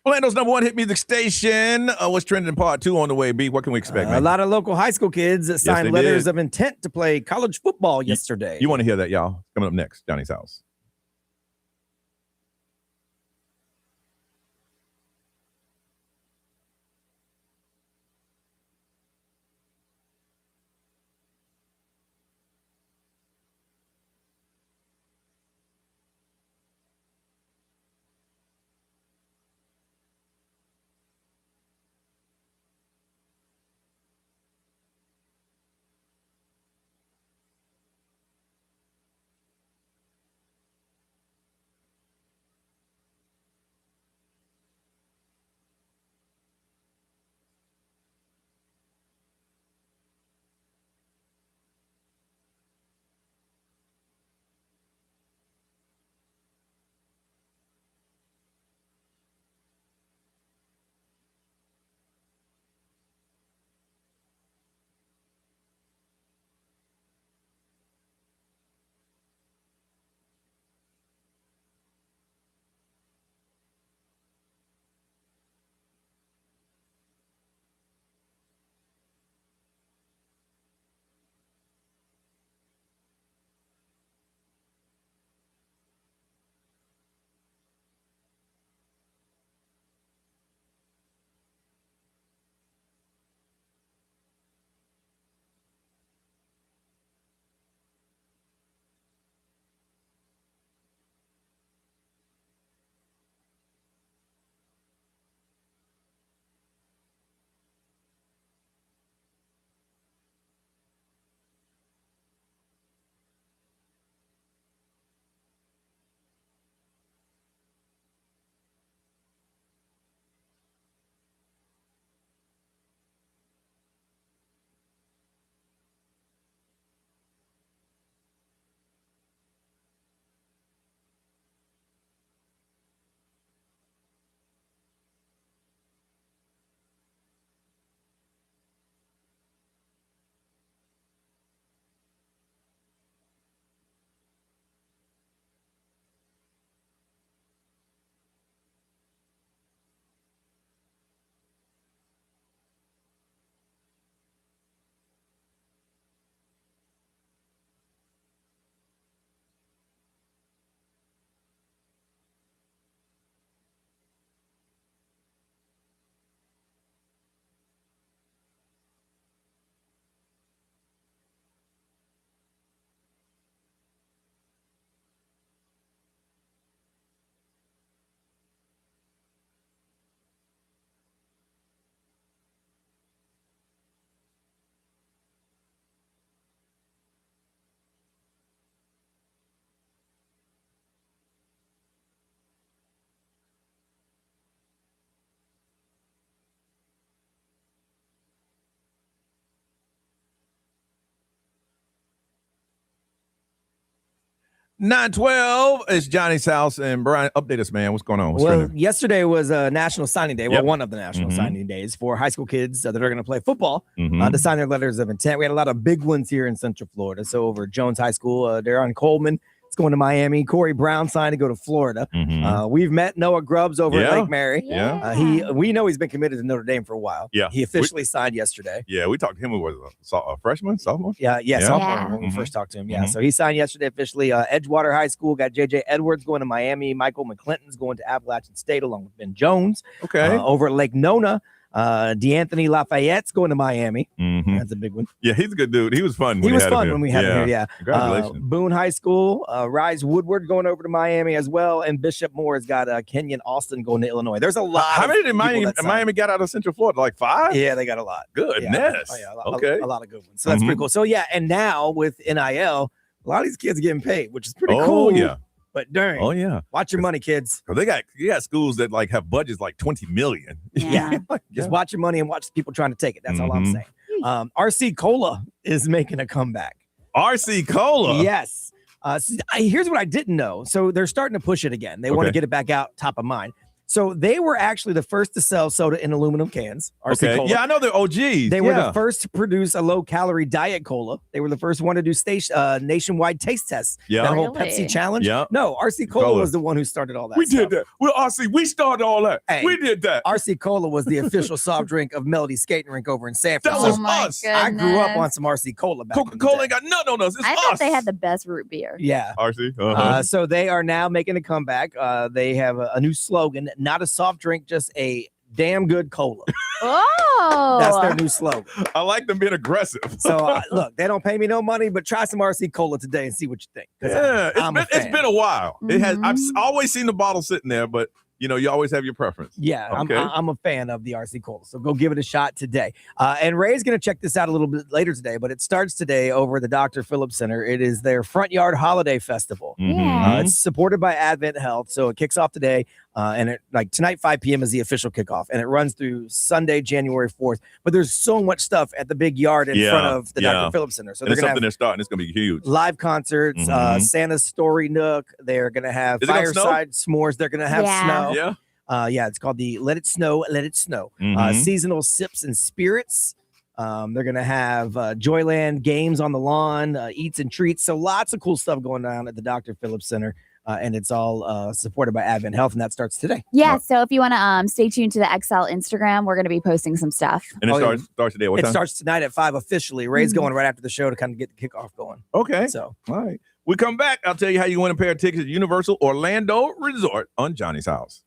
Orlando's number one hit music station. What's trending in part 2 on the way, B? What can we expect, man? A lot of local high school kids that signed they letters did. of intent to play college football yesterday. You want to hear that, y'all? Coming up next, Johnny's House. $9:12. It's Johnny's House. And Brian, update us, man. What's going on? What's trending? Yesterday was a National Signing Day. Yep. Well, one of the National Signing Days for high school kids that are going to play football to sign their letters of intent. We had a lot of big ones here in Central Florida. So over at Jones High School, Darron Coleman is going to Miami. Corey Brown signed to go to Florida. We've met Noah Grubbs over at Lake Mary. We know he's been committed to Notre Dame for a while. Yeah. He officially signed yesterday. Yeah, we talked to him. Who was a freshman, sophomore? Sophomore when we first talked to him. Yeah, so he signed yesterday officially. Edgewater High School got J.J. Edwards going to Miami. Michael McClinton's going to Appalachian State along with Ben Jones. Okay. Over at Lake Nona, DeAnthony Lafayette's going to Miami. That's a big one. Yeah, he's a good dude. He was fun. He was fun when we had him here. Yeah. Congratulations. Boone High School, Rise Woodward going over to Miami as well, and Bishop Moore has got Kenyon Austin going to Illinois. There's a lot. How many did Miami got out of Central Florida? Like 5? Yeah, they got a lot. Goodness. A lot of good ones. So that's pretty cool. So yeah, and now with NIL, a lot of these kids are getting paid, which is pretty cool. Yeah. But dang. Oh yeah. Watch your money, kids. You got schools that like have budgets like $20 million. Yeah. Just watch your money and watch people trying to take it. That's all I'm saying. RC Cola is making a comeback. RC Cola? Yes. Here's what I didn't know. So they're starting to push it again. They want to get it back out top of mind. So they were actually the first to sell soda in aluminum cans. RC Okay. Cola. Yeah, I know they're OGs. They were the first to produce a low-calorie diet cola. They were the first one to do nationwide taste tests. Yeah. That whole Really? Pepsi challenge. Yeah. No, RC Cola was the one who started all that. We stuff. did that. Well, RC, we started all that. Hey, we did that. RC Cola was the official soft drink of Melody Skating Rink over in San That Francisco. was us. I grew up goodness. on some RC Cola back in the Coca-Cola day. ain't got nothing on us. It's I us. thought they had the best root beer. Yeah. RC. So they are now making a comeback. They have a new slogan, not a soft drink, just a damn good cola. Oh. That's their new slogan. I like them being aggressive. So look, they don't pay me no money, but try some RC Cola today and see what you think. Yeah, it's been a while. It has. I've Mhm. always seen the bottle sitting there, but you always have your preference. Yeah, Okay. I'm a fan of the RC Cola, so go give it a shot today. And Ray's going to check this out a little bit later today, but it starts today over at the Dr. Phillips Center. It is their Front Yard Holiday Festival. Mhm. It's supported by Advent Health, so it kicks off today. And tonight, 5 p.m. is the official kickoff, and it runs through Sunday, January 4th. But there's so much stuff at the big yard in front of the Dr. Phillips Center. So and they're it's going to something have they're starting. It's going to be huge. live concerts, Mhm. Santa's Story Nook. They're going to have Is it gonna snow? fireside s'mores. They're going to have snow. Yeah. It's called the Let It Snow, Let It Snow. Mhm. Seasonal sips and spirits. They're going to have Joyland games on the lawn, eats and treats. So lots of cool stuff going on at the Dr. Phillips Center. And it's all supported by Advent Health, and that starts today. Yeah, so if you want to stay tuned to the XL Instagram, we're going to be posting some stuff. And it starts today. What It time? starts tonight at 5 officially. Ray's Mhm. going right after the show to kind of get the kickoff going. Okay. So, all right. We come back. I'll tell you how you win a pair of tickets at Universal Orlando Resort on Johnny's House.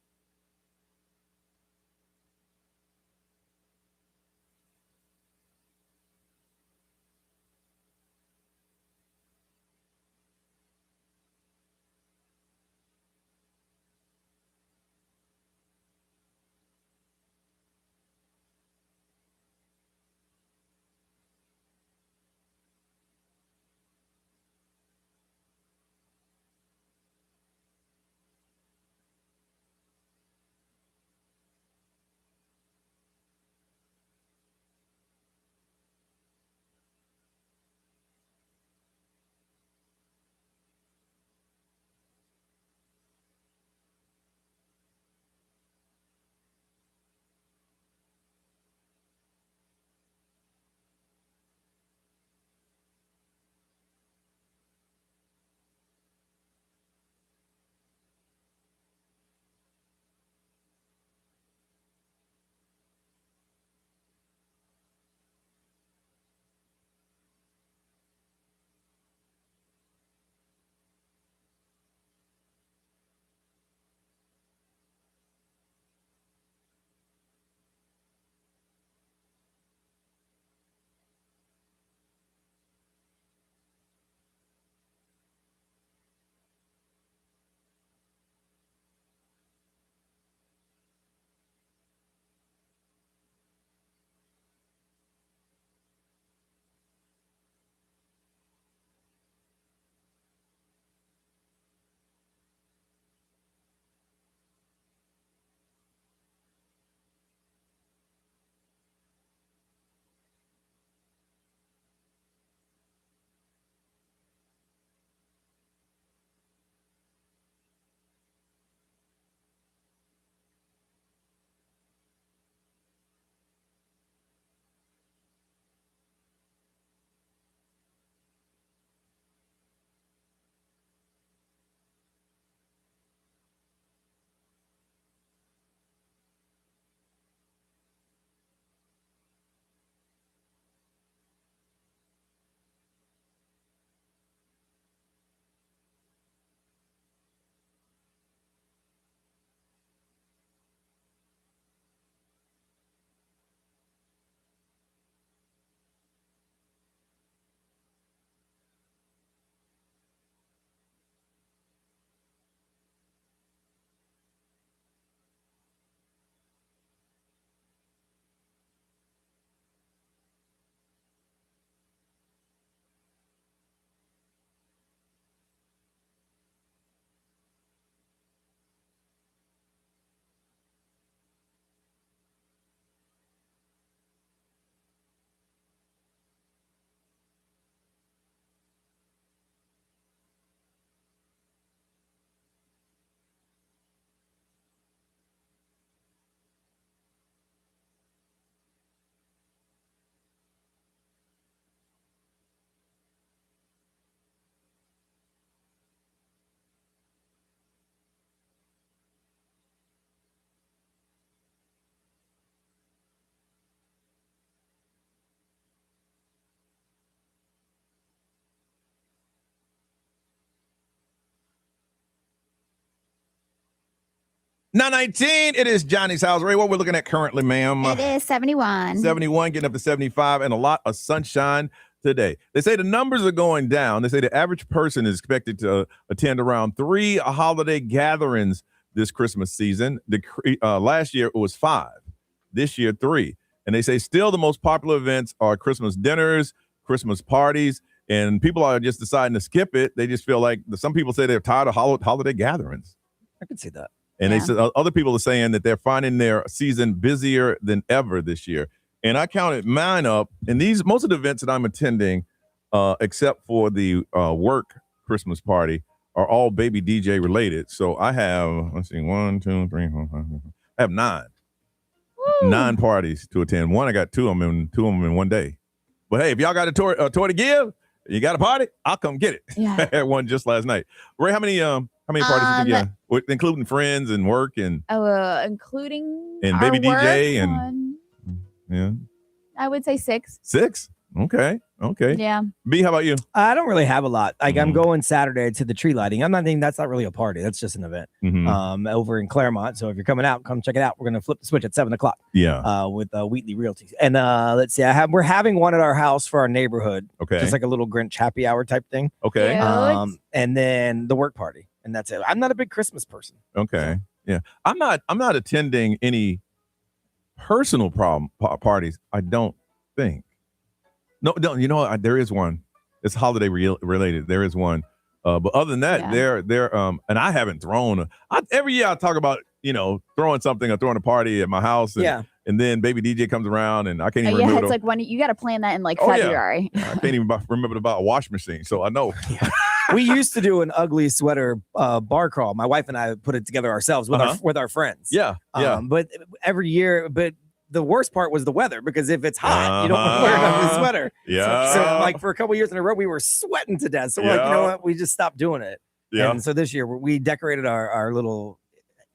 9:19. It is Johnny's house. Ray, what we're looking at currently, ma'am? It is 71. 71, getting up to 75, and a lot of sunshine today. They say the numbers are going down. They say the average person is expected to attend around 3 holiday gatherings this Christmas season. Last year, it was 5. This year, 3. And they say still the most popular events are Christmas dinners, Christmas parties, and people are just deciding to skip it. They just feel like some people say they're tired of holiday gatherings. I can see that. And they said other people are saying that they're finding their season busier than ever this year. And I counted mine up, and most of the events that I'm attending, except for the work Christmas party, are all baby DJ related. So I have, let's see, 1, 2, 3, 4, 5, 6. I have 9. Woo. 9 parties to attend. One, I got 2 of them in one day. But hey, if y'all got a tour to give, you got a party, I'll come get it. Yeah. I had one just last night. Ray, how many parties did you get? Including friends and work and including and our baby DJ work and one, yeah. I would say 6. 6? Okay. Yeah. B, how about you? I don't really have a lot. Like I'm going Saturday to the tree lighting. I'm not thinking that's not really a party. That's just an event over in Claremont. So if you're coming out, come check it out. We're going to flip the switch at 7:00. Yeah. With Wheatley Realty. And let's see, we're having one at our house for our neighborhood. Okay. Just like a little Grinch happy hour type thing. Okay. And then the work party. And that's it. I'm not a big Christmas person. Okay. Yeah. I'm not attending any personal parties, I don't think. No, you know what? There is one. It's holiday related. There is one. But other than that, they're and I haven't thrown every year I talk about, throwing something or throwing a party at my house and then baby DJ comes around and I can't even remember. It's like when you got to plan that in February. Yeah. I can't even remember about a wash machine, so I know. We used to do an ugly sweater bar crawl. My wife and I put it together ourselves with our friends. Yeah. But every year, the worst part was the weather, because if it's hot, you don't want to wear an ugly sweater. Yeah. So like for a couple years in a row, we were sweating to death. So we're like, you know what? We just stopped doing it. Yeah. And so this year we decorated our little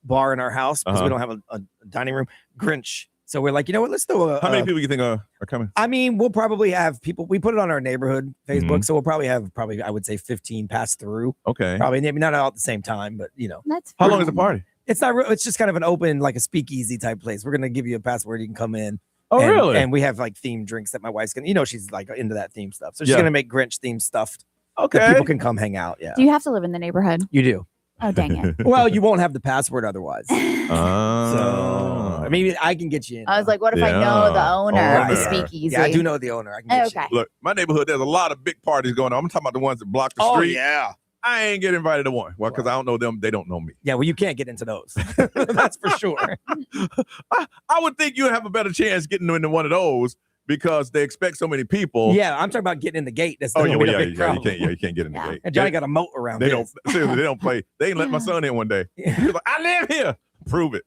bar in our house because we don't have a dining room. Grinch. So we're like, you know what? Let's do How many people do you think are coming? I mean, we'll probably have people. We put it on our neighborhood Facebook, so we'll probably have I would say 15 pass through. Okay. Probably maybe not all at the same time, but That's how long is the party? It's not. It's just kind of an open, like a speakeasy type place. We're gonna give you a password. You can come in. Oh, really? And we have like themed drinks that my wife's gonna. She's like into that theme stuff, so she's gonna make Grinch themed stuff. Okay. That people can come hang out. Yeah. Do you have to live in the neighborhood? You do. Oh, dang it. Well, you won't have the password otherwise. So I mean, I can get you in. I was like, what if I know the owner of the speakeasy? Yeah, I do know the owner. I can get you. Look, my neighborhood, there's a lot of big parties going on. I'm talking about the ones that block the street. Yeah. I ain't get invited to one. Well, because I don't know them. They don't know me. Yeah, well, you can't get into those. That's for sure. I would think you have a better chance getting into one of those because they expect so many people. Yeah, I'm talking about getting in the gate. That's you can't get in the gate. And Johnny got a moat around. They don't play. They ain't let my son in one day. He was like, I live here. Prove it.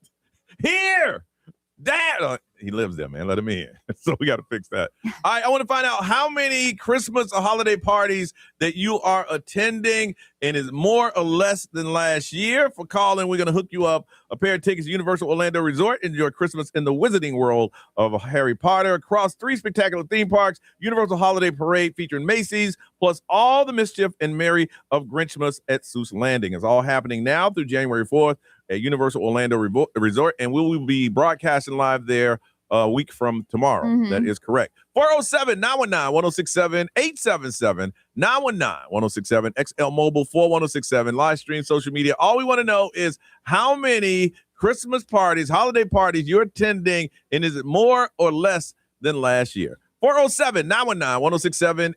Here. Dad. He lives there, man. Let him in. So we got to fix that. All right, I want to find out how many Christmas or holiday parties that you are attending, and is more or less than last year. For calling, we're going to hook you up a pair of tickets to Universal Orlando Resort. Enjoy Christmas in the Wizarding World of Harry Potter across 3 spectacular theme parks, Universal Holiday Parade featuring Macy's, plus all the mischief and merry of Grinchmas at Seuss Landing. It's all happening now through January 4th at Universal Orlando Resort, and we will be broadcasting live there a week from tomorrow. That is correct. 407-919-1067, 877-919-1067, XL Mobile 41067, live stream, social media. All we want to know is how many Christmas parties, holiday parties you're attending, and is it more or less than last year? 407-919-1067,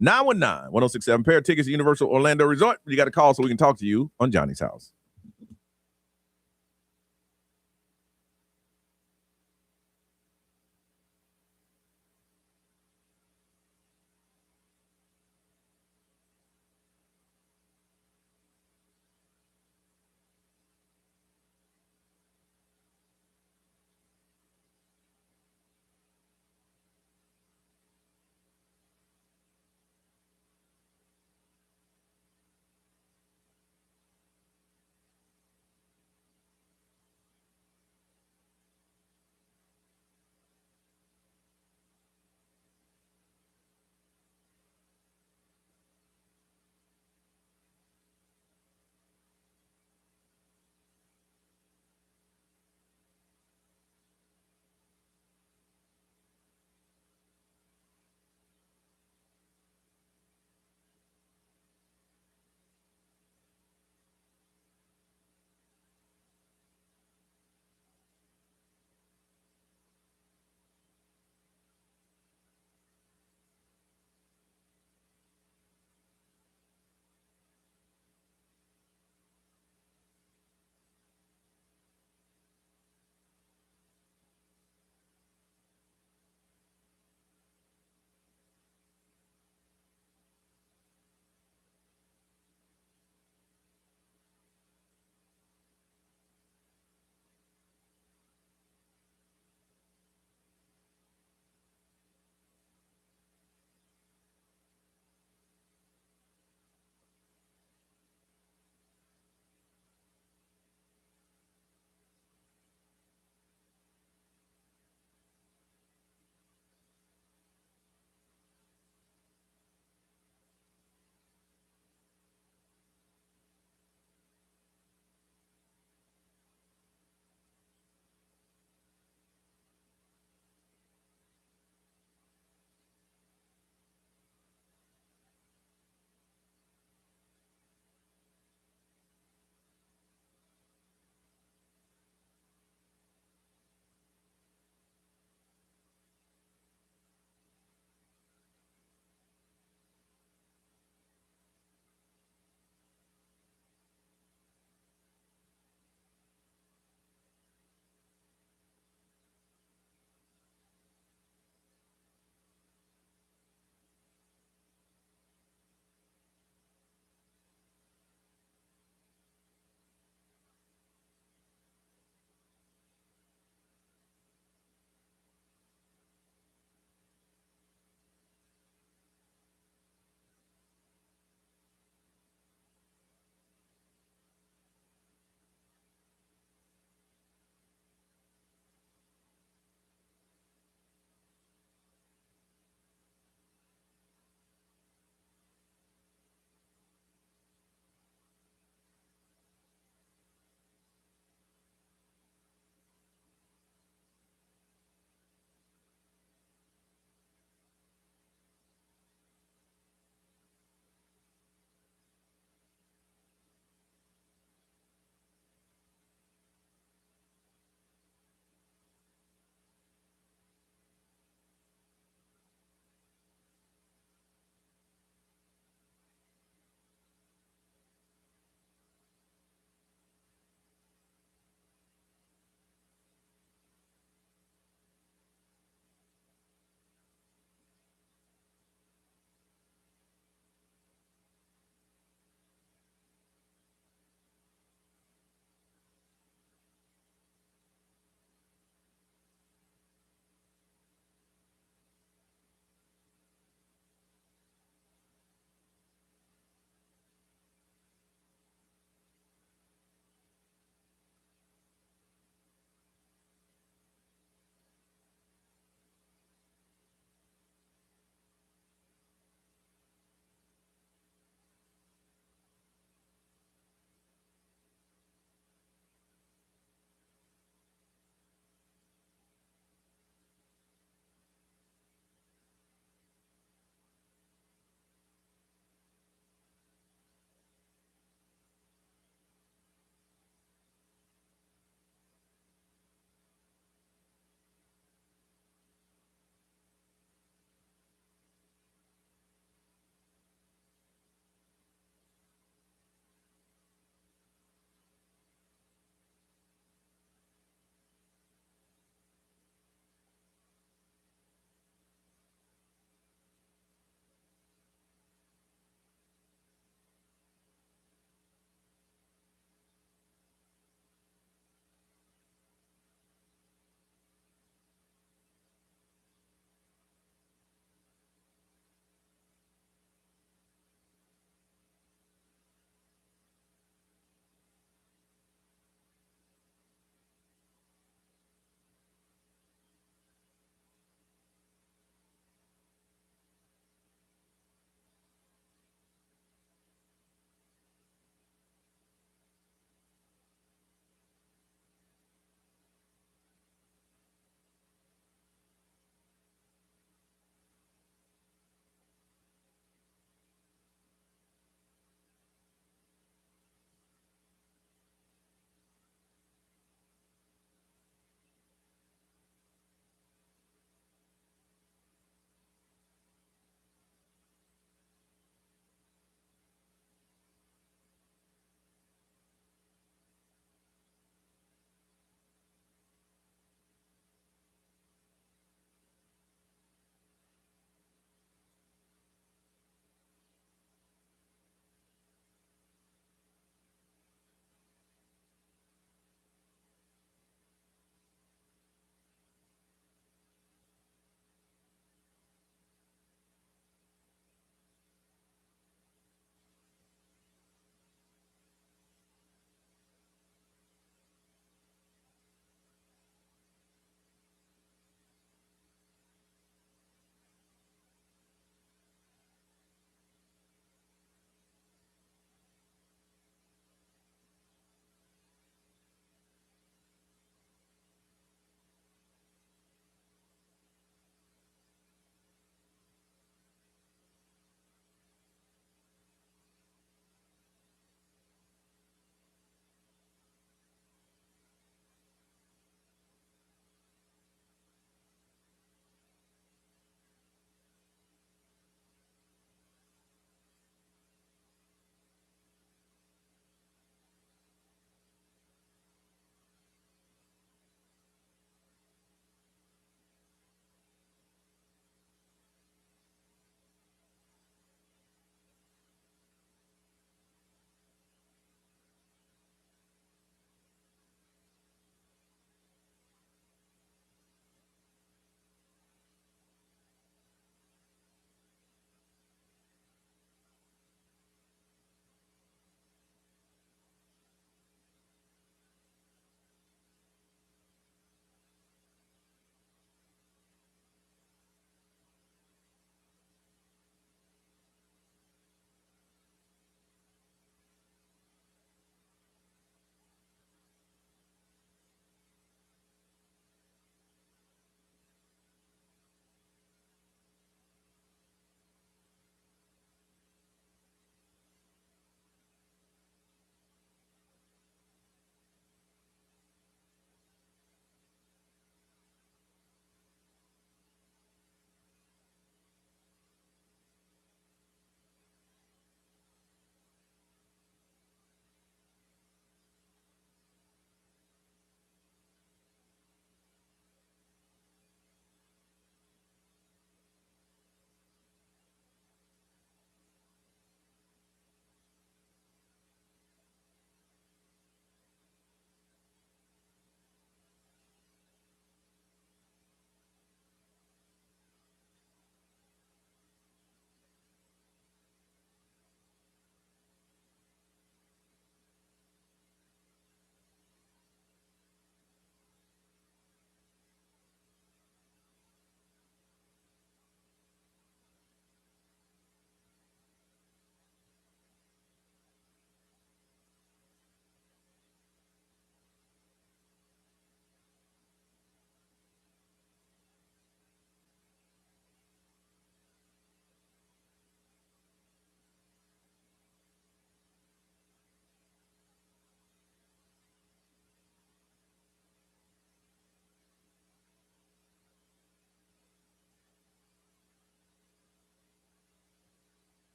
877-919-1067. Pair of tickets to Universal Orlando Resort. You got to call so we can talk to you on Johnny's House.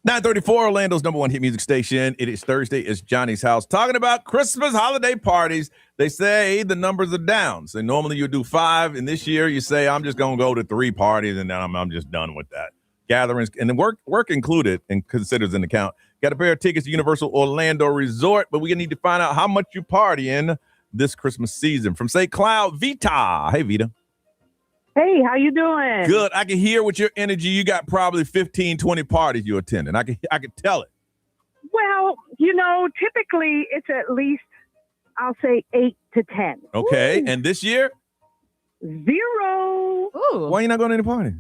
934, Orlando's number one hit music station. It is Thursday. It's Johnny's House. Talking about Christmas holiday parties. They say the numbers are down. So normally you do 5, and this year you say, I'm just going to go to 3 parties, and then I'm just done with that. Gatherings, and then work included and considers an account. Got a pair of tickets to Universal Orlando Resort, but we need to find out how much you partying this Christmas season. From St. Cloud, Vita. Hey, Vita. Hey, how you doing? Good. I can hear with your energy. You got probably 15, 20 parties you're attending. I can tell it. Well, typically it's at least, I'll say 8 to 10. Okay. Ooh. And this year? 0. Ooh. Why are you not going to any party?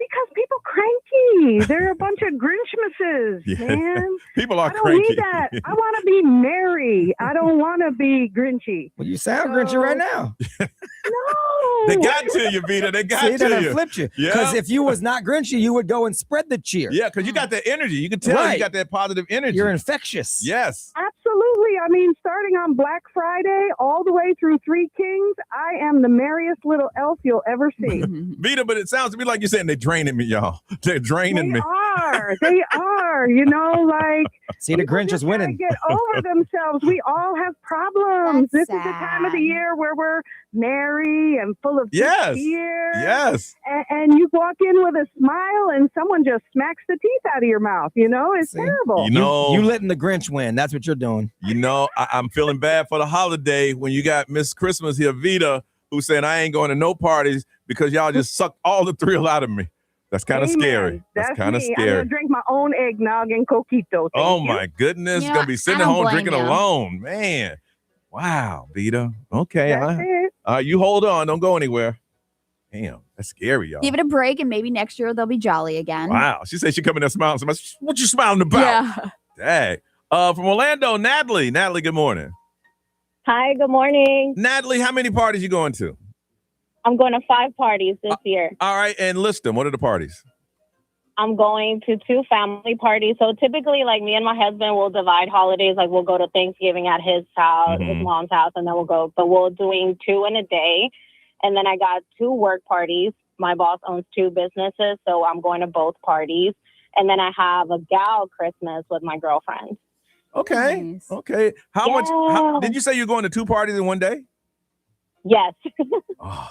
Because people cranky. They're a bunch of Grinchmases, Yeah. man. People are I don't cranky. need that. I want to be merry. I don't want to be Grinchy. Well, you sound Grinchy right now. No. They got to you, Vita. They got See, to that you. flipped you. Yeah. Because if you was not Grinchy, you would go and spread the cheer. Yeah, because you got that energy. You can tell Right. you got that positive energy. You're infectious. Yes. Absolutely. I mean, starting on Black Friday all the way through Three Kings, I am the merriest little elf you'll ever see. Vita, but it sounds to me like you're saying they're draining me, y'all. They're draining me. They are, like. See, the Grinch is winning. Get over themselves. We all have problems. That's This is the time of the sad. year where we're merry and full of Yes. cheer. Yes. And you walk in with a smile and someone just smacks the teeth out of your mouth. It's terrible. You letting the Grinch win. That's what you're doing. I'm feeling bad for the holiday when you got Miss Christmas here, Vita, who's saying I ain't going to no parties because y'all just sucked all the thrill out of me. That's kind of Amen. scary. That's kind of me. I'm scary. going to drink my own eggnog and coquito. Oh, Thank you. my goodness. You know, Going to be sitting I at don't home blame drinking you. alone. Man. Wow, Vita. Okay. That's it. You hold on. Don't go anywhere. Damn. That's scary, y'all. Give it a break, and maybe next year they'll be jolly again. Wow. She said she coming there smiling. Somebody, what you smiling about? Yeah. Dang. From Orlando, Natalie. Natalie, good morning. Hi, good morning. Natalie, how many parties you going to? I'm going to 5 parties this year. All right. And list them. What are the parties? I'm going to 2 family parties. So typically, me and my husband will divide holidays. We'll go to Thanksgiving at his house, his mom's house, and then we'll go. But we're doing 2 in a day. And then I got 2 work parties. My boss owns 2 businesses, so I'm going to both parties. And then I have a gal Christmas with my girlfriend. Okay. Nice. Okay. How much? Did you say you're going to 2 parties in one day? Yes. Oh,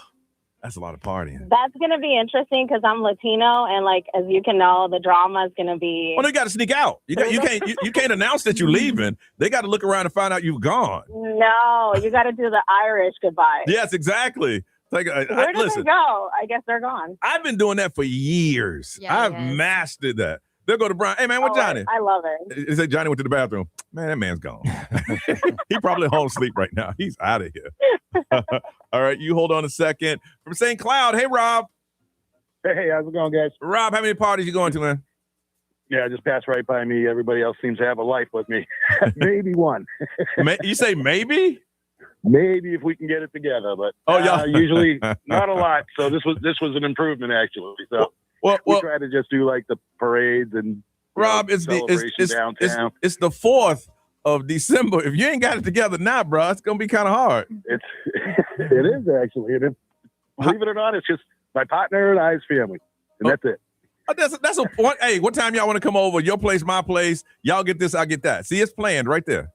that's a lot of partying. That's going to be interesting because I'm Latino. And as you can know, the drama is going to be. Well, they got to sneak out. You can't announce that you're leaving. They got to look around and find out you've gone. No, you got to do the Irish goodbye. Yes, exactly. Where did they go? I guess they're gone. I've been doing that for years. Yeah, I've yes. mastered that. They'll go to Brian. Hey, man, what Johnny? I love it. They say Johnny went to the bathroom. Man, that man's gone. He probably home asleep right now. He's out of here. All right, you hold on a second. From St. Cloud, hey, Rob. Hey, how's it going, guys? Rob, how many parties you going to, man? Yeah, just passed right by me. Everybody else seems to have a life with me. Maybe one. You say maybe? Maybe if we can get it together, but usually not a lot. So this was an improvement actually. So we try to just do the parades and Rob, it's downtown. It's the 4th of December. If you ain't got it together now, bro, it's gonna be kind of hard. It is actually, and believe it or not, it's just my partner and I's family, and that's it. That's a point. Hey, what time y'all want to come over? Your place, my place. Y'all get this, I get that. See, it's planned right there.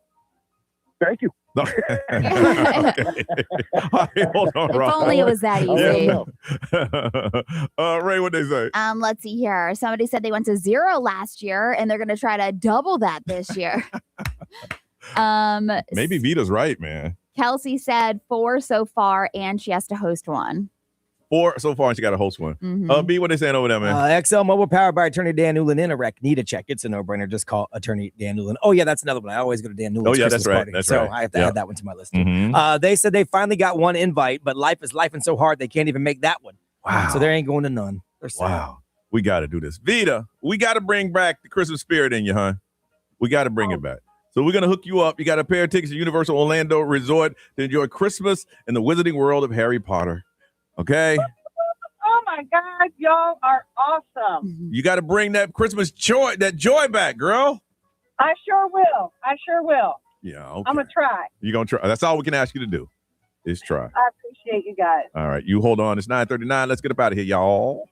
Thank you. Okay. All right, hold on, If Rob. only it was that easy. Ray, what they say? Let's see here. Somebody said they went to 0 last year, and they're going to try to double that this year. Maybe Vita's right, man. Kelsey said 4 so far, and she has to host one. 4 so far, and she got to host one. B, what they saying over there, man? XL Mobile powered by Attorney Dan Newland. In a wreck, need a check. It's a no-brainer. Just call Attorney Dan Newland. Oh, yeah, that's another one. I always go to Dan Newland's that's Christmas right. party. That's so right. I have to add that one to my list. They said they finally got one invite, but life is life and so hard they can't even make that one. Wow. So they ain't going to none. They're sad. Wow. We got to do this. Vita, we got to bring back the Christmas spirit in you, huh? We got to bring it back. So we're going to hook you up. You got a pair of tickets to Universal Orlando Resort to enjoy Christmas in the Wizarding World of Harry Potter. Okay? Oh, my God. Y'all are awesome. You got to bring that Christmas joy back, girl. I sure will. Yeah, okay. I'm going to try. You're going to try. That's all we can ask you to do is try. I appreciate you guys. All right, you hold on. It's 9:39. Let's get up out of here, y'all.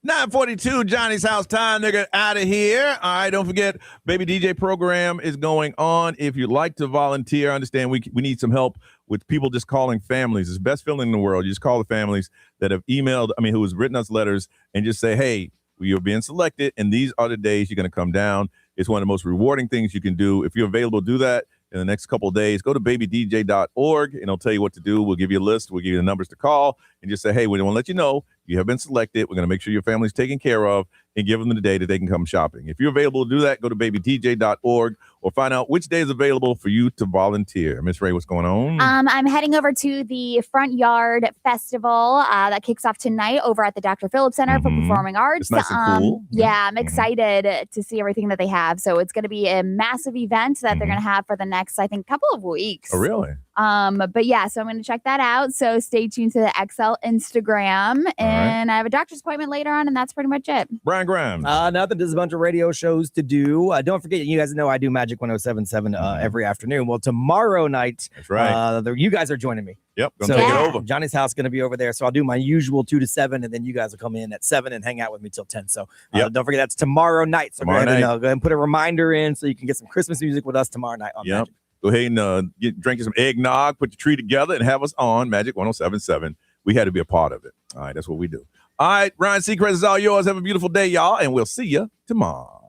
9:42, Johnny's house time. They're out of here. All right, don't forget, Baby DJ program is going on. If you'd like to volunteer, understand we need some help with people just calling families. It's the best feeling in the world. You just call the families that have who has written us letters and just say, hey, you're being selected, and these are the days you're going to come down. It's one of the most rewarding things you can do. If you're available, do that in the next couple of days. Go to babydj.org, and it'll tell you what to do. We'll give you a list. We'll give you the numbers to call, and just say, hey, we want to let you know you have been selected. We're going to make sure your family's taken care of and give them the day that they can come shopping. If you're available to do that, go to babydj.org or find out which day is available for you to volunteer. Miss Ray, what's going on? I'm heading over to the Front Yard Festival that kicks off tonight over at the Dr. Phillips Center for Performing Arts. It's nice and cool. Yeah, I'm excited to see everything that they have. So it's going to be a massive event that they're going to have for the next, I think, couple of weeks. Oh, really? But yeah, so I'm going to check that out. So stay tuned to the XL Instagram, and I have a doctor's appointment later on, and that's pretty much it. Brian Grimes. Nothing. There's a bunch of radio shows to do. Don't forget, you guys know I do Magic 107.7 every afternoon. Well, tomorrow night, that's right. You guys are joining me. Yep, gonna take it over. Johnny's house going to be over there, so I'll do my usual 2 to 7, and then you guys will come in at 7 and hang out with me till 10. So don't forget, that's tomorrow night. So go ahead and put a reminder in so you can get some Christmas music with us tomorrow night on Magic. Go ahead and drink some eggnog, put the tree together, and have us on Magic 107.7. We had to be a part of it. All right, that's what we do. All right, Ryan Seacrest is all yours. Have a beautiful day, y'all, and we'll see you tomorrow.